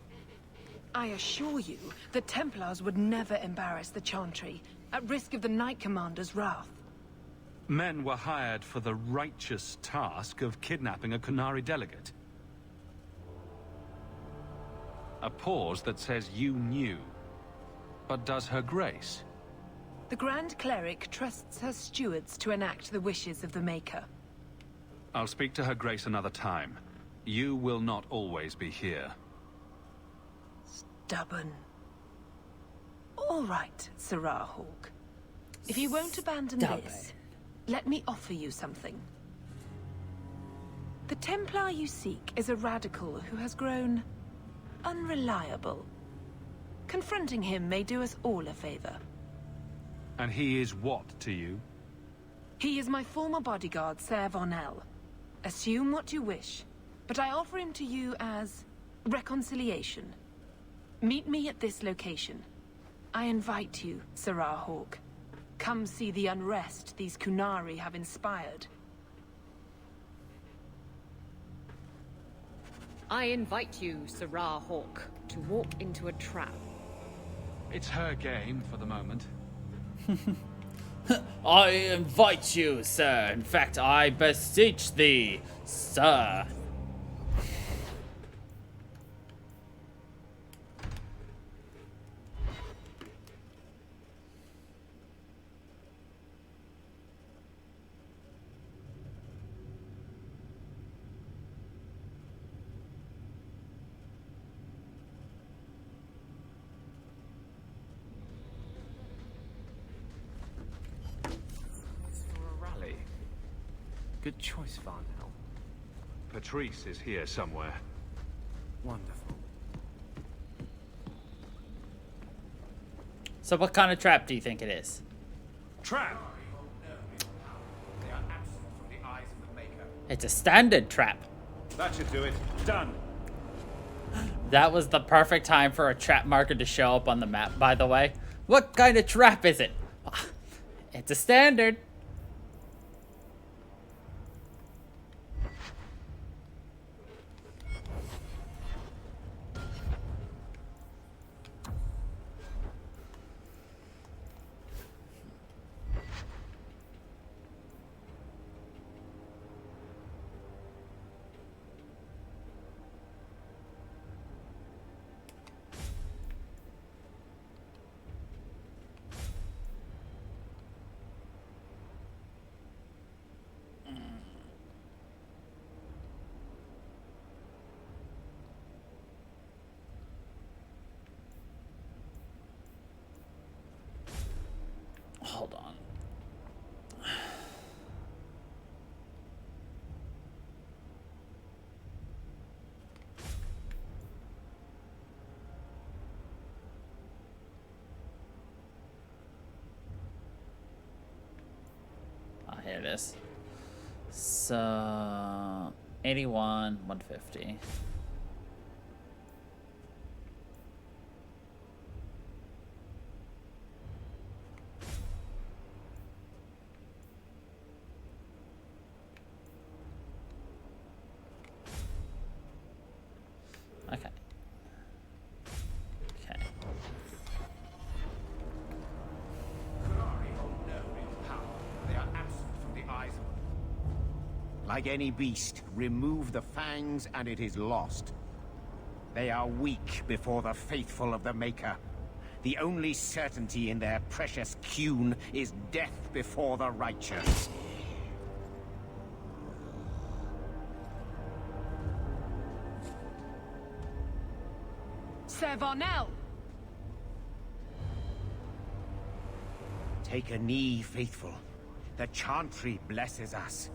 I assure you, the Templars would never embarrass the Chantry, at risk of the Knight Commander's wrath. Men were hired for the righteous task of kidnapping a Kunari delegate. A pause that says you knew. But does her grace? The Grand Cleric trusts her stewards to enact the wishes of the Maker. I'll speak to her grace another time. You will not always be here. Stubborn. All right, Sarah Hawke. If you won't abandon this, let me offer you something. The Templar you seek is a radical who has grown unreliable. Confronting him may do us all a favor. And he is what to you? He is my former bodyguard, Ser Von El. Assume what you wish, but I offer him to you as reconciliation. Meet me at this location. I invite you, Sarah Hawke. Come see the unrest these Kunari have inspired. I invite you, Sarah Hawke, to walk into a trap. It's her game for the moment. I invite you, sir. In fact, I beseech thee, sir. Good choice, Varnell. Patrice is here somewhere. Wonderful. So what kind of trap do you think it is? Trap! They are absent from the eyes of the Maker. It's a standard trap. That should do it. Done. That was the perfect time for a trap marker to show up on the map, by the way. What kind of trap is it? It's a standard. Hold on. Oh, here it is. So 81, 150. Okay. Okay. They are absent from the eyes of... Like any beast, remove the fangs and it is lost. They are weak before the faithful of the Maker. The only certainty in their precious Qun is death before the righteous. Sir Varnell! Take a knee, faithful. The Chantry blesses us.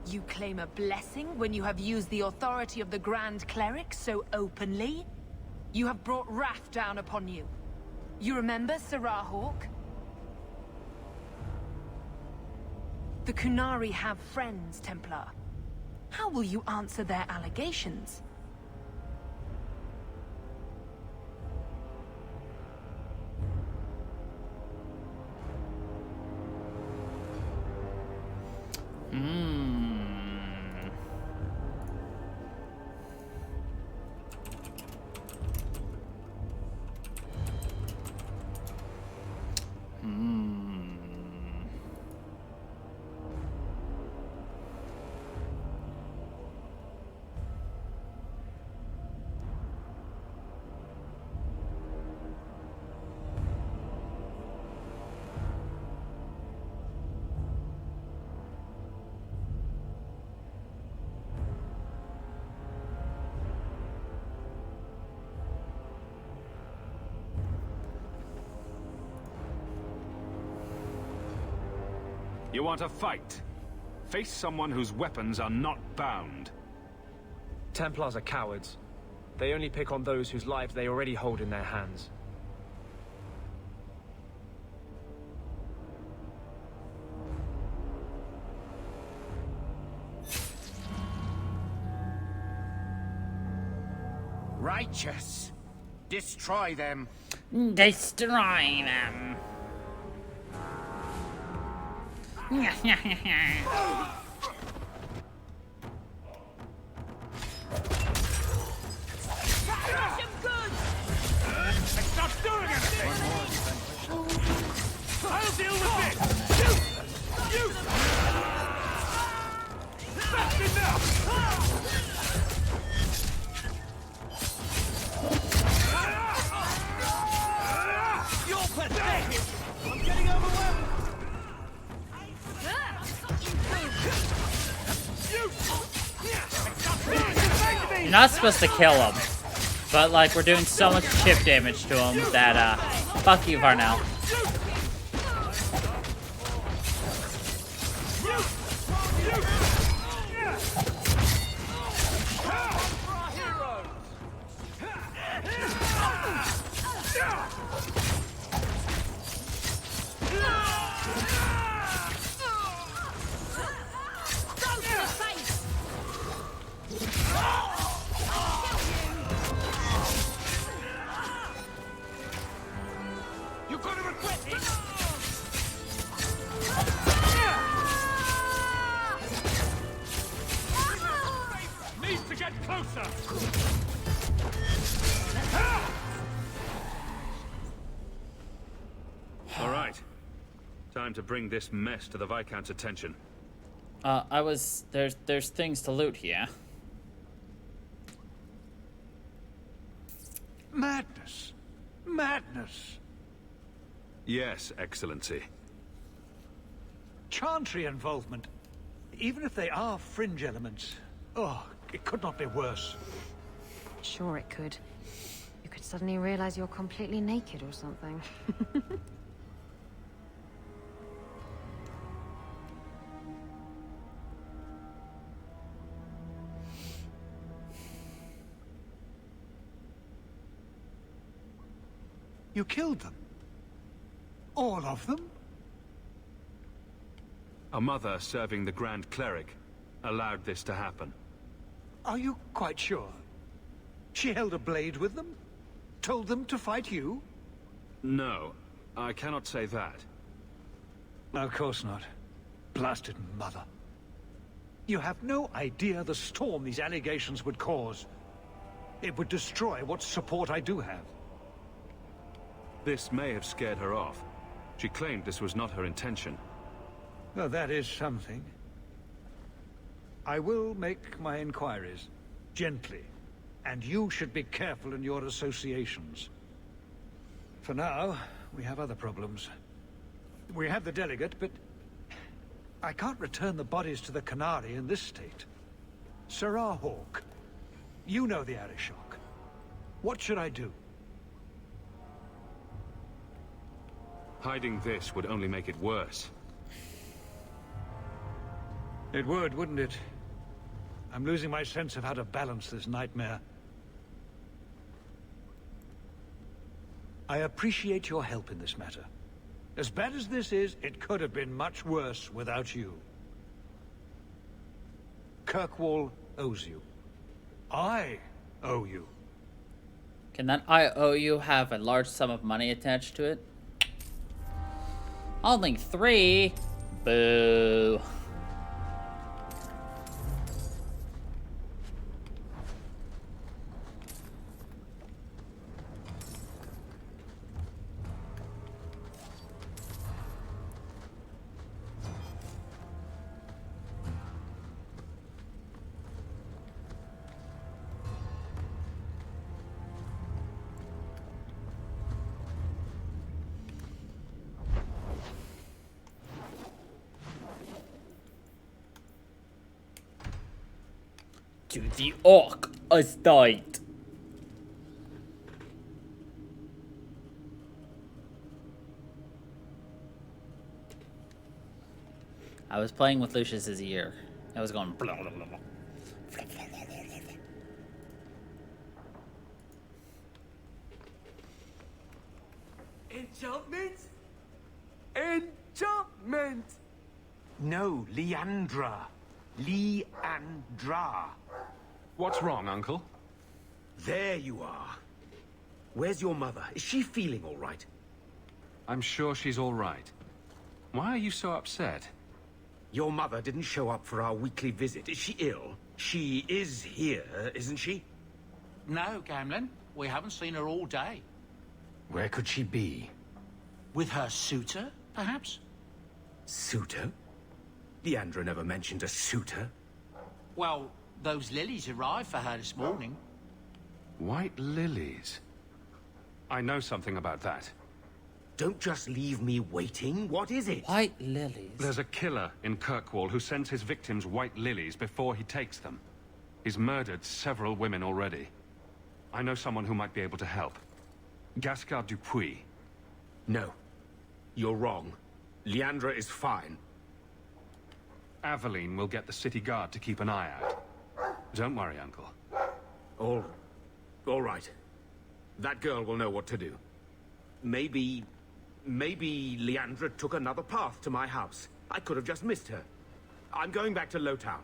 You claim a blessing when you have used the authority of the Grand Cleric so openly? You have brought wrath down upon you. You remember Sirrah Hawk? The Qunari have friends, Templar. How will you answer their allegations? You want a fight? Face someone whose weapons are not bound. Templars are cowards. They only pick on those whose lives they already hold in their hands. Righteous! Destroy them! Destroy them! It's not doing anything! I'll deal with this! You! That's enough! You're pathetic! I'm getting overwhelmed! You're not supposed to kill him, but like we're doing so much chip damage to him that fuck you, Varnell. You! You're gonna regret it! Need to get closer! All right. Time to bring this mess to the Viscount's attention. There's things to loot here. Madness. Madness. Yes, Excellency. Chantry involvement. Even if they are fringe elements. Oh, it could not be worse. Sure it could. You could suddenly realize you're completely naked or something. You killed them? All of them? A mother serving the Grand Cleric allowed this to happen. Are you quite sure? She held a blade with them? Told them to fight you? No, I cannot say that. Of course not. Blasted mother. You have no idea the storm these allegations would cause. It would destroy what support I do have. This may have scared her off. She claimed this was not her intention. Well, that is something. I will make my inquiries. Gently. And you should be careful in your associations. For now, we have other problems. We have the delegate, but I can't return the bodies to the Canary in this state. Sirrah Hawke, you know the Arishok. What should I do? Hiding this would only make it worse. It would, wouldn't it? I'm losing my sense of how to balance this nightmare. I appreciate your help in this matter. As bad as this is, it could have been much worse without you. Kirkwall owes you. I owe you. Can that I owe you have a large sum of money attached to it? Only 3? Boo. To the Orc estate. I was playing with Lucius's ear. I was going blah, blah, blah, blah. Enchantment? Enchantment! No, Leandra. Leandra. What's wrong, Uncle? There you are. Where's your mother? Is she feeling all right? I'm sure she's all right. Why are you so upset? Your mother didn't show up for our weekly visit. Is she ill? She is here, isn't she? No, Gamlin. We haven't seen her all day. Where could she be? With her suitor, perhaps? Suitor? Leandra never mentioned a suitor. Well, those lilies arrived for her this morning. White lilies? I know something about that. Don't just leave me waiting. What is it? White lilies? There's a killer in Kirkwall who sends his victims white lilies before he takes them. He's murdered several women already. I know someone who might be able to help. Gascar Dupuis. No. You're wrong. Leandra is fine. Aveline will get the city guard to keep an eye out. Don't worry, Uncle. All right. That girl will know what to do. Maybe Leandra took another path to my house. I could have just missed her. I'm going back to Lowtown.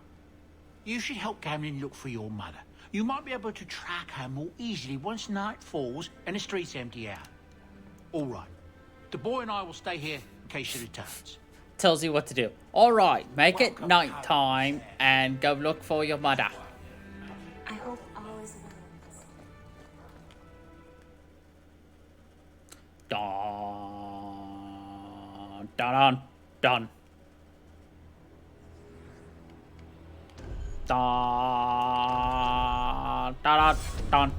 You should help Gamlin look for your mother. You might be able to track her more easily once night falls and the streets empty out. All right. The boy and I will stay here in case she returns. Tells you what to do. Alright, make it nighttime and go look for your mother. I hope all is well. Dun, dun, dun. Dun, dun, dun, dun.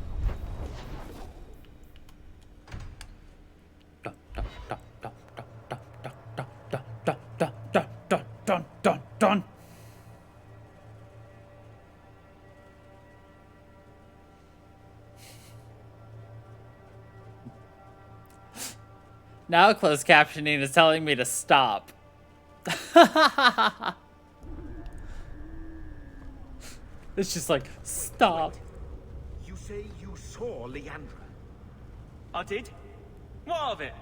Dun. Now closed captioning is telling me to stop. It's just like, stop. Wait. You say you saw Leandra? I did? What of it?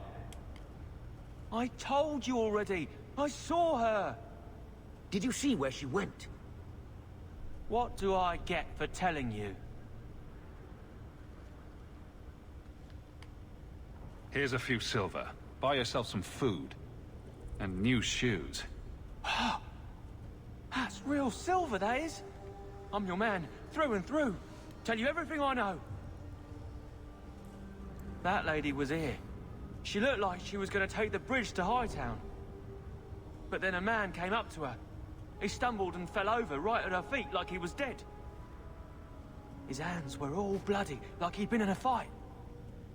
I told you already. I saw her. Did you see where she went? What do I get for telling you? Here's a few silver. Buy yourself some food. And new shoes. That's real silver, that is. I'm your man, through and through. Tell you everything I know. That lady was here. She looked like she was going to take the bridge to Hightown. But then a man came up to her. He stumbled and fell over right at her feet like he was dead. His hands were all bloody, like he'd been in a fight.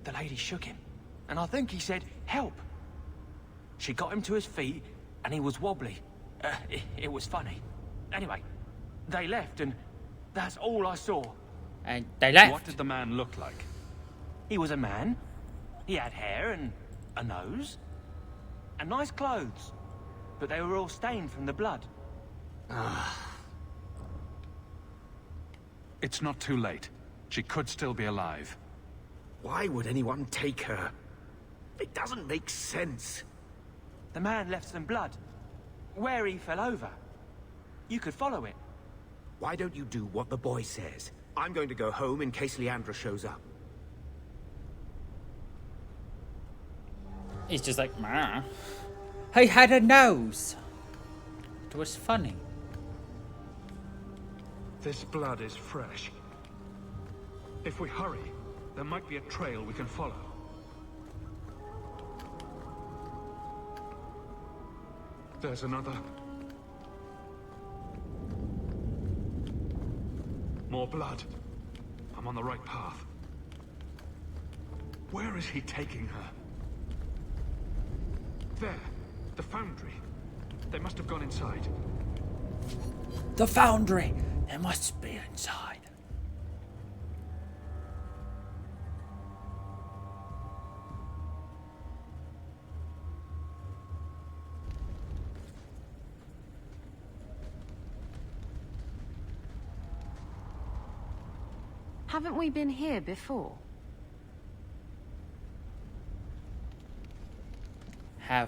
The lady shook him, and I think he said, "Help." She got him to his feet, and he was wobbly. It was funny. Anyway, they left, and that's all I saw. And they left. What did the man look like? He was a man. He had hair and a nose. And nice clothes. But they were all stained from the blood. It's not too late. She could still be alive. Why would anyone take her? It doesn't make sense. The man left some blood. Where he fell over. You could follow it. Why don't you do what the boy says? I'm going to go home in case Leandra shows up. He's just like, "Meh." He had a nose. It was funny. This blood is fresh. If we hurry, there might be a trail we can follow. There's another. More blood. I'm on the right path. Where is he taking her? There. The foundry. They must have gone inside. The foundry. They must be inside. Haven't we been here before?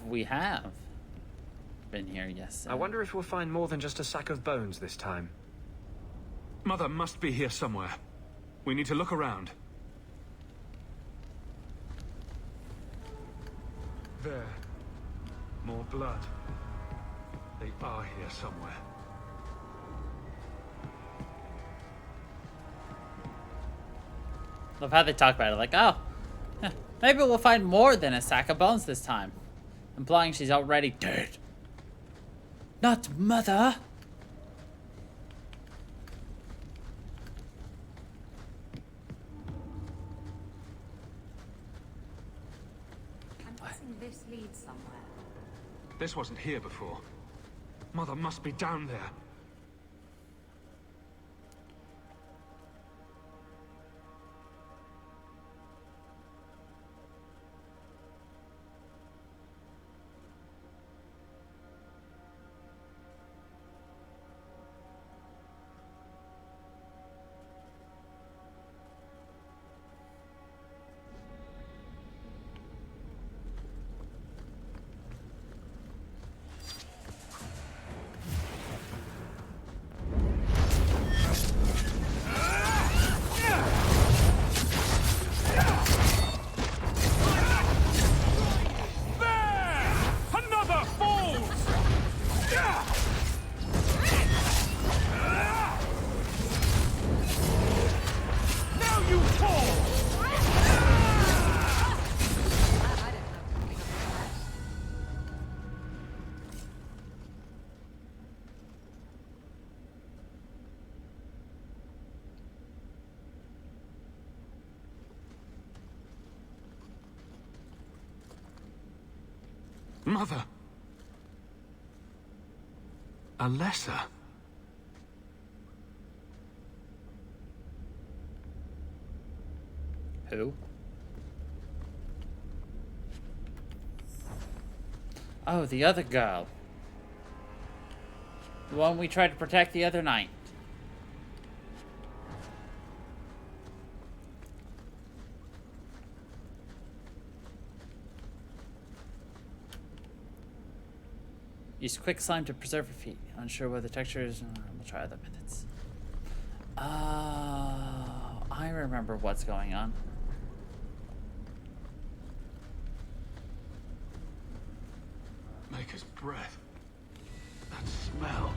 We have been here, yes, sir. I wonder if we'll find more than just a sack of bones this time. Mother must be here somewhere. We need to look around. There. More blood. They are here somewhere. Love how they talk about it, like, oh, maybe we'll find more than a sack of bones this time. Implying she's already dead. Not mother. I'm guessing this leads somewhere. This wasn't here before. Mother must be down there. Mother! Alessa? Who? Oh, the other girl. The one we tried to protect the other night. Use quick slime to preserve your feet. Unsure what the texture is. We'll try other methods. Oh, I remember what's going on. Maker's breath. That smell.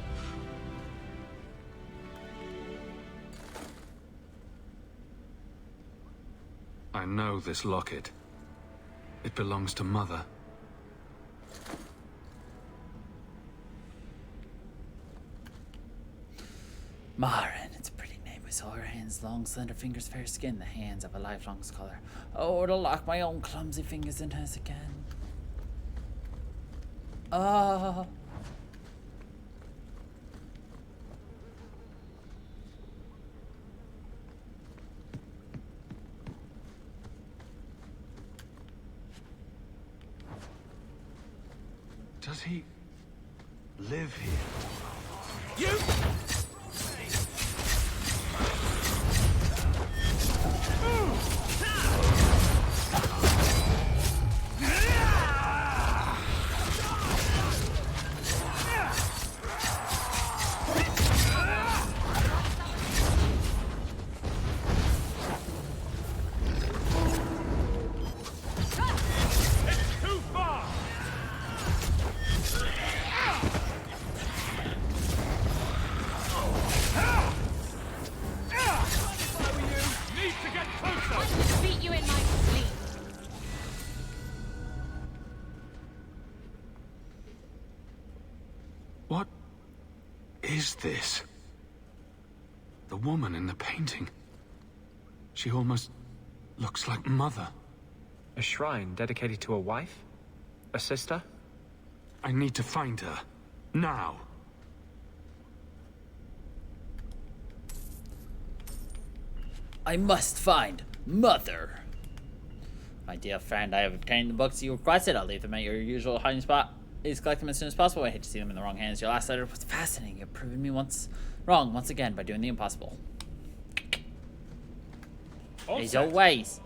I know this locket. It belongs to Mother. Marin, it's a pretty name. I saw her hands, long, slender fingers, fair skin, the hands of a lifelong scholar. Oh, to lock my own clumsy fingers in hers again. Ah. Does he live here? You! What is this? The woman in the painting. She almost looks like Mother. A shrine dedicated to a wife? A sister? I need to find her. Now. I must find Mother. My dear friend, I have obtained the books you requested. I'll leave them at your usual hiding spot. Please collect them as soon as possible. I hate to see them in the wrong hands. Your last letter was fascinating. You've proven me wrong once again by doing the impossible. As always.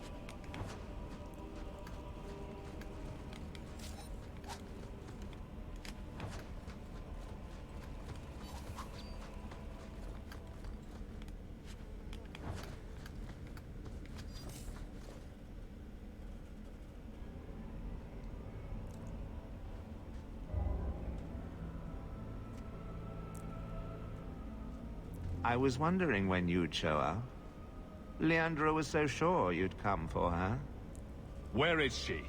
I was wondering when you'd show up. Leandra was so sure you'd come for her. Where is she?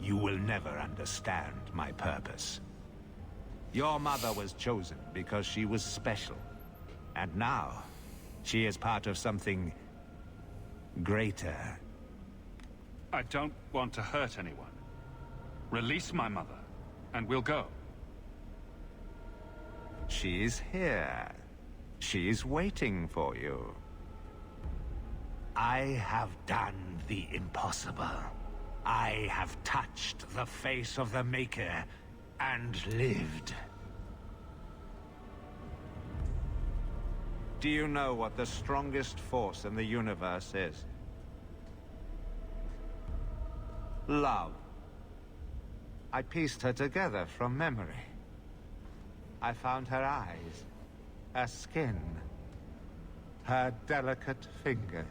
You will never understand my purpose. Your mother was chosen because she was special. And now, she is part of something greater. I don't want to hurt anyone. Release my mother, and we'll go. She is here. She is waiting for you. I have done the impossible. I have touched the face of the Maker and lived. Do you know what the strongest force in the universe is? Love. I pieced her together from memory. I found her eyes, her skin, her delicate fingers.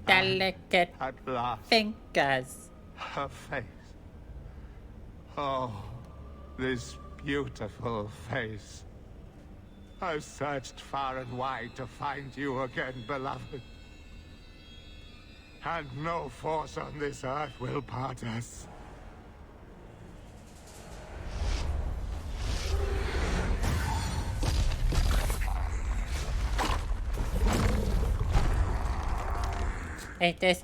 Delicate At last, fingers. her face. Oh, this beautiful face. I've searched far and wide to find you again, beloved. And no force on this earth will part us. It is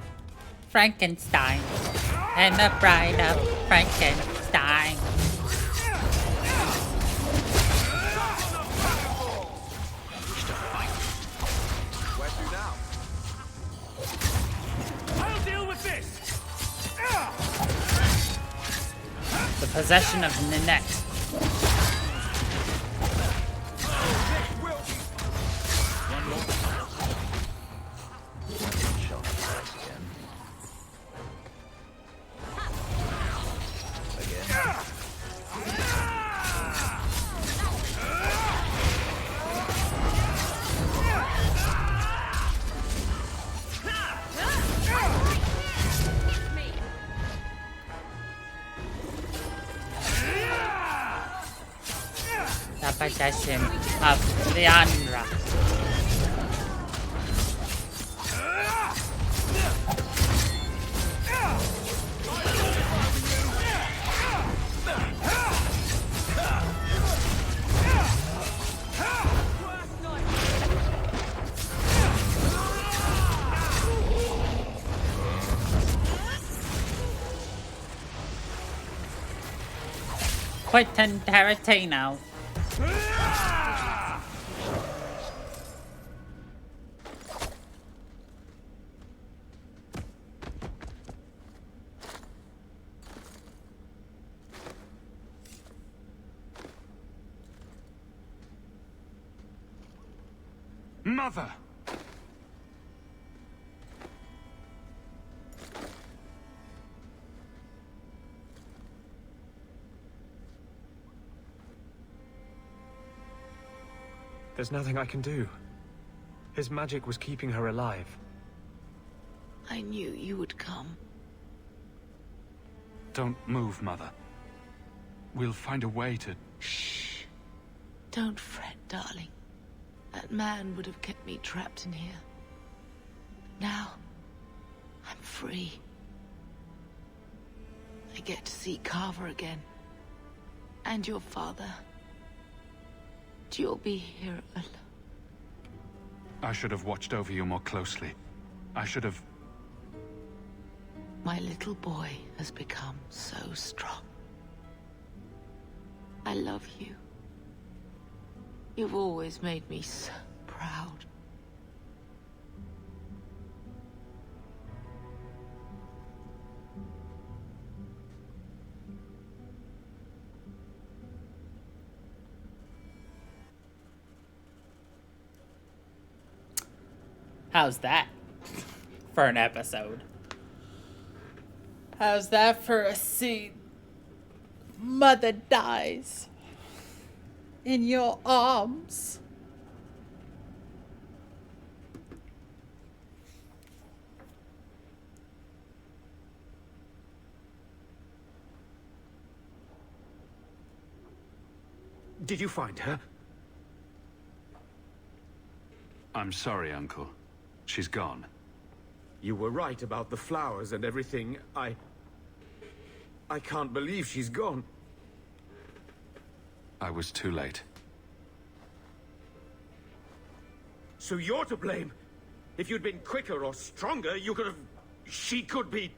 Frankenstein and the bride of Frankenstein. Where to now? I'll deal with this! The possession of Ninette. The possession of Leandra. Quentin Tarantino. Mother! There's nothing I can do. His magic was keeping her alive. I knew you would come. Don't move, Mother. We'll find a way to... Shh. Don't fret, darling. That man would have kept me trapped in here. Now, I'm free. I get to see Carver again. And your father. You'll be here alone. I should have watched over you more closely. I should have... My little boy has become so strong. I love you. You've always made me so proud. How's that for an episode? How's that for a scene? Mother dies in your arms. Did you find her? I'm sorry, Uncle. She's gone. You were right about the flowers and everything. I can't believe she's gone. I was too late. So you're to blame. If you'd been quicker or stronger, you could have... She could be...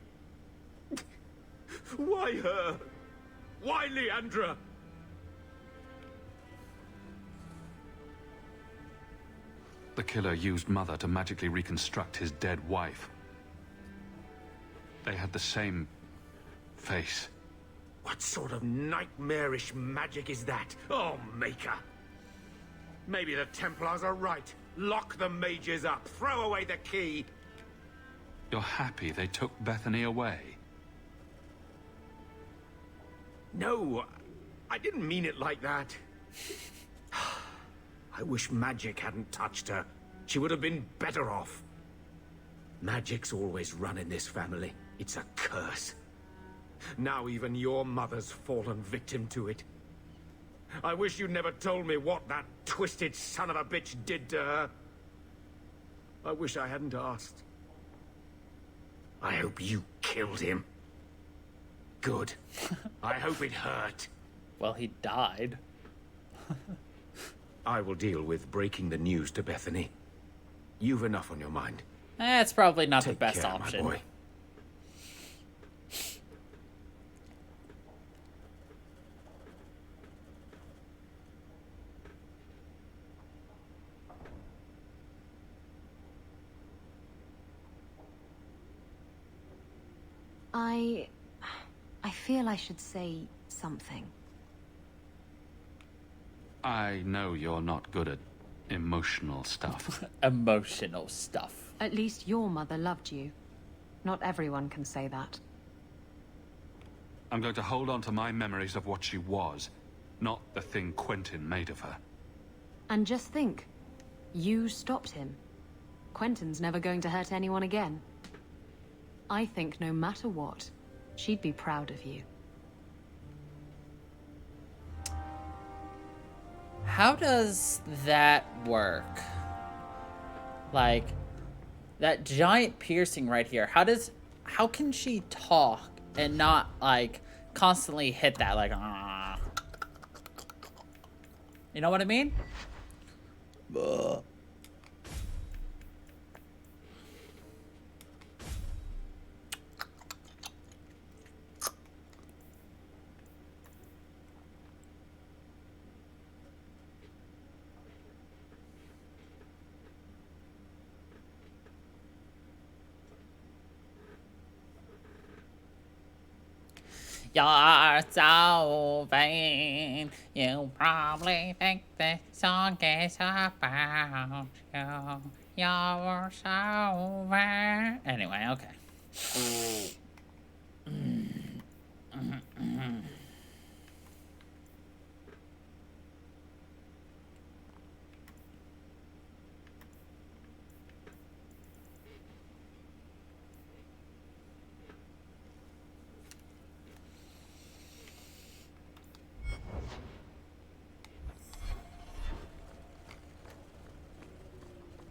Why her? Why Leandra? The killer used Mother to magically reconstruct his dead wife. They had the same... face. What sort of nightmarish magic is that? Oh, Maker! Maybe the Templars are right. Lock the mages up. Throw away the key. You're happy they took Bethany away? No, I didn't mean it like that. I wish magic hadn't touched her. She would have been better off. Magic's always run in this family. It's a curse. Now even your mother's fallen victim to it. I wish you'd never told me what that twisted son of a bitch did to her. I wish I hadn't asked. I hope you killed him. Good. I hope it hurt. Well, he died. I will deal with breaking the news to Bethany. You've enough on your mind. It's probably not the Take best care, option. my boy. I feel I should say something. I know you're not good at emotional stuff. Emotional stuff. At least your mother loved you. Not everyone can say that. I'm going to hold on to my memories of what she was, not the thing Quentin made of her. And just think, you stopped him. Quentin's never going to hurt anyone again. I think no matter what, she'd be proud of you. How does that work? Like, that giant piercing right here, how can she talk and not, like, constantly hit that, like, ah. You know what I mean? Ugh. You're so vain, you probably think this song is about you. You're so vain. Anyway, okay.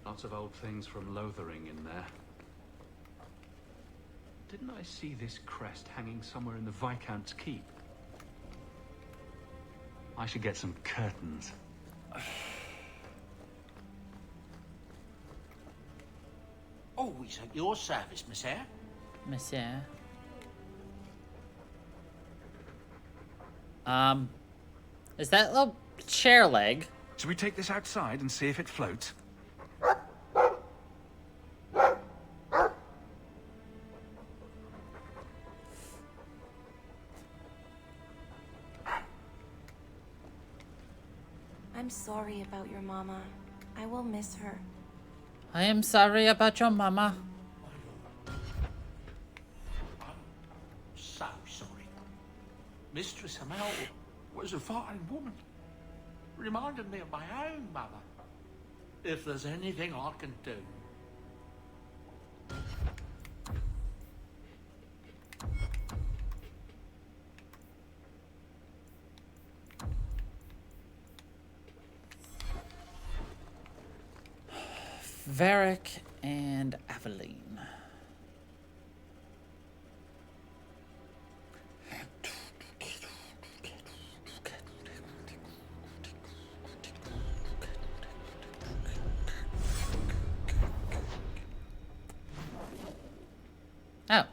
Lots of old things from Lothering in there. Didn't I see this crest hanging somewhere in the Viscount's keep? I should get some curtains. Always at your service, monsieur. Monsieur. Is that a chair leg? Should we take this outside and see if it floats? I'm sorry about your mama. I will miss her. I am sorry about your mama. So sorry. Mistress Hamel was a fine woman. Reminded me of my own mother. If there's anything I can do. Varric and Aveline. Oh,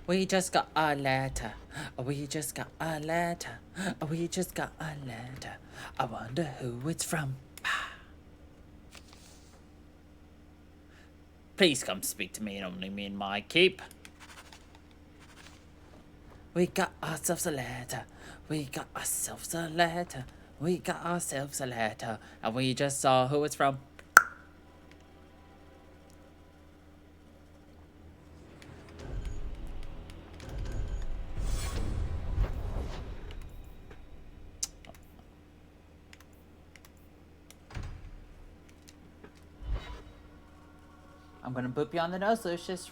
we just got a letter. We just got a letter. We just got a letter. I wonder who it's from. Please come speak to me and only me and my keep. We got ourselves a letter. We got ourselves a letter. We got ourselves a letter. And we just saw who it's from. I'm gonna boop you on the nose, Lucius.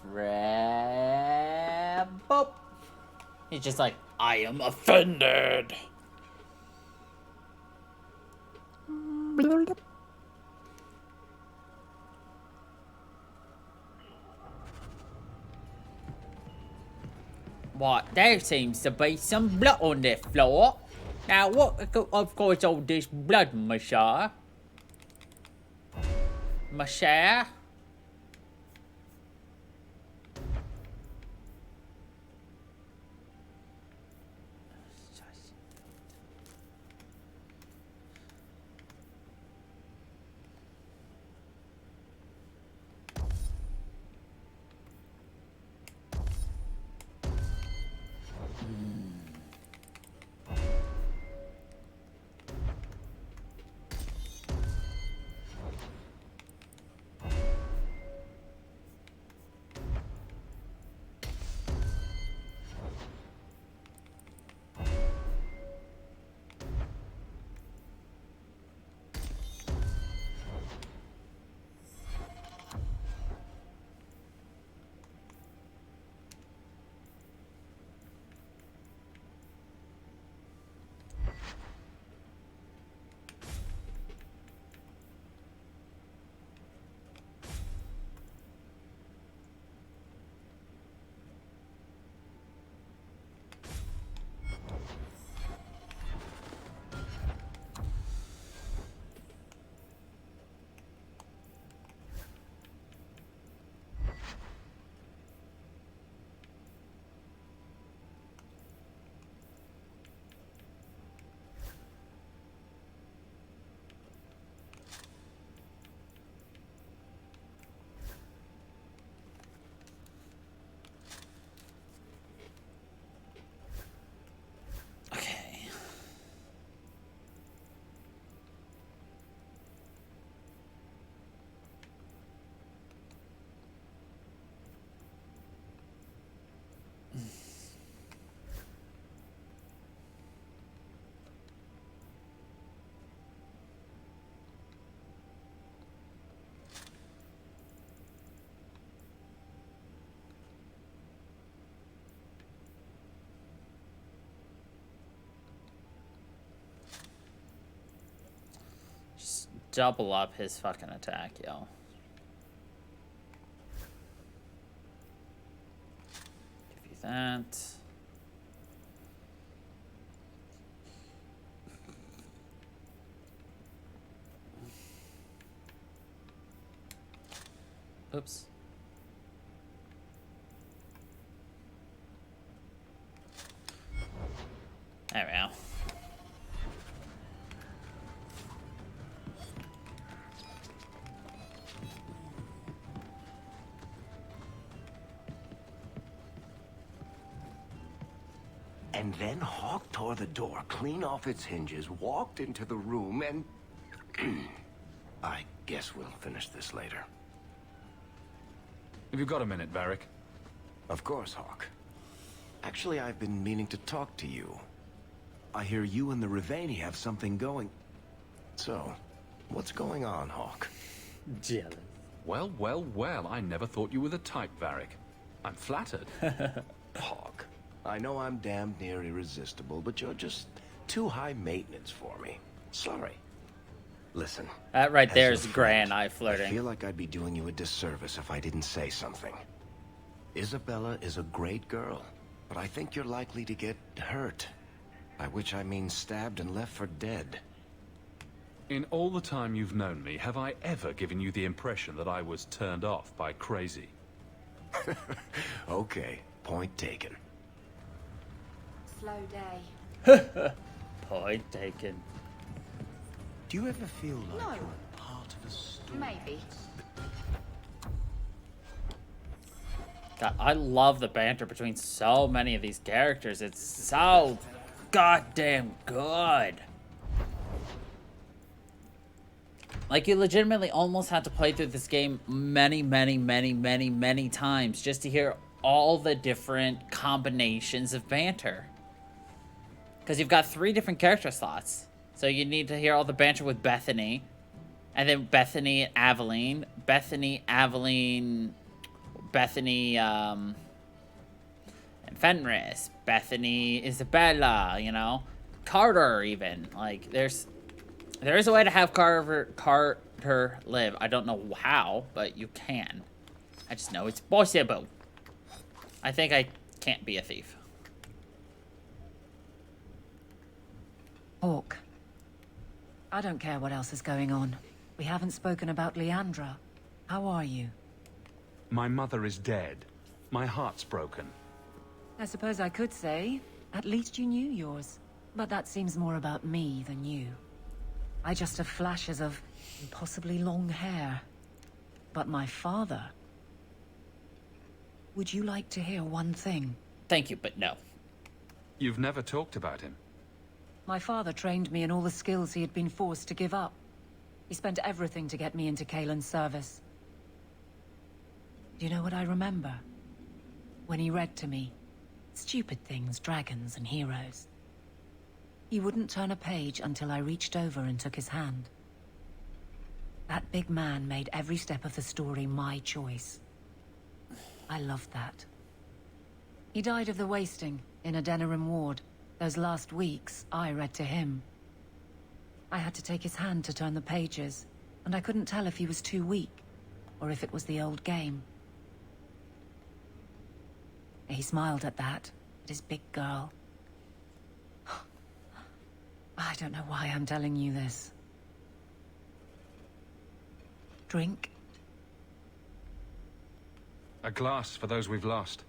Boop. He's just like, I am offended. What? There seems to be some blood on the floor. Now, what of course all this blood, Monsieur? Monsieur? double up his fucking attack, yo. Give you that. Oops. There we go. And then Hawk tore the door clean off its hinges, walked into the room, and... I guess we'll finish this later. Have you got a minute, Varric? Of course, Hawk. Actually, I've been meaning to talk to you. I hear you and the Riveni have something going. So, what's going on, Hawk? Jealous. Well, well, well, I never thought you were the type, Varric. I'm flattered. Hawk, I know I'm damned near irresistible, but you're just too high maintenance for me. Sorry. Listen. That right as there your is friend, Gran Eye I flirting. feel like I'd be doing you a disservice if I didn't say something. Isabella is a great girl, but I think you're likely to get hurt. By which I mean stabbed and left for dead. In all the time you've known me, have I ever given you the impression that I was turned off by crazy? Okay, point taken. Slow day. Point taken. Do you ever feel like No. you're part of a story? Maybe. God, I love the banter between so many of these characters. It's so goddamn good. Like, you legitimately almost had to play through this game many times just to hear all the different combinations of banter. Because you've got 3 different character slots. So you need to hear all the banter with Bethany. And then Bethany and Aveline. Bethany, Aveline... Bethany, and Fenris. Bethany, Isabella, you know? Carter, even. Like, there is a way to have Carter live. I don't know how, but you can. I just know it's possible. I think I can't be a thief. Hawk. I don't care what else is going on. We haven't spoken about Leandra. How are you? My mother is dead. My heart's broken. I suppose I could say, at least you knew yours. But that seems more about me than you. I just have flashes of impossibly long hair. But my father... Would you like to hear one thing? Thank you, but no. You've never talked about him. My father trained me in all the skills he had been forced to give up. He spent everything to get me into Kaelin's service. Do you know what I remember? When he read to me. Stupid things, dragons and heroes. He wouldn't turn a page until I reached over and took his hand. That big man made every step of the story my choice. I loved that. He died of the wasting in a Denerim ward. Those last weeks, I read to him. I had to take his hand to turn the pages, and I couldn't tell if he was too weak, or if it was the old game. He smiled at that, at his big girl. I don't know why I'm telling you this. Drink? A glass for those we've lost.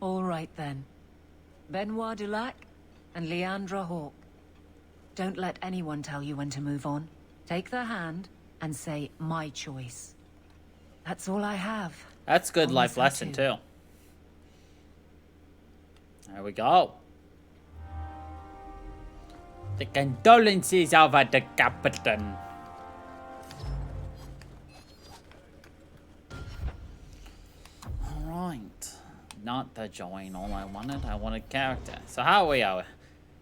All right then. Benoit Dulac and Leandra Hawk. Don't let anyone tell you when to move on. Take their hand and say, my choice. That's all I have. That's good life lesson, too. There we go. The condolences of the captain. Alright. Not the join all I wanted. I wanted character. So how are we out?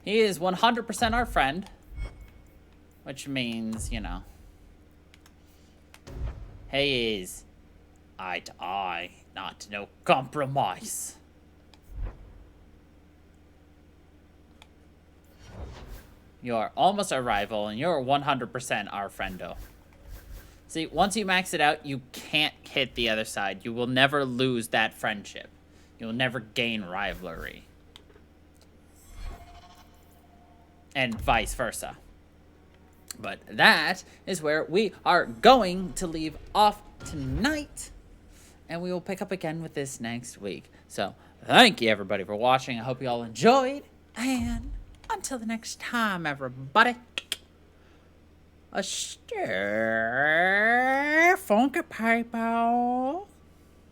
He is 100% our friend. Which means, you know. He is eye to eye. Not no compromise. You're almost our rival, and you're 100% our friendo. See, once you max it out, you can't hit the other side. You will never lose that friendship. You'll never gain rivalry. And vice versa. But that is where we are going to leave off tonight. And we will pick up again with this next week. So, thank you everybody for watching. I hope you all enjoyed. And until the next time, everybody. A stir funky people.